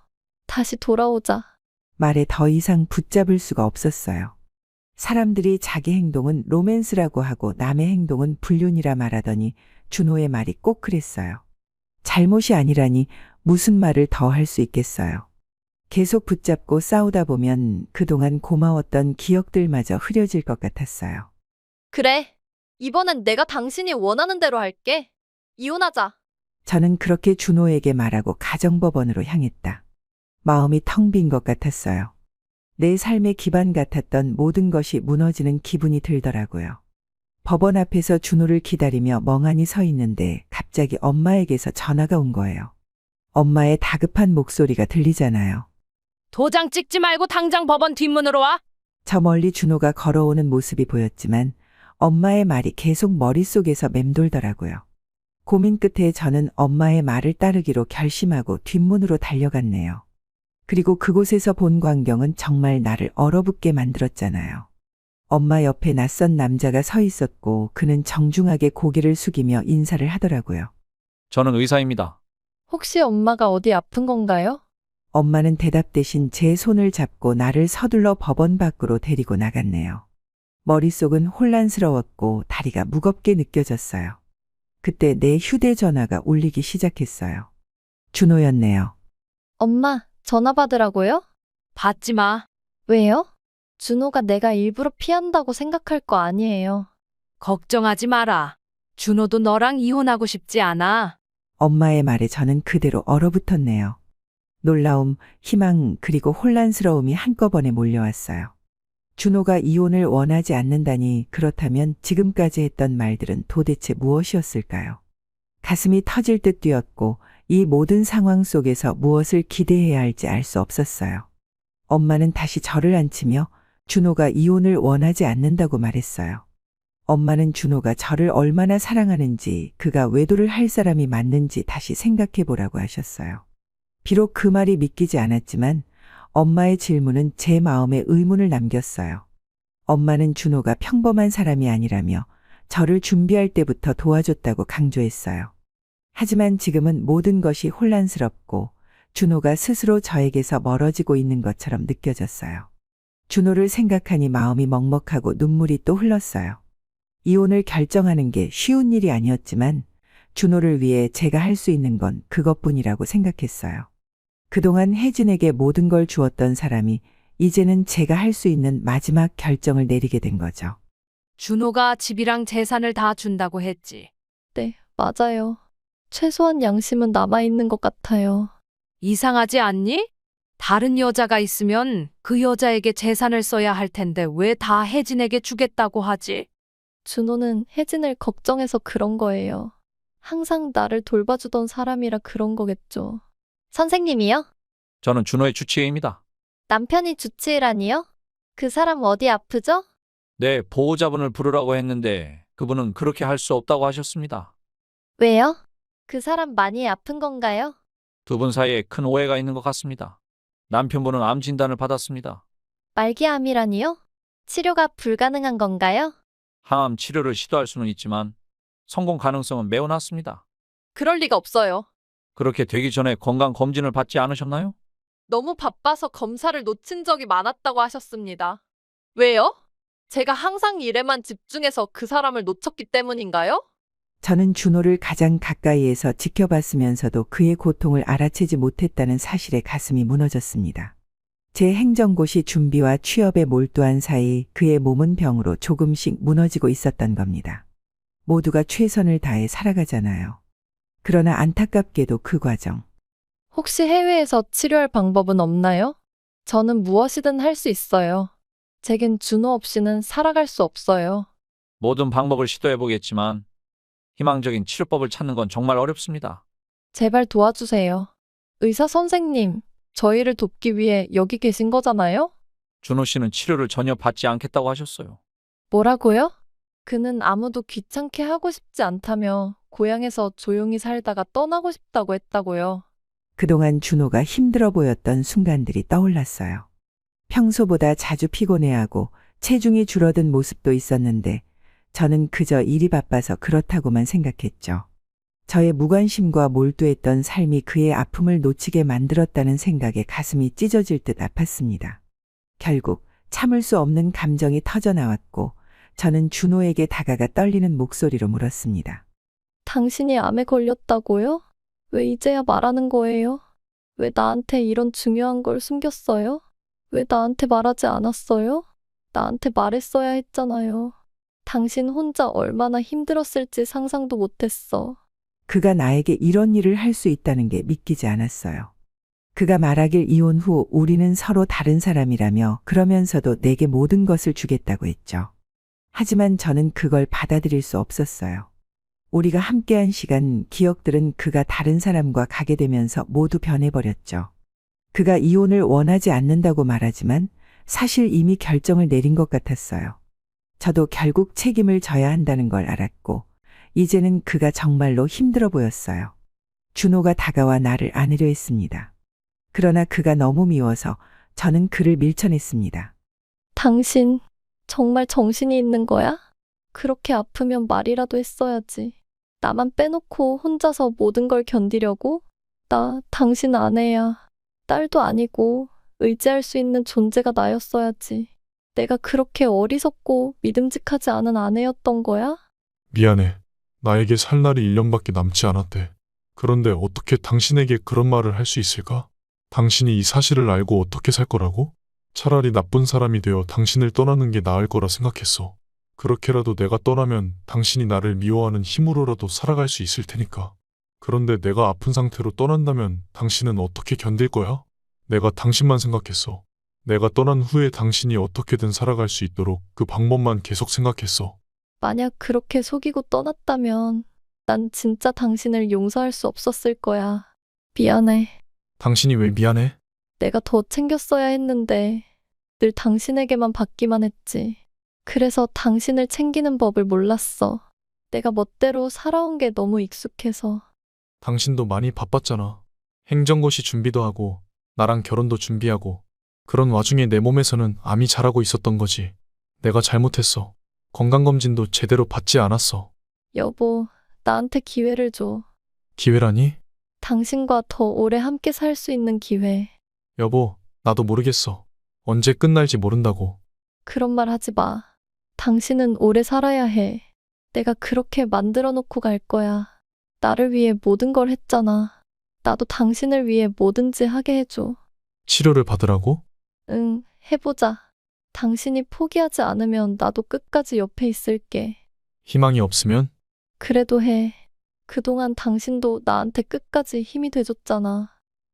다시 돌아오자. 말에 더 이상 붙잡을 수가 없었어요. 사람들이 자기 행동은 로맨스라고 하고 남의 행동은 불륜이라 말하더니 준호의 말이 꼭 그랬어요. 잘못이 아니라니 무슨 말을 더 할 수 있겠어요. 계속 붙잡고 싸우다 보면 그동안 고마웠던 기억들마저 흐려질 것 같았어요. 그래. 이번엔 내가 당신이 원하는 대로 할게. 이혼하자. 저는 그렇게 준호에게 말하고 가정법원으로 향했다. 마음이 텅 빈 것 같았어요. 내 삶의 기반 같았던 모든 것이 무너지는 기분이 들더라고요. 법원 앞에서 준호를 기다리며 멍하니 서 있는데 갑자기 엄마에게서 전화가 온 거예요. 엄마의 다급한 목소리가 들리잖아요. 도장 찍지 말고 당장 법원 뒷문으로 와. 저 멀리 준호가 걸어오는 모습이 보였지만 엄마의 말이 계속 머릿속에서 맴돌더라고요. 고민 끝에 저는 엄마의 말을 따르기로 결심하고 뒷문으로 달려갔네요. 그리고 그곳에서 본 광경은 정말 나를 얼어붙게 만들었잖아요. 엄마 옆에 낯선 남자가 서 있었고 그는 정중하게 고개를 숙이며 인사를 하더라고요. 저는 의사입니다. 혹시 엄마가 어디 아픈 건가요? 엄마는 대답 대신 제 손을 잡고 나를 서둘러 법원 밖으로 데리고 나갔네요. 머릿속은 혼란스러웠고 다리가 무겁게 느껴졌어요. 그때 내 휴대전화가 울리기 시작했어요. 준호였네요. 엄마, 전화 받으라고요? 받지 마. 왜요? 준호가 내가 일부러 피한다고 생각할 거 아니에요. 걱정하지 마라. 준호도 너랑 이혼하고 싶지 않아. 엄마의 말에 저는 그대로 얼어붙었네요. 놀라움, 희망, 그리고 혼란스러움이 한꺼번에 몰려왔어요. 준호가 이혼을 원하지 않는다니 그렇다면 지금까지 했던 말들은 도대체 무엇이었을까요? 가슴이 터질 듯 뛰었고 이 모든 상황 속에서 무엇을 기대해야 할지 알 수 없었어요. 엄마는 다시 저를 앉히며 준호가 이혼을 원하지 않는다고 말했어요. 엄마는 준호가 저를 얼마나 사랑하는지 그가 외도를 할 사람이 맞는지 다시 생각해 보라고 하셨어요. 비록 그 말이 믿기지 않았지만 엄마의 질문은 제 마음에 의문을 남겼어요. 엄마는 준호가 평범한 사람이 아니라며 저를 준비할 때부터 도와줬다고 강조했어요. 하지만 지금은 모든 것이 혼란스럽고 준호가 스스로 저에게서 멀어지고 있는 것처럼 느껴졌어요. 준호를 생각하니 마음이 먹먹하고 눈물이 또 흘렀어요. 이혼을 결정하는 게 쉬운 일이 아니었지만 준호를 위해 제가 할 수 있는 건 그것뿐이라고 생각했어요. 그동안 혜진에게 모든 걸 주었던 사람이 이제는 제가 할 수 있는 마지막 결정을 내리게 된 거죠. 준호가 집이랑 재산을 다 준다고 했지. 네, 맞아요. 최소한 양심은 남아있는 것 같아요. 이상하지 않니? 다른 여자가 있으면 그 여자에게 재산을 써야 할 텐데 왜 다 혜진에게 주겠다고 하지? 준호는 혜진을 걱정해서 그런 거예요. 항상 나를 돌봐주던 사람이라 그런 거겠죠. 선생님이요? 저는 준호의 주치의입니다. 남편이 주치의라니요? 그 사람 어디 아프죠? 네, 보호자분을 부르라고 했는데 그분은 그렇게 할 수 없다고 하셨습니다. 왜요? 그 사람 많이 아픈 건가요? 두 분 사이에 큰 오해가 있는 것 같습니다. 남편분은 암 진단을 받았습니다. 말기암이라니요? 치료가 불가능한 건가요? 항암 치료를 시도할 수는 있지만 성공 가능성은 매우 낮습니다. 그럴 리가 없어요. 그렇게 되기 전에 건강 검진을 받지 않으셨나요? 너무 바빠서 검사를 놓친 적이 많았다고 하셨습니다. 왜요? 제가 항상 일에만 집중해서 그 사람을 놓쳤기 때문인가요? 저는 준호를 가장 가까이에서 지켜봤으면서도 그의 고통을 알아채지 못했다는 사실에 가슴이 무너졌습니다. 제 행정고시 준비와 취업에 몰두한 사이 그의 몸은 병으로 조금씩 무너지고 있었던 겁니다. 모두가 최선을 다해 살아가잖아요. 그러나 안타깝게도 그 과정. 혹시 해외에서 치료할 방법은 없나요? 저는 무엇이든 할 수 있어요. 제겐 준호 없이는 살아갈 수 없어요. 모든 방법을 시도해 보겠지만 희망적인 치료법을 찾는 건 정말 어렵습니다. 제발 도와주세요. 의사 선생님, 저희를 돕기 위해 여기 계신 거잖아요? 준호 씨는 치료를 전혀 받지 않겠다고 하셨어요. 뭐라고요? 그는 아무도 귀찮게 하고 싶지 않다며 고향에서 조용히 살다가 떠나고 싶다고 했다고요. 그동안 준호가 힘들어 보였던 순간들이 떠올랐어요. 평소보다 자주 피곤해하고 체중이 줄어든 모습도 있었는데 저는 그저 일이 바빠서 그렇다고만 생각했죠. 저의 무관심과 몰두했던 삶이 그의 아픔을 놓치게 만들었다는 생각에 가슴이 찢어질 듯 아팠습니다. 결국 참을 수 없는 감정이 터져나왔고 저는 준호에게 다가가 떨리는 목소리로 물었습니다. 당신이 암에 걸렸다고요? 왜 이제야 말하는 거예요? 왜 나한테 이런 중요한 걸 숨겼어요? 왜 나한테 말하지 않았어요? 나한테 말했어야 했잖아요. 당신 혼자 얼마나 힘들었을지 상상도 못했어. 그가 나에게 이런 일을 할 수 있다는 게 믿기지 않았어요. 그가 말하길 이혼 후 우리는 서로 다른 사람이라며 그러면서도 내게 모든 것을 주겠다고 했죠. 하지만 저는 그걸 받아들일 수 없었어요. 우리가 함께한 시간, 기억들은 그가 다른 사람과 가게 되면서 모두 변해버렸죠. 그가 이혼을 원하지 않는다고 말하지만 사실 이미 결정을 내린 것 같았어요. 저도 결국 책임을 져야 한다는 걸 알았고 이제는 그가 정말로 힘들어 보였어요. 준호가 다가와 나를 안으려 했습니다. 그러나 그가 너무 미워서 저는 그를 밀쳐냈습니다. 당신 정말 정신이 있는 거야? 그렇게 아프면 말이라도 했어야지. 나만 빼놓고 혼자서 모든 걸 견디려고? 나 당신 아내야. 딸도 아니고 의지할 수 있는 존재가 나였어야지. 내가 그렇게 어리석고 믿음직하지 않은 아내였던 거야? 미안해. 나에게 살 날이 1년밖에 남지 않았대. 그런데 어떻게 당신에게 그런 말을 할 수 있을까? 당신이 이 사실을 알고 어떻게 살 거라고? 차라리 나쁜 사람이 되어 당신을 떠나는 게 나을 거라 생각했어. 그렇게라도 내가 떠나면 당신이 나를 미워하는 힘으로라도 살아갈 수 있을 테니까. 그런데 내가 아픈 상태로 떠난다면 당신은 어떻게 견딜 거야? 내가 당신만 생각했어. 내가 떠난 후에 당신이 어떻게든 살아갈 수 있도록 그 방법만 계속 생각했어. 만약 그렇게 속이고 떠났다면 난 진짜 당신을 용서할 수 없었을 거야. 미안해. 당신이 왜 미안해? 내가 더 챙겼어야 했는데 늘 당신에게만 받기만 했지. 그래서 당신을 챙기는 법을 몰랐어. 내가 멋대로 살아온 게 너무 익숙해서. 당신도 많이 바빴잖아. 행정고시 준비도 하고 나랑 결혼도 준비하고 그런 와중에 내 몸에서는 암이 자라고 있었던 거지. 내가 잘못했어. 건강검진도 제대로 받지 않았어. 여보, 나한테 기회를 줘. 기회라니? 당신과 더 오래 함께 살 수 있는 기회. 여보, 나도 모르겠어. 언제 끝날지 모른다고. 그런 말 하지 마. 당신은 오래 살아야 해. 내가 그렇게 만들어 놓고 갈 거야. 나를 위해 모든 걸 했잖아. 나도 당신을 위해 뭐든지 하게 해줘. 치료를 받으라고? 응, 해보자. 당신이 포기하지 않으면 나도 끝까지 옆에 있을게. 희망이 없으면? 그래도 해. 그동안 당신도 나한테 끝까지 힘이 돼줬잖아.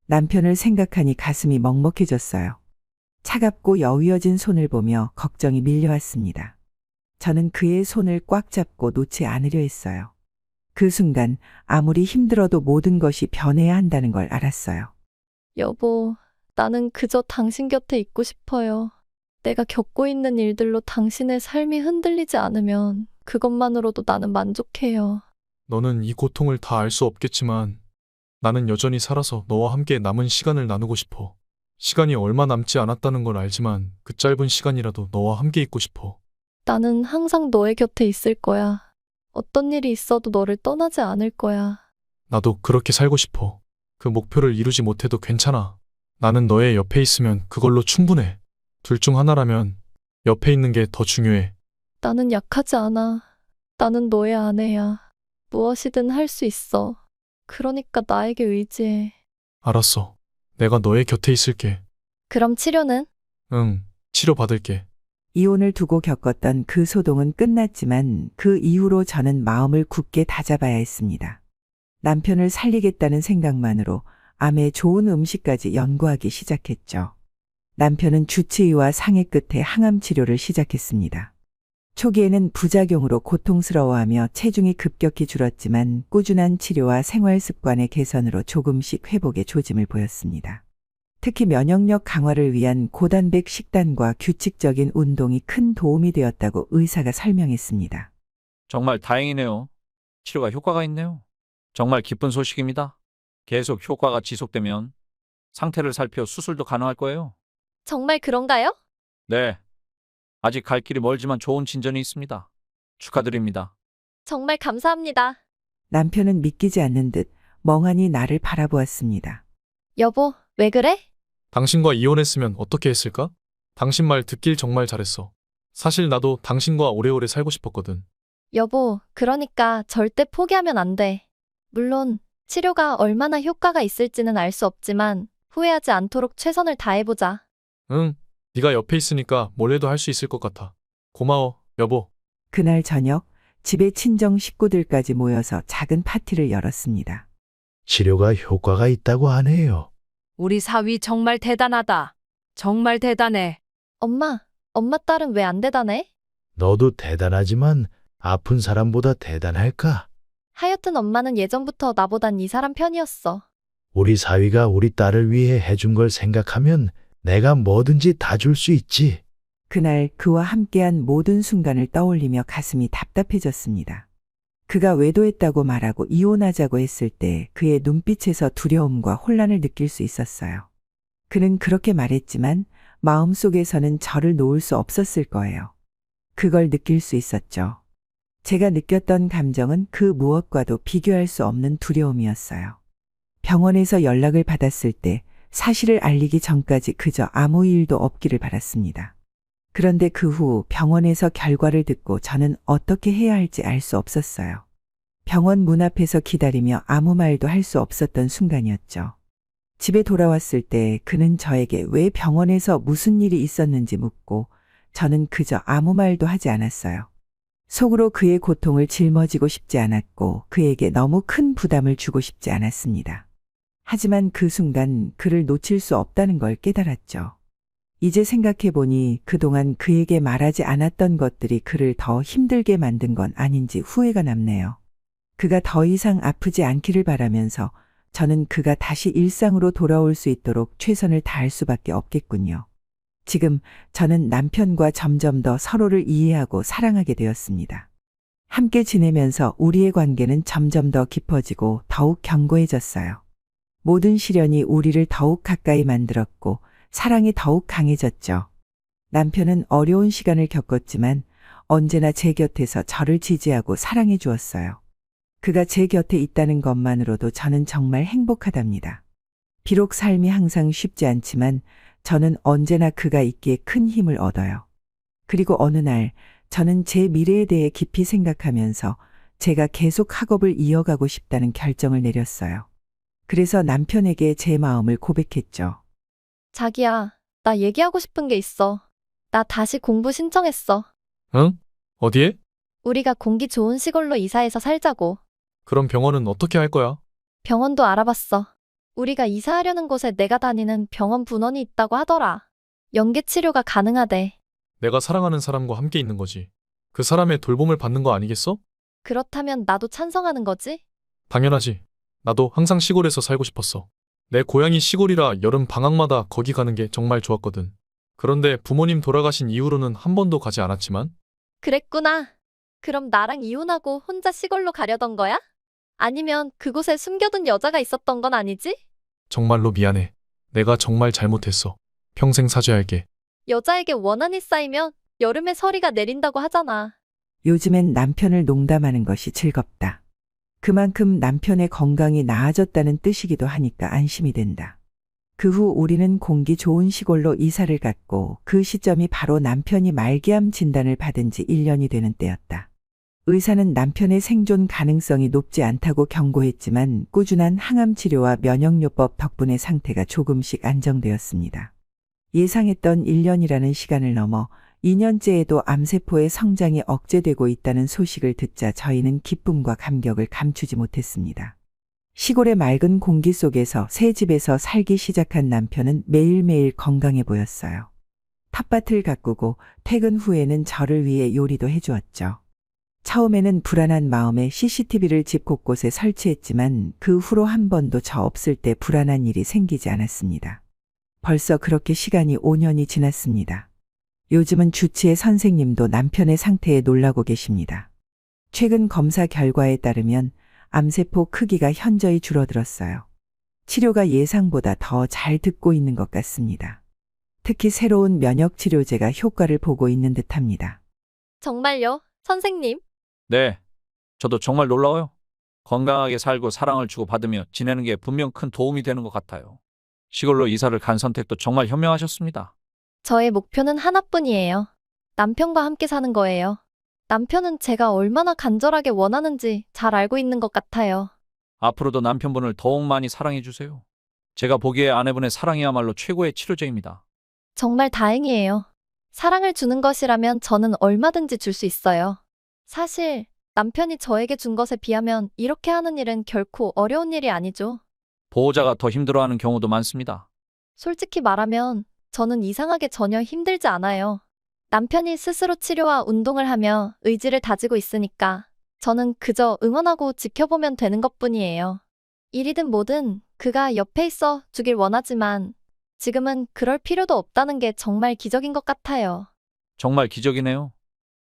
남편을 생각하니 가슴이 먹먹해졌어요. 차갑고 여위어진 손을 보며 걱정이 밀려왔습니다. 저는 그의 손을 꽉 잡고 놓지 않으려 했어요. 그 순간 아무리 힘들어도 모든 것이 변해야 한다는 걸 알았어요. 여보, 나는 그저 당신 곁에 있고 싶어요. 내가 겪고 있는 일들로 당신의 삶이 흔들리지 않으면 그것만으로도 나는 만족해요. 너는 이 고통을 다 알 수 없겠지만 나는 여전히 살아서 너와 함께 남은 시간을 나누고 싶어. 시간이 얼마 남지 않았다는 걸 알지만 그 짧은 시간이라도 너와 함께 있고 싶어. 나는 항상 너의 곁에 있을 거야. 어떤 일이 있어도 너를 떠나지 않을 거야. 나도 그렇게 살고 싶어. 그 목표를 이루지 못해도 괜찮아. 나는 너의 옆에 있으면 그걸로 충분해. 둘 중 하나라면 옆에 있는 게 더 중요해. 나는 약하지 않아. 나는 너의 아내야. 무엇이든 할 수 있어. 그러니까 나에게 의지해. 알았어. 내가 너의 곁에 있을게. 그럼 치료는? 응, 치료받을게. 이혼을 두고 겪었던 그 소동은 끝났지만 그 이후로 저는 마음을 굳게 다잡아야 했습니다. 남편을 살리겠다는 생각만으로 암에 좋은 음식까지 연구하기 시작했죠. 남편은 주치의와 상의 끝에 항암 치료를 시작했습니다. 초기에는 부작용으로 고통스러워하며 체중이 급격히 줄었지만 꾸준한 치료와 생활 습관의 개선으로 조금씩 회복의 조짐을 보였습니다. 특히 면역력 강화를 위한 고단백 식단과 규칙적인 운동이 큰 도움이 되었다고 의사가 설명했습니다. 정말 다행이네요. 치료가 효과가 있네요. 정말 기쁜 소식입니다. 계속 효과가 지속되면 상태를 살펴 수술도 가능할 거예요. 정말 그런가요? 네. 아직 갈 길이 멀지만 좋은 진전이 있습니다. 축하드립니다. 정말 감사합니다. 남편은 믿기지 않는 듯 멍하니 나를 바라보았습니다. 여보, 왜 그래? 당신과 이혼했으면 어떻게 했을까? 당신 말 듣길 정말 잘했어. 사실 나도 당신과 오래오래 살고 싶었거든. 여보, 그러니까 절대 포기하면 안 돼. 물론 치료가 얼마나 효과가 있을지는 알 수 없지만 후회하지 않도록 최선을 다해보자. 응, 네가 옆에 있으니까 뭘 해도 할 수 있을 것 같아. 고마워, 여보. 그날 저녁 집에 친정 식구들까지 모여서 작은 파티를 열었습니다. 치료가 효과가 있다고 하네요. 우리 사위 정말 대단하다. 정말 대단해. 엄마 딸은 왜 안 대단해? 너도 대단하지만 아픈 사람보다 대단할까? 하여튼 엄마는 예전부터 나보단 이 사람 편이었어. 우리 사위가 우리 딸을 위해 해준 걸 생각하면 내가 뭐든지 다 줄 수 있지. 그날 그와 함께한 모든 순간을 떠올리며 가슴이 답답해졌습니다. 그가 외도했다고 말하고 이혼하자고 했을 때 그의 눈빛에서 두려움과 혼란을 느낄 수 있었어요. 그는 그렇게 말했지만 마음속에서는 저를 놓을 수 없었을 거예요. 그걸 느낄 수 있었죠. 제가 느꼈던 감정은 그 무엇과도 비교할 수 없는 두려움이었어요. 병원에서 연락을 받았을 때 사실을 알리기 전까지 그저 아무 일도 없기를 바랐습니다. 그런데 그 후 병원에서 결과를 듣고 저는 어떻게 해야 할지 알 수 없었어요. 병원 문 앞에서 기다리며 아무 말도 할 수 없었던 순간이었죠. 집에 돌아왔을 때 그는 저에게 왜 병원에서 무슨 일이 있었는지 묻고 저는 그저 아무 말도 하지 않았어요. 속으로 그의 고통을 짊어지고 싶지 않았고 그에게 너무 큰 부담을 주고 싶지 않았습니다. 하지만 그 순간 그를 놓칠 수 없다는 걸 깨달았죠. 이제 생각해보니 그동안 그에게 말하지 않았던 것들이 그를 더 힘들게 만든 건 아닌지 후회가 남네요. 그가 더 이상 아프지 않기를 바라면서 저는 그가 다시 일상으로 돌아올 수 있도록 최선을 다할 수밖에 없겠군요. 지금 저는 남편과 점점 더 서로를 이해하고 사랑하게 되었습니다. 함께 지내면서 우리의 관계는 점점 더 깊어지고 더욱 견고해졌어요. 모든 시련이 우리를 더욱 가까이 만들었고 사랑이 더욱 강해졌죠. 남편은 어려운 시간을 겪었지만 언제나 제 곁에서 저를 지지하고 사랑해 주었어요. 그가 제 곁에 있다는 것만으로도 저는 정말 행복하답니다. 비록 삶이 항상 쉽지 않지만 저는 언제나 그가 있기에 큰 힘을 얻어요. 그리고 어느 날 저는 제 미래에 대해 깊이 생각하면서 제가 계속 학업을 이어가고 싶다는 결정을 내렸어요. 그래서 남편에게 제 마음을 고백했죠. 자기야, 나 얘기하고 싶은 게 있어. 나 다시 공부 신청했어. 응? 어디에? 우리가 공기 좋은 시골로 이사해서 살자고. 그럼 병원은 어떻게 할 거야? 병원도 알아봤어. 우리가 이사하려는 곳에 내가 다니는 병원 분원이 있다고 하더라. 연계 치료가 가능하대. 내가 사랑하는 사람과 함께 있는 거지. 그 사람의 돌봄을 받는 거 아니겠어? 그렇다면 나도 찬성하는 거지? 당연하지. 나도 항상 시골에서 살고 싶었어. 내 고향이 시골이라 여름 방학마다 거기 가는 게 정말 좋았거든. 그런데 부모님 돌아가신 이후로는 한 번도 가지 않았지만 그랬구나. 그럼 나랑 이혼하고 혼자 시골로 가려던 거야? 아니면 그곳에 숨겨둔 여자가 있었던 건 아니지? 정말로 미안해. 내가 정말 잘못했어. 평생 사죄할게. 여자에게 원한이 쌓이면 여름에 서리가 내린다고 하잖아. 요즘엔 남편을 농담하는 것이 즐겁다. 그만큼 남편의 건강이 나아졌다는 뜻이기도 하니까 안심이 된다. 그 후 우리는 공기 좋은 시골로 이사를 갔고 그 시점이 바로 남편이 말기암 진단을 받은 지 1년이 되는 때였다. 의사는 남편의 생존 가능성이 높지 않다고 경고했지만 꾸준한 항암 치료와 면역요법 덕분에 상태가 조금씩 안정되었습니다. 예상했던 1년이라는 시간을 넘어 2년째에도 암세포의 성장이 억제되고 있다는 소식을 듣자 저희는 기쁨과 감격을 감추지 못했습니다. 시골의 맑은 공기 속에서 새 집에서 살기 시작한 남편은 매일매일 건강해 보였어요. 텃밭을 가꾸고 퇴근 후에는 저를 위해 요리도 해주었죠. 처음에는 불안한 마음에 CCTV를 집 곳곳에 설치했지만 그 후로 한 번도 저 없을 때 불안한 일이 생기지 않았습니다. 벌써 그렇게 시간이 5년이 지났습니다. 요즘은 주치의 선생님도 남편의 상태에 놀라고 계십니다. 최근 검사 결과에 따르면 암세포 크기가 현저히 줄어들었어요. 치료가 예상보다 더 잘 듣고 있는 것 같습니다. 특히 새로운 면역 치료제가 효과를 보고 있는 듯합니다. 정말요, 선생님? 네. 저도 정말 놀라워요. 건강하게 살고 사랑을 주고받으며 지내는 게 분명 큰 도움이 되는 것 같아요. 시골로 이사를 간 선택도 정말 현명하셨습니다. 저의 목표는 하나뿐이에요. 남편과 함께 사는 거예요. 남편은 제가 얼마나 간절하게 원하는지 잘 알고 있는 것 같아요. 앞으로도 남편분을 더욱 많이 사랑해 주세요. 제가 보기에 아내분의 사랑이야말로 최고의 치료제입니다. 정말 다행이에요. 사랑을 주는 것이라면 저는 얼마든지 줄 수 있어요. 사실 남편이 저에게 준 것에 비하면 이렇게 하는 일은 결코 어려운 일이 아니죠. 보호자가 더 힘들어하는 경우도 많습니다. 솔직히 말하면 저는 이상하게 전혀 힘들지 않아요. 남편이 스스로 치료와 운동을 하며 의지를 다지고 있으니까 저는 그저 응원하고 지켜보면 되는 것뿐이에요. 일이든 뭐든 그가 옆에 있어 주길 원하지만 지금은 그럴 필요도 없다는 게 정말 기적인 것 같아요. 정말 기적이네요.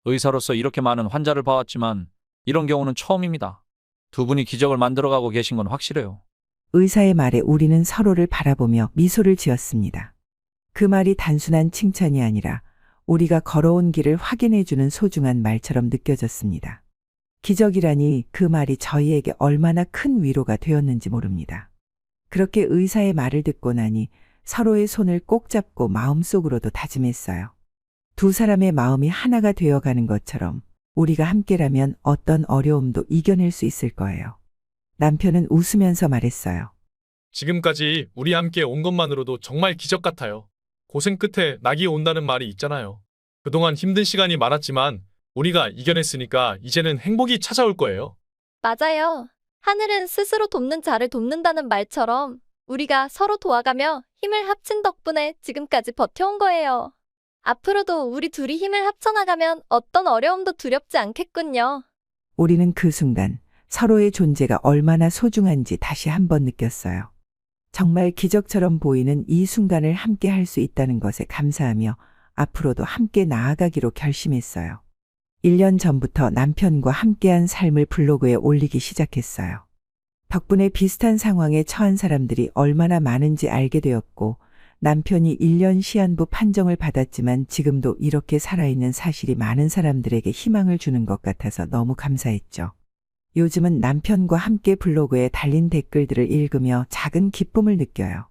의사로서 이렇게 많은 환자를 봐왔지만 이런 경우는 처음입니다. 두 분이 기적을 만들어가고 계신 건 확실해요. 의사의 말에 우리는 서로를 바라보며 미소를 지었습니다. 그 말이 단순한 칭찬이 아니라 우리가 걸어온 길을 확인해주는 소중한 말처럼 느껴졌습니다. 기적이라니 그 말이 저희에게 얼마나 큰 위로가 되었는지 모릅니다. 그렇게 의사의 말을 듣고 나니 서로의 손을 꼭 잡고 마음속으로도 다짐했어요. 두 사람의 마음이 하나가 되어가는 것처럼 우리가 함께라면 어떤 어려움도 이겨낼 수 있을 거예요. 남편은 웃으면서 말했어요. 지금까지 우리 함께 온 것만으로도 정말 기적 같아요. 고생 끝에 낙이 온다는 말이 있잖아요. 그동안 힘든 시간이 많았지만 우리가 이겨냈으니까 이제는 행복이 찾아올 거예요. 맞아요. 하늘은 스스로 돕는 자를 돕는다는 말처럼 우리가 서로 도와가며 힘을 합친 덕분에 지금까지 버텨온 거예요. 앞으로도 우리 둘이 힘을 합쳐나가면 어떤 어려움도 두렵지 않겠군요. 우리는 그 순간 서로의 존재가 얼마나 소중한지 다시 한번 느꼈어요. 정말 기적처럼 보이는 이 순간을 함께 할 수 있다는 것에 감사하며 앞으로도 함께 나아가기로 결심했어요. 1년 전부터 남편과 함께한 삶을 블로그에 올리기 시작했어요. 덕분에 비슷한 상황에 처한 사람들이 얼마나 많은지 알게 되었고 남편이 1년 시한부 판정을 받았지만 지금도 이렇게 살아있는 사실이 많은 사람들에게 희망을 주는 것 같아서 너무 감사했죠. 요즘은 남편과 함께 블로그에 달린 댓글들을 읽으며 작은 기쁨을 느껴요.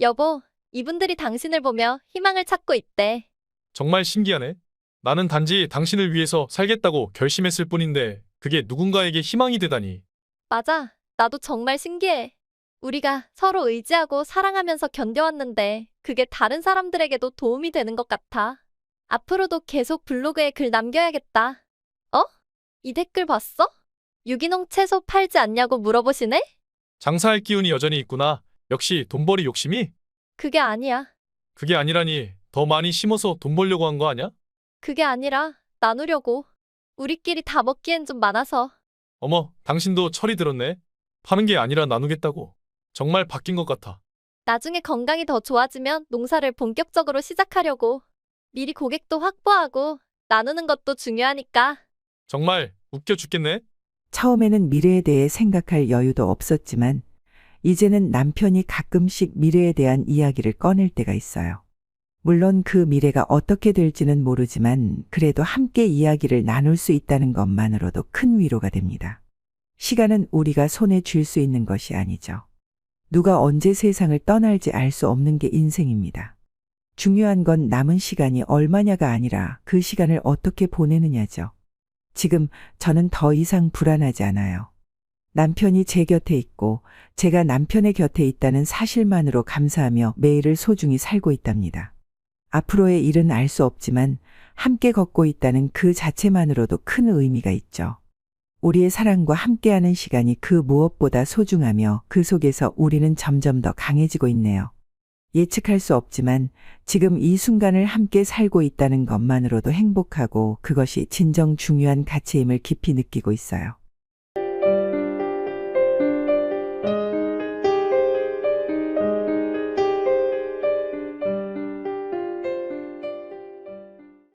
여보, 이분들이 당신을 보며 희망을 찾고 있대. 정말 신기하네. 나는 단지 당신을 위해서 살겠다고 결심했을 뿐인데 그게 누군가에게 희망이 되다니. 맞아. 나도 정말 신기해. 우리가 서로 의지하고 사랑하면서 견뎌왔는데 그게 다른 사람들에게도 도움이 되는 것 같아. 앞으로도 계속 블로그에 글 남겨야겠다. 어? 이 댓글 봤어? 유기농 채소 팔지 않냐고 물어보시네? 장사할 기운이 여전히 있구나. 역시 돈벌이 욕심이? 그게 아니야. 그게 아니라니 더 많이 심어서 돈 벌려고 한 거 아니야? 그게 아니라 나누려고. 우리끼리 다 먹기엔 좀 많아서. 어머, 당신도 철이 들었네. 파는 게 아니라 나누겠다고. 정말 바뀐 것 같아. 나중에 건강이 더 좋아지면 농사를 본격적으로 시작하려고. 미리 고객도 확보하고 나누는 것도 중요하니까. 정말 웃겨 죽겠네. 처음에는 미래에 대해 생각할 여유도 없었지만 이제는 남편이 가끔씩 미래에 대한 이야기를 꺼낼 때가 있어요. 물론 그 미래가 어떻게 될지는 모르지만 그래도 함께 이야기를 나눌 수 있다는 것만으로도 큰 위로가 됩니다. 시간은 우리가 손에 쥘 수 있는 것이 아니죠. 누가 언제 세상을 떠날지 알 수 없는 게 인생입니다. 중요한 건 남은 시간이 얼마냐가 아니라 그 시간을 어떻게 보내느냐죠. 지금 저는 더 이상 불안하지 않아요. 남편이 제 곁에 있고 제가 남편의 곁에 있다는 사실만으로 감사하며 매일을 소중히 살고 있답니다. 앞으로의 일은 알 수 없지만 함께 걷고 있다는 그 자체만으로도 큰 의미가 있죠. 우리의 사랑과 함께하는 시간이 그 무엇보다 소중하며 그 속에서 우리는 점점 더 강해지고 있네요. 예측할 수 없지만 지금 이 순간을 함께 살고 있다는 것만으로도 행복하고 그것이 진정 중요한 가치임을 깊이 느끼고 있어요.